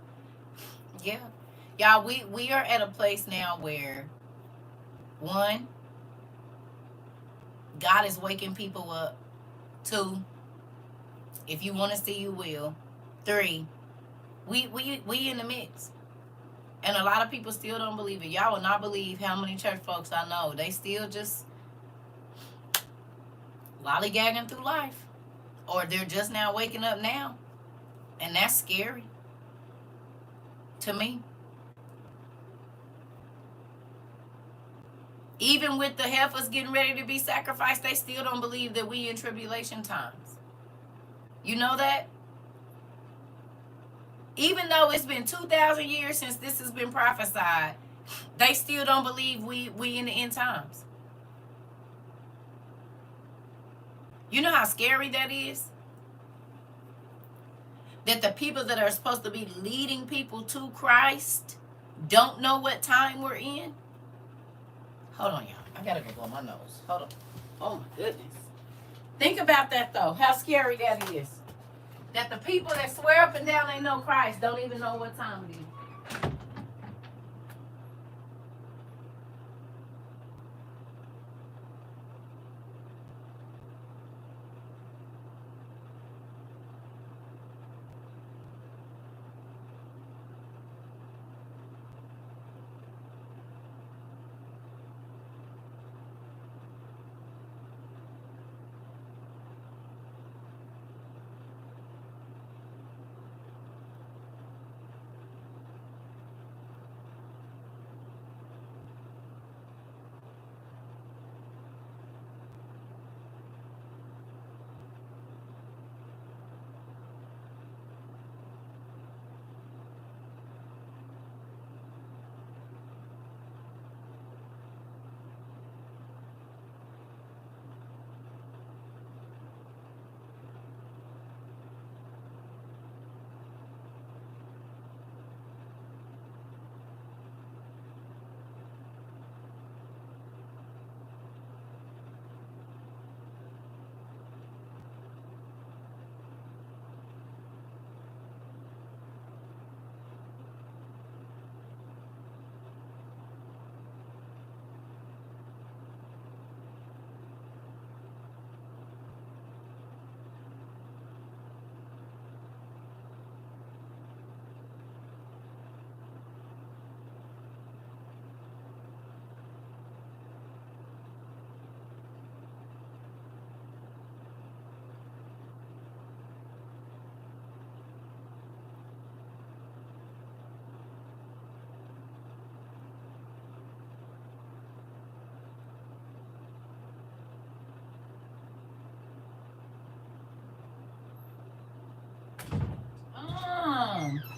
yeah, y'all. We are at a place now where, one, God is waking people up. Two, if you want to see, you will. Three, we in the mix. And a lot of people still don't believe it. Y'all will not believe how many church folks I know. They still just lollygagging through life. Or they're just now waking up now. And that's scary to me. Even with the heifers getting ready to be sacrificed, they still don't believe that we in tribulation times. You know that? Even though it's been 2,000 years since this has been prophesied, they still don't believe we in the end times. You know how scary that is? That the people that are supposed to be leading people to Christ don't know what time we're in? Hold on, y'all. I gotta go blow my nose. Hold on. Oh my goodness. Think about that though. How scary that is. That the people that swear up and down they know Christ don't even know what time it is.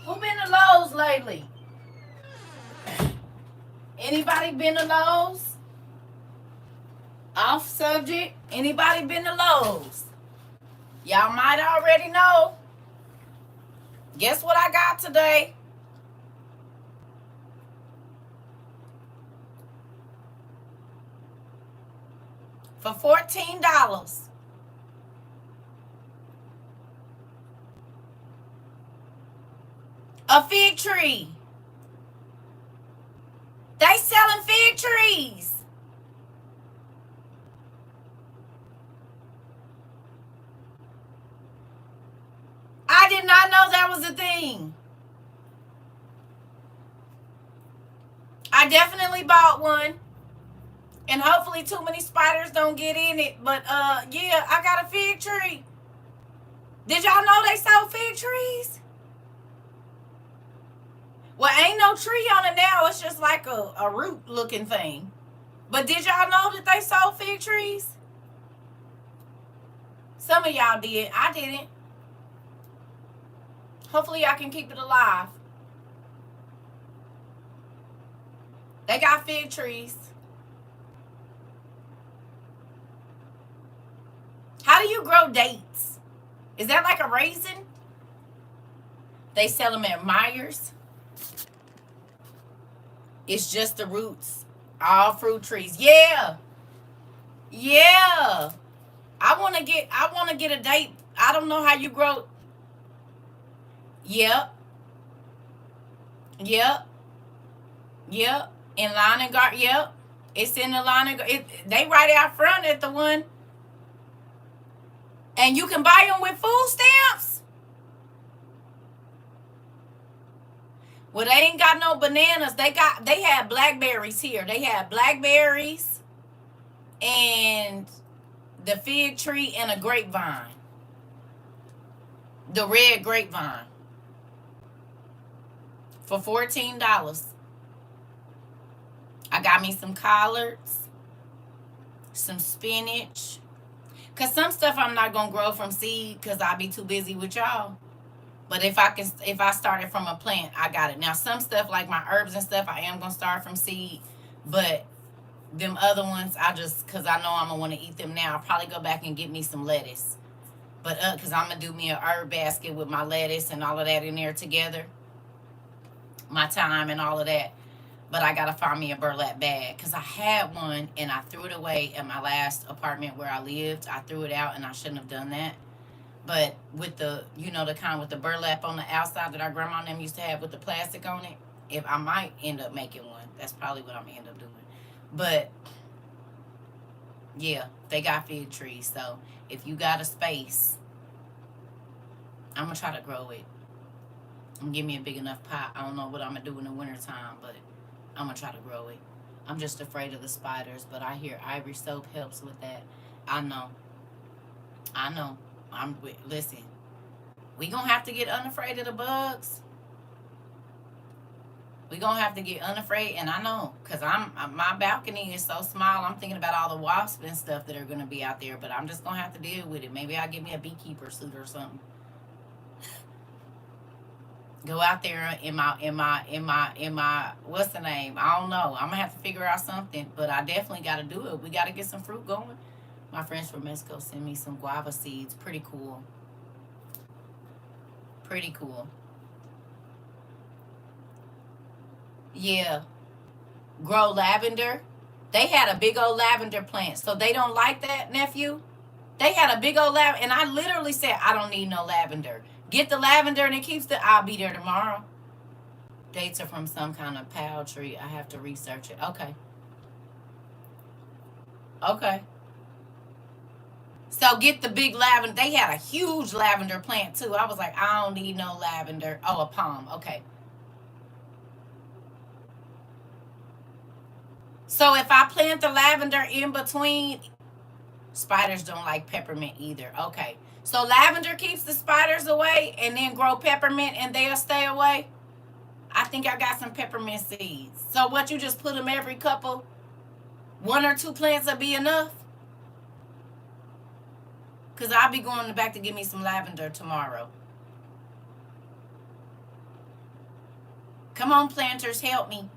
Who been to Lowe's lately? Anybody been to Lowe's? Off subject. Anybody been to Lowe's? Y'all might already know. Guess what I got today? For $14. A fig tree. They selling fig trees. I did not know that was a thing. bought one. And hopefully too many spiders don't get in it. But yeah, I got a fig tree. Did y'all know they sold fig trees? Well, ain't no tree on it now. It's just like a root looking thing. But did y'all know that they sold fig trees? Some of y'all did. I didn't. Hopefully I can keep it alive. They got fig trees. How do you grow dates? Is that like a raisin? They sell them at Myers. It's just the roots. All fruit trees. Yeah. Yeah. I want to get a date. I don't know how you grow. Yep. Yep. Yep. In line and guard. Yep. It's in the line and they right out front at the one. And you can buy them with food stamps. Well, they ain't got no bananas. They had blackberries here. They had blackberries and the fig tree and a grapevine. The red grapevine. For $14. I got me some collards, some spinach. Cause some stuff I'm not gonna grow from seed because I'll be too busy with y'all. But if I started from a plant, I got it. Now some stuff like my herbs and stuff, I am gonna start from seed. But them other ones, cause I know I'm gonna want to eat them now. I'll probably go back and get me some lettuce. But cause I'm gonna do me a herb basket with my lettuce and all of that in there together. My thyme and all of that. But I gotta find me a burlap bag because I had one and I threw it away at my last apartment where I lived. I threw it out and I shouldn't have done that. But with the, the kind with the burlap on the outside that our grandma and them used to have with the plastic on it, if I might end up making one. That's probably what I'm gonna end up doing. But yeah, they got fig trees. So if you got a space, I'm gonna try to grow it. And give me a big enough pot. I don't know what I'm gonna do in the wintertime, but I'm gonna try to grow it. I'm just afraid of the spiders, but I hear Ivory soap helps with that. I know. Listen. We gonna have to get unafraid of the bugs. We gonna have to get unafraid, and I know, cause my balcony is so small. I'm thinking about all the wasps and stuff that are gonna be out there, but I'm just gonna have to deal with it. Maybe I'll get me a beekeeper suit or something. Go out there in my what's the name? I don't know. I'm gonna have to figure out something, but I definitely gotta do it. We gotta get some fruit going. My friends from Mexico sent me some guava seeds. Pretty cool. Pretty cool. Yeah. Grow lavender. They had a big old lavender plant. So they don't like that, nephew? They had a big old lavender. And I literally said, I don't need no lavender. Get the lavender and it keeps I'll be there tomorrow. Dates are from some kind of pal tree. I have to research it. Okay. Okay. So get the big lavender. They had a huge lavender plant too. I was like, I don't need no lavender. Oh, a palm. Okay. So if I plant the lavender in between, spiders don't like peppermint either. Okay. So lavender keeps the spiders away and then grow peppermint and they'll stay away. I think I got some peppermint seeds. So what, you just put them every couple? 1 or 2 plants will be enough? Because I'll be going back to get me some lavender tomorrow. Come on, planters, help me.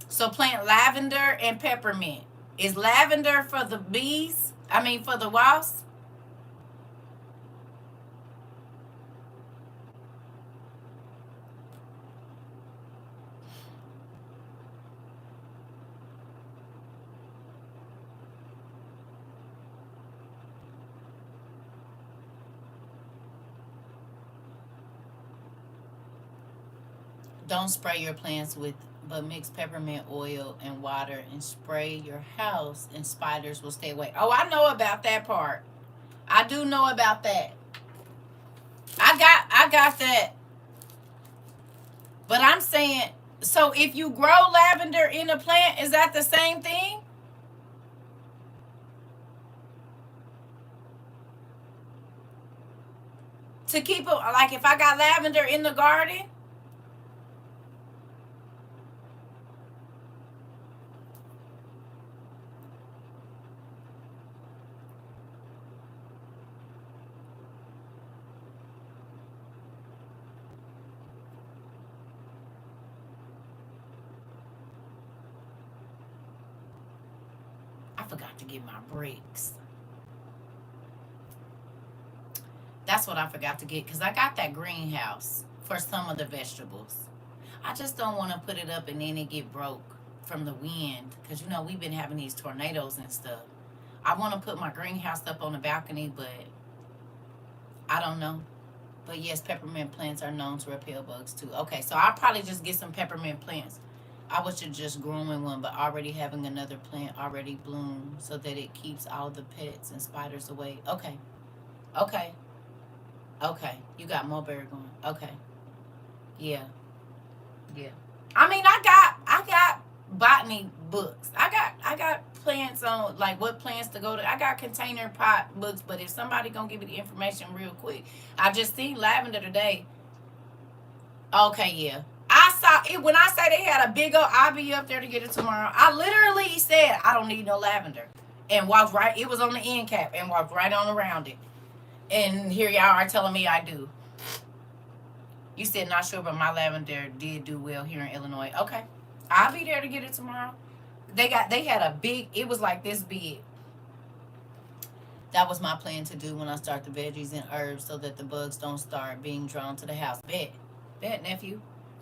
So plant lavender and peppermint. Is lavender for the bees? I mean, for the wasps? Don't spray your plants but mix peppermint oil and water and spray your house and spiders will stay away. Oh, I know about that part. I do know about that. I got that. But I'm saying, so if you grow lavender in a plant, is that the same thing? To keep it, like if I got lavender in the garden? I forgot to get my bricks. That's what I forgot to get because I got that greenhouse for some of the vegetables. I just don't want to put it up and then it get broke from the wind because you know we've been having these tornadoes and stuff. I want to put my greenhouse up on the balcony, but I don't know. But yes, peppermint plants are known to repel bugs too. Okay, so I'll probably just get some peppermint plants. I was just growing one, but already having another plant already bloom so that it keeps all the pets and spiders away. Okay, okay, okay. You got mulberry going. Okay, yeah, yeah. I mean, I got botany books. I got plants on like what plants to go to. I got container pot books, but if somebody gonna give me the information real quick, I just seen lavender today. Okay, yeah. I saw it when I say they had a big old. I'll be up there to get it tomorrow. I literally said I don't need no lavender, and walked right. It was on the end cap and walked right on around it. And here y'all are telling me I do. You said not sure, but my lavender did do well here in Illinois. Okay, I'll be there to get it tomorrow. They had a big. It was like this big. That was my plan to do when I start the veggies and herbs, so that the bugs don't start being drawn to the house. Bet, nephew,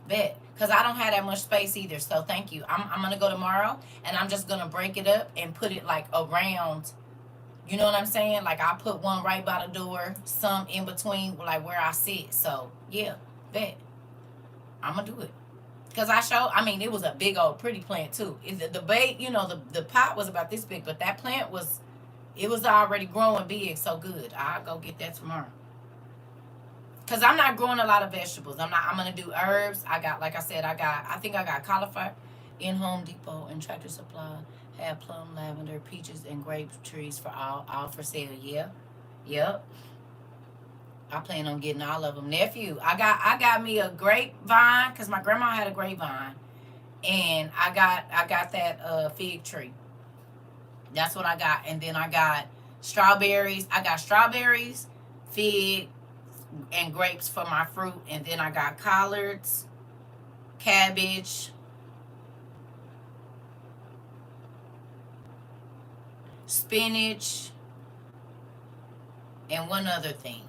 bet. Cause I don't have that much space either. So thank you. I'm gonna go tomorrow, and I'm just gonna break it up and put it like around. You know what I'm saying? Like I put one right by the door, some in between, like where I sit. So yeah, bet. I'm gonna do it. Cause I mean, it was a big old pretty plant too. The bait, you know, the pot was about this big, but that plant was, it was already growing big. So good. I'll go get that tomorrow. Cause I'm not growing a lot of vegetables. I'm gonna do herbs. I got, like I said, I think I got cauliflower in Home Depot and Tractor Supply. Have plum, lavender, peaches, and grape trees for all for sale. Yeah, yep. I plan on getting all of them. Nephew, I got me a grapevine because my grandma had a grapevine, and I got that fig tree. That's what I got, and then I got strawberries. I got strawberries, fig, and grapes for my fruit, and then I got collards, cabbage, spinach, and one other thing,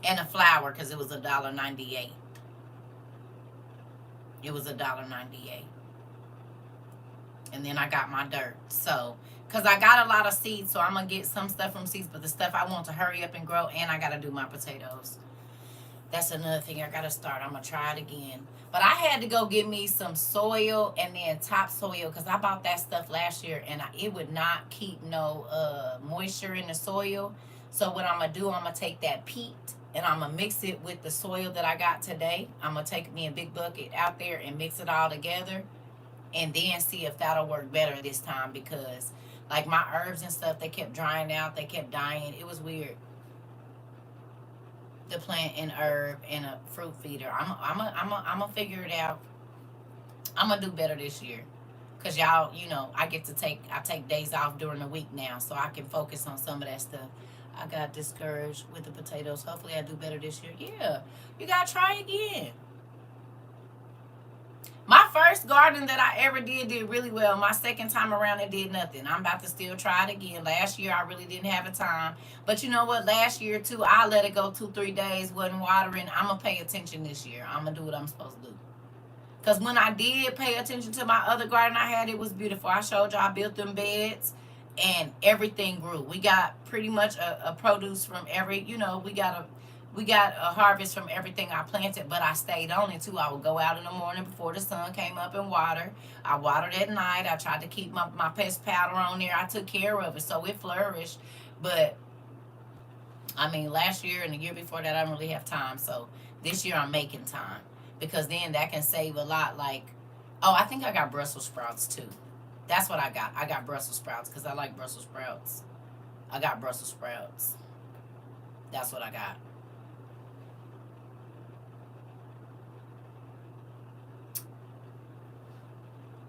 and a flower because it was $1.98. It was $1.98. And then I got my dirt. So, because I got a lot of seeds, so I'm going to get some stuff from seeds, but the stuff I want to hurry up and grow, and I got to do my potatoes. That's another thing I got to start. I'm going to try it again. But I had to go get me some soil and then topsoil because I bought that stuff last year, and it would not keep no moisture in the soil. So what I'm going to do, I'm going to take that peat, and I'm going to mix it with the soil that I got today. I'm going to take me a big bucket out there and mix it all together, and then see if that'll work better this time because like my herbs and stuff, they kept drying out, they kept dying. It was weird. The plant and herb and a fruit feeder. I'm a figure it out. I'm gonna do better this year. Cause y'all, you know, I take days off during the week now, so I can focus on some of that stuff. I got discouraged with the potatoes. Hopefully I do better this year. Yeah, you gotta try again. My first garden that I ever did really well. My second time around, it did nothing. I'm about to still try it again. Last year, I really didn't have a time. But you know what? Last year, too, I let it go 2-3 days, wasn't watering. I'm going to pay attention this year. I'm going to do what I'm supposed to do. Because when I did pay attention to my other garden I had, it was beautiful. I showed y'all I built them beds, and everything grew. We got pretty much a produce from every, you know, we got a harvest from everything I planted, but I stayed on it too. I would go out in the morning before the sun came up and water. I watered at night. I tried to keep my pest powder on there. I took care of it, so it flourished. But I mean, last year and the year before that, I didn't really have time. So this year I'm making time. because then that can save a lot. Like, oh, I think I got Brussels sprouts too. That's what I got. I got Brussels sprouts because I like Brussels sprouts. I got Brussels sprouts. That's what I got.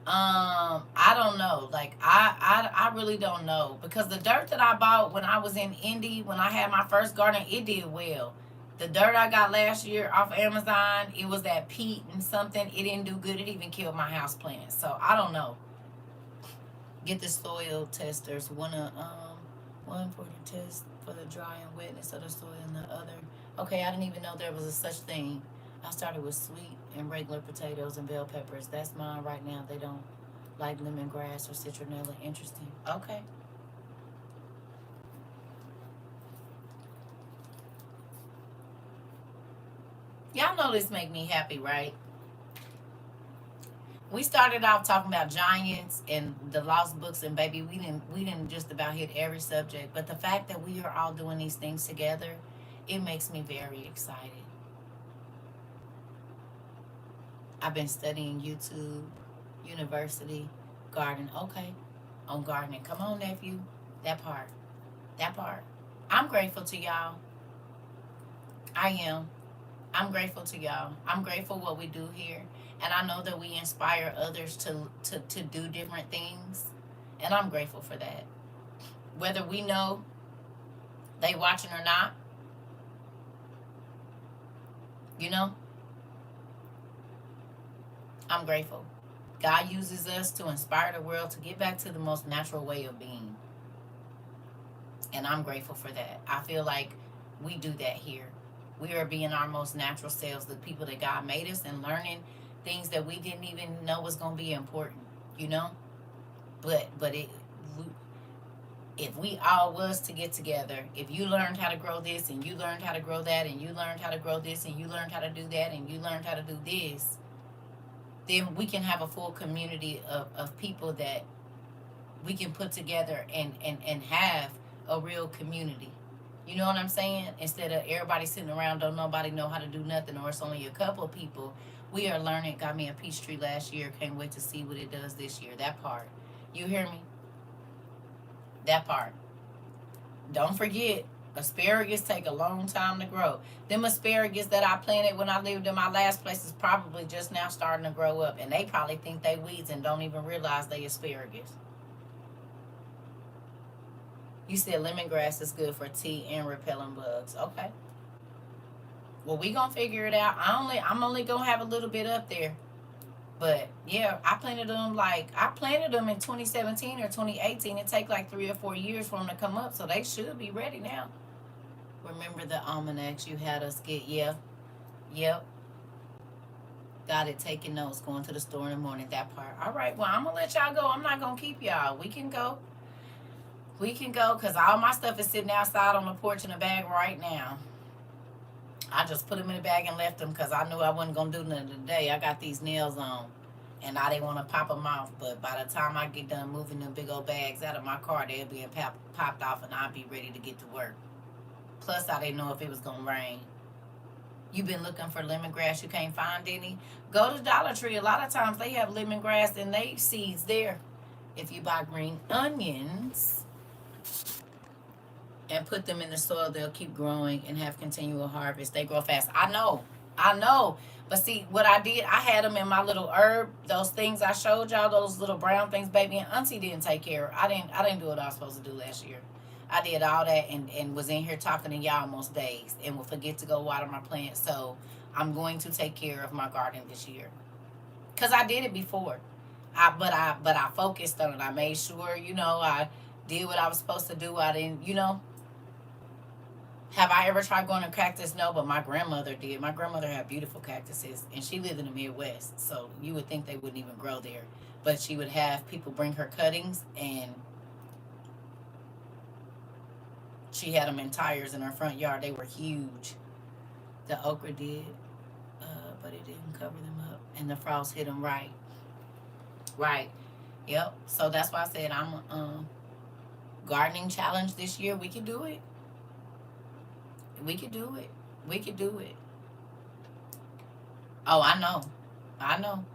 I don't know. Like, I really don't know because the dirt that I bought when I was in Indy, when I had my first garden, it did well. The dirt I got last year off Amazon, it was that peat and something. It didn't do good. It even killed my house plants. So I don't know. Get the soil testers. One for the test for the dry and wetness of the soil, and the other. Okay, I didn't even know there was a such thing. I started with sweet and regular potatoes and bell peppers. That's mine right now. They don't like lemongrass or citronella. Interesting. Okay. Y'all know this make me happy, right? We started off talking about giants and the lost books, and baby, we didn't just about hit every subject. But the fact that we are all doing these things together, it makes me very excited. I've been studying YouTube, university, garden. Okay, on gardening. Come on, nephew. That part. That part. I'm grateful to y'all. I am. I'm grateful to y'all. I'm grateful what we do here. And I know that we inspire others to do different things. And I'm grateful for that. Whether we know they watching or not, you know, I'm grateful. God uses us to inspire the world to get back to the most natural way of being. And I'm grateful for that. I feel like we do that here. We are being our most natural selves, the people that God made us, and learning things that we didn't even know was going to be important, you know? But if we all was to get together, if you learned how to grow this and you learned how to grow that and you learned how to grow this and you learned how to do that and you learned how to do this, then we can have a full community of people that we can put together and have a real community. You know what I'm saying? Instead of everybody sitting around, don't nobody know how to do nothing, or it's only a couple of people. We are learning. Got me a peach tree last year. Can't wait to see what it does this year. That part. You hear me? That part. Don't forget, asparagus take a long time to grow. Them asparagus that I planted when I lived in my last place is probably just now starting to grow up, and they probably think they weeds and don't even realize they asparagus. You said lemongrass is good for tea and repelling bugs. Okay. Well, we gonna figure it out. I'm only gonna have a little bit up there. But yeah, I planted them in 2017 or 2018. It take like 3 or 4 years for them to come up, so they should be ready now. Remember the almanacs you had us get? Yeah, yep. Got it. Taking notes. Going to the store in the morning. That part. All right. Well, I'm gonna let y'all go. I'm not gonna keep y'all. We can go. We can go because all my stuff is sitting outside on the porch in a bag right now. I just put them in a bag and left them because I knew I wasn't going to do nothing today. I got these nails on and I didn't want to pop them off. But by the time I get done moving them big old bags out of my car, they'll be popped off and I'll be ready to get to work. Plus, I didn't know if it was going to rain. You've been looking for lemongrass, you can't find any? Go to Dollar Tree. A lot of times they have lemongrass and they seeds there. If you buy green onions and put them in the soil, they'll keep growing and have continual harvest. They grow fast. I know. But see, what I did, I had them in my little herb, those things I showed y'all, those little brown things, baby, and Auntie didn't take care of. I didn't do what I was supposed to do last year. I did all that and was in here talking to y'all most days and would forget to go water my plants. So I'm going to take care of my garden this year. Cause I did it before. But I focused on it. I made sure, I did what I was supposed to do. I didn't, have I ever tried growing a cactus? No, but my grandmother did. My grandmother had beautiful cactuses, and she lived in the Midwest, so you would think they wouldn't even grow there. But she would have people bring her cuttings, and she had them in tires in her front yard. They were huge. The okra did, but it didn't cover them up, and the frost hit them right. Right. Yep. So that's why I said I'm gardening challenge this year. We can do it. We could do it. We could do it. Oh, I know. I know.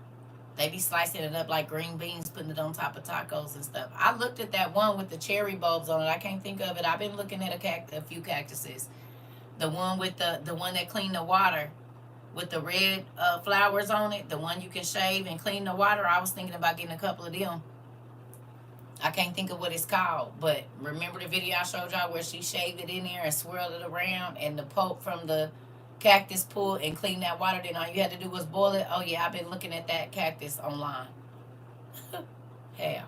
They be slicing it up like green beans, putting it on top of tacos and stuff. I looked at that one with the cherry bulbs on it. I can't think of it. I've been looking at a few cactuses. The one with the one that clean the water with the red flowers on it. The one you can shave and clean the water. I was thinking about getting a couple of them. I can't think of what it's called, but remember the video I showed y'all where she shaved it in there and swirled it around, and the pulp from the cactus pulled and cleaned that water. Then all you had to do was boil it. Oh yeah, I've been looking at that cactus online. Have,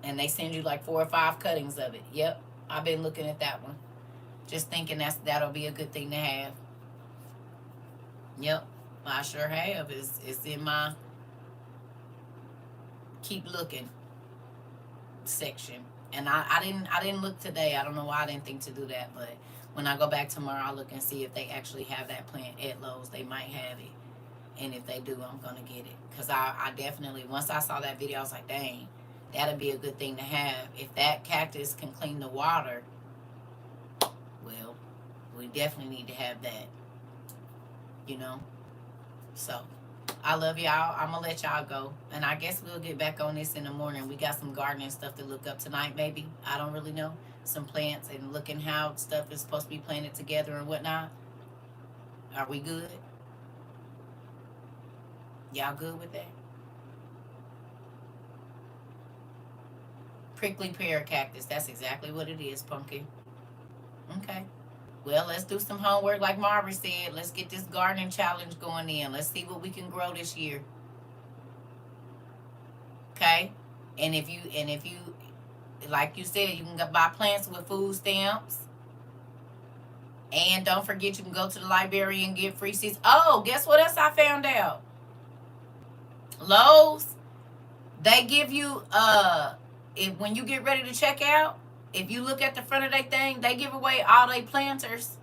and they send you like 4 or 5 cuttings of it. Yep, I've been looking at that one. Just thinking that'll be a good thing to have. Yep, I sure have. It's in my keep looking section. And I didn't look today. I don't know why I didn't think to do that, but when I go back tomorrow, I'll look and see if they actually have that plant at Lowe's. They might have it, and if they do, I'm gonna get it. Because I definitely, once I saw that video, I was like, dang, that'd be a good thing to have. If that cactus can clean the water, well, we definitely need to have that, you know. So I love y'all. I'm gonna let y'all go, and I guess we'll get back on this in the morning. We got some gardening stuff to look up tonight, maybe. I don't really know. Some plants and looking how stuff is supposed to be planted together and whatnot. Are we good? Y'all good with that? Prickly pear cactus. That's exactly what it is, pumpkin. Okay. Well, let's do some homework like Marvin said. Let's get this gardening challenge going in. Let's see what we can grow this year. Okay? And if you like you said, you can buy plants with food stamps. And don't forget, you can go to the library and get free seeds. Oh, guess what else I found out? Lowe's, they give you if when you get ready to check out, if you look at the front of their thing, they give away all their planters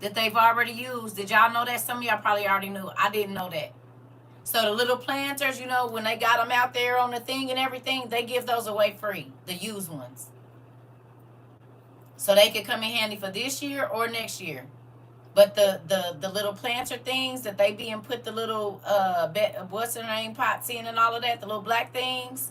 that they've already used. Did y'all know that? Some of y'all probably already knew. I didn't know that. So the little planters, you know, when they got them out there on the thing and everything, they give those away free, the used ones. So they could come in handy for this year or next year. But the little planter things that they be and put the little what's their name pots in and all of that, the little black things,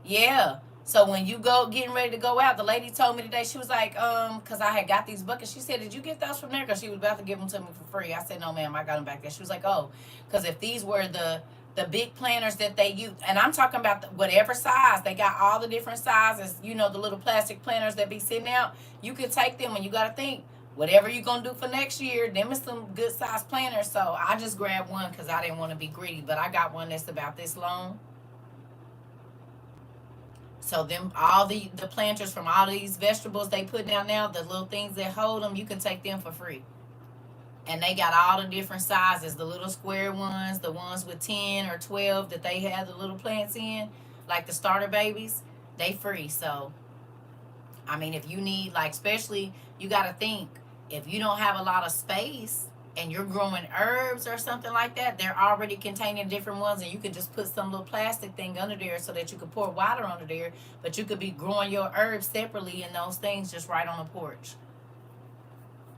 yeah. So when you go getting ready to go out, the lady told me today, she was like, because I had got these buckets. She said, did you get those from there? Because she was about to give them to me for free. I said, no, ma'am, I got them back there. She was like, oh, because if these were the big planters that they use, and I'm talking about whatever size, they got all the different sizes, you know, the little plastic planters that be sitting out, you can take them, and you got to think, whatever you're going to do for next year, them is some good size planters. So I just grabbed one because I didn't want to be greedy, but I got one that's about this long. So them all the planters from all these vegetables they put down now, the little things that hold them, you can take them for free. And they got all the different sizes, the little square ones, the ones with 10 or 12 that they have the little plants in, like the starter babies, they free. So, I mean, if you need, like, especially, you got to think, if you don't have a lot of space and you're growing herbs or something like that, they're already containing different ones, and you could just put some little plastic thing under there so that you could pour water under there, but you could be growing your herbs separately in those things just right on the porch.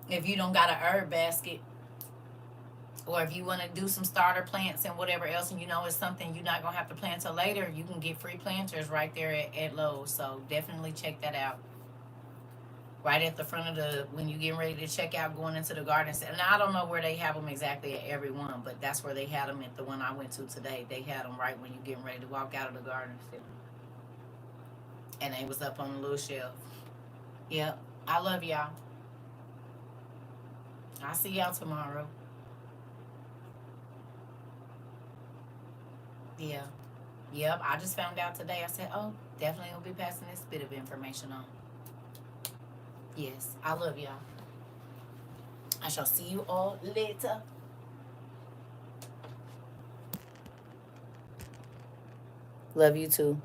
If you don't got an herb basket, or if you want to do some starter plants and whatever else, and you know it's something you're not going to have to plant till later, you can get free planters right there at Lowe's. So definitely check that out. Right at the front of when you're getting ready to check out going into the garden center. And I don't know where they have them exactly at every one, but that's where they had them at the one I went to today. They had them right when you're getting ready to walk out of the garden center. And they was up on the little shelf. Yep. I love y'all. I'll see y'all tomorrow. Yeah. Yep. I just found out today. I said, oh, definitely will be passing this bit of information on. Yes. I love y'all. I shall see you all later. Love you too.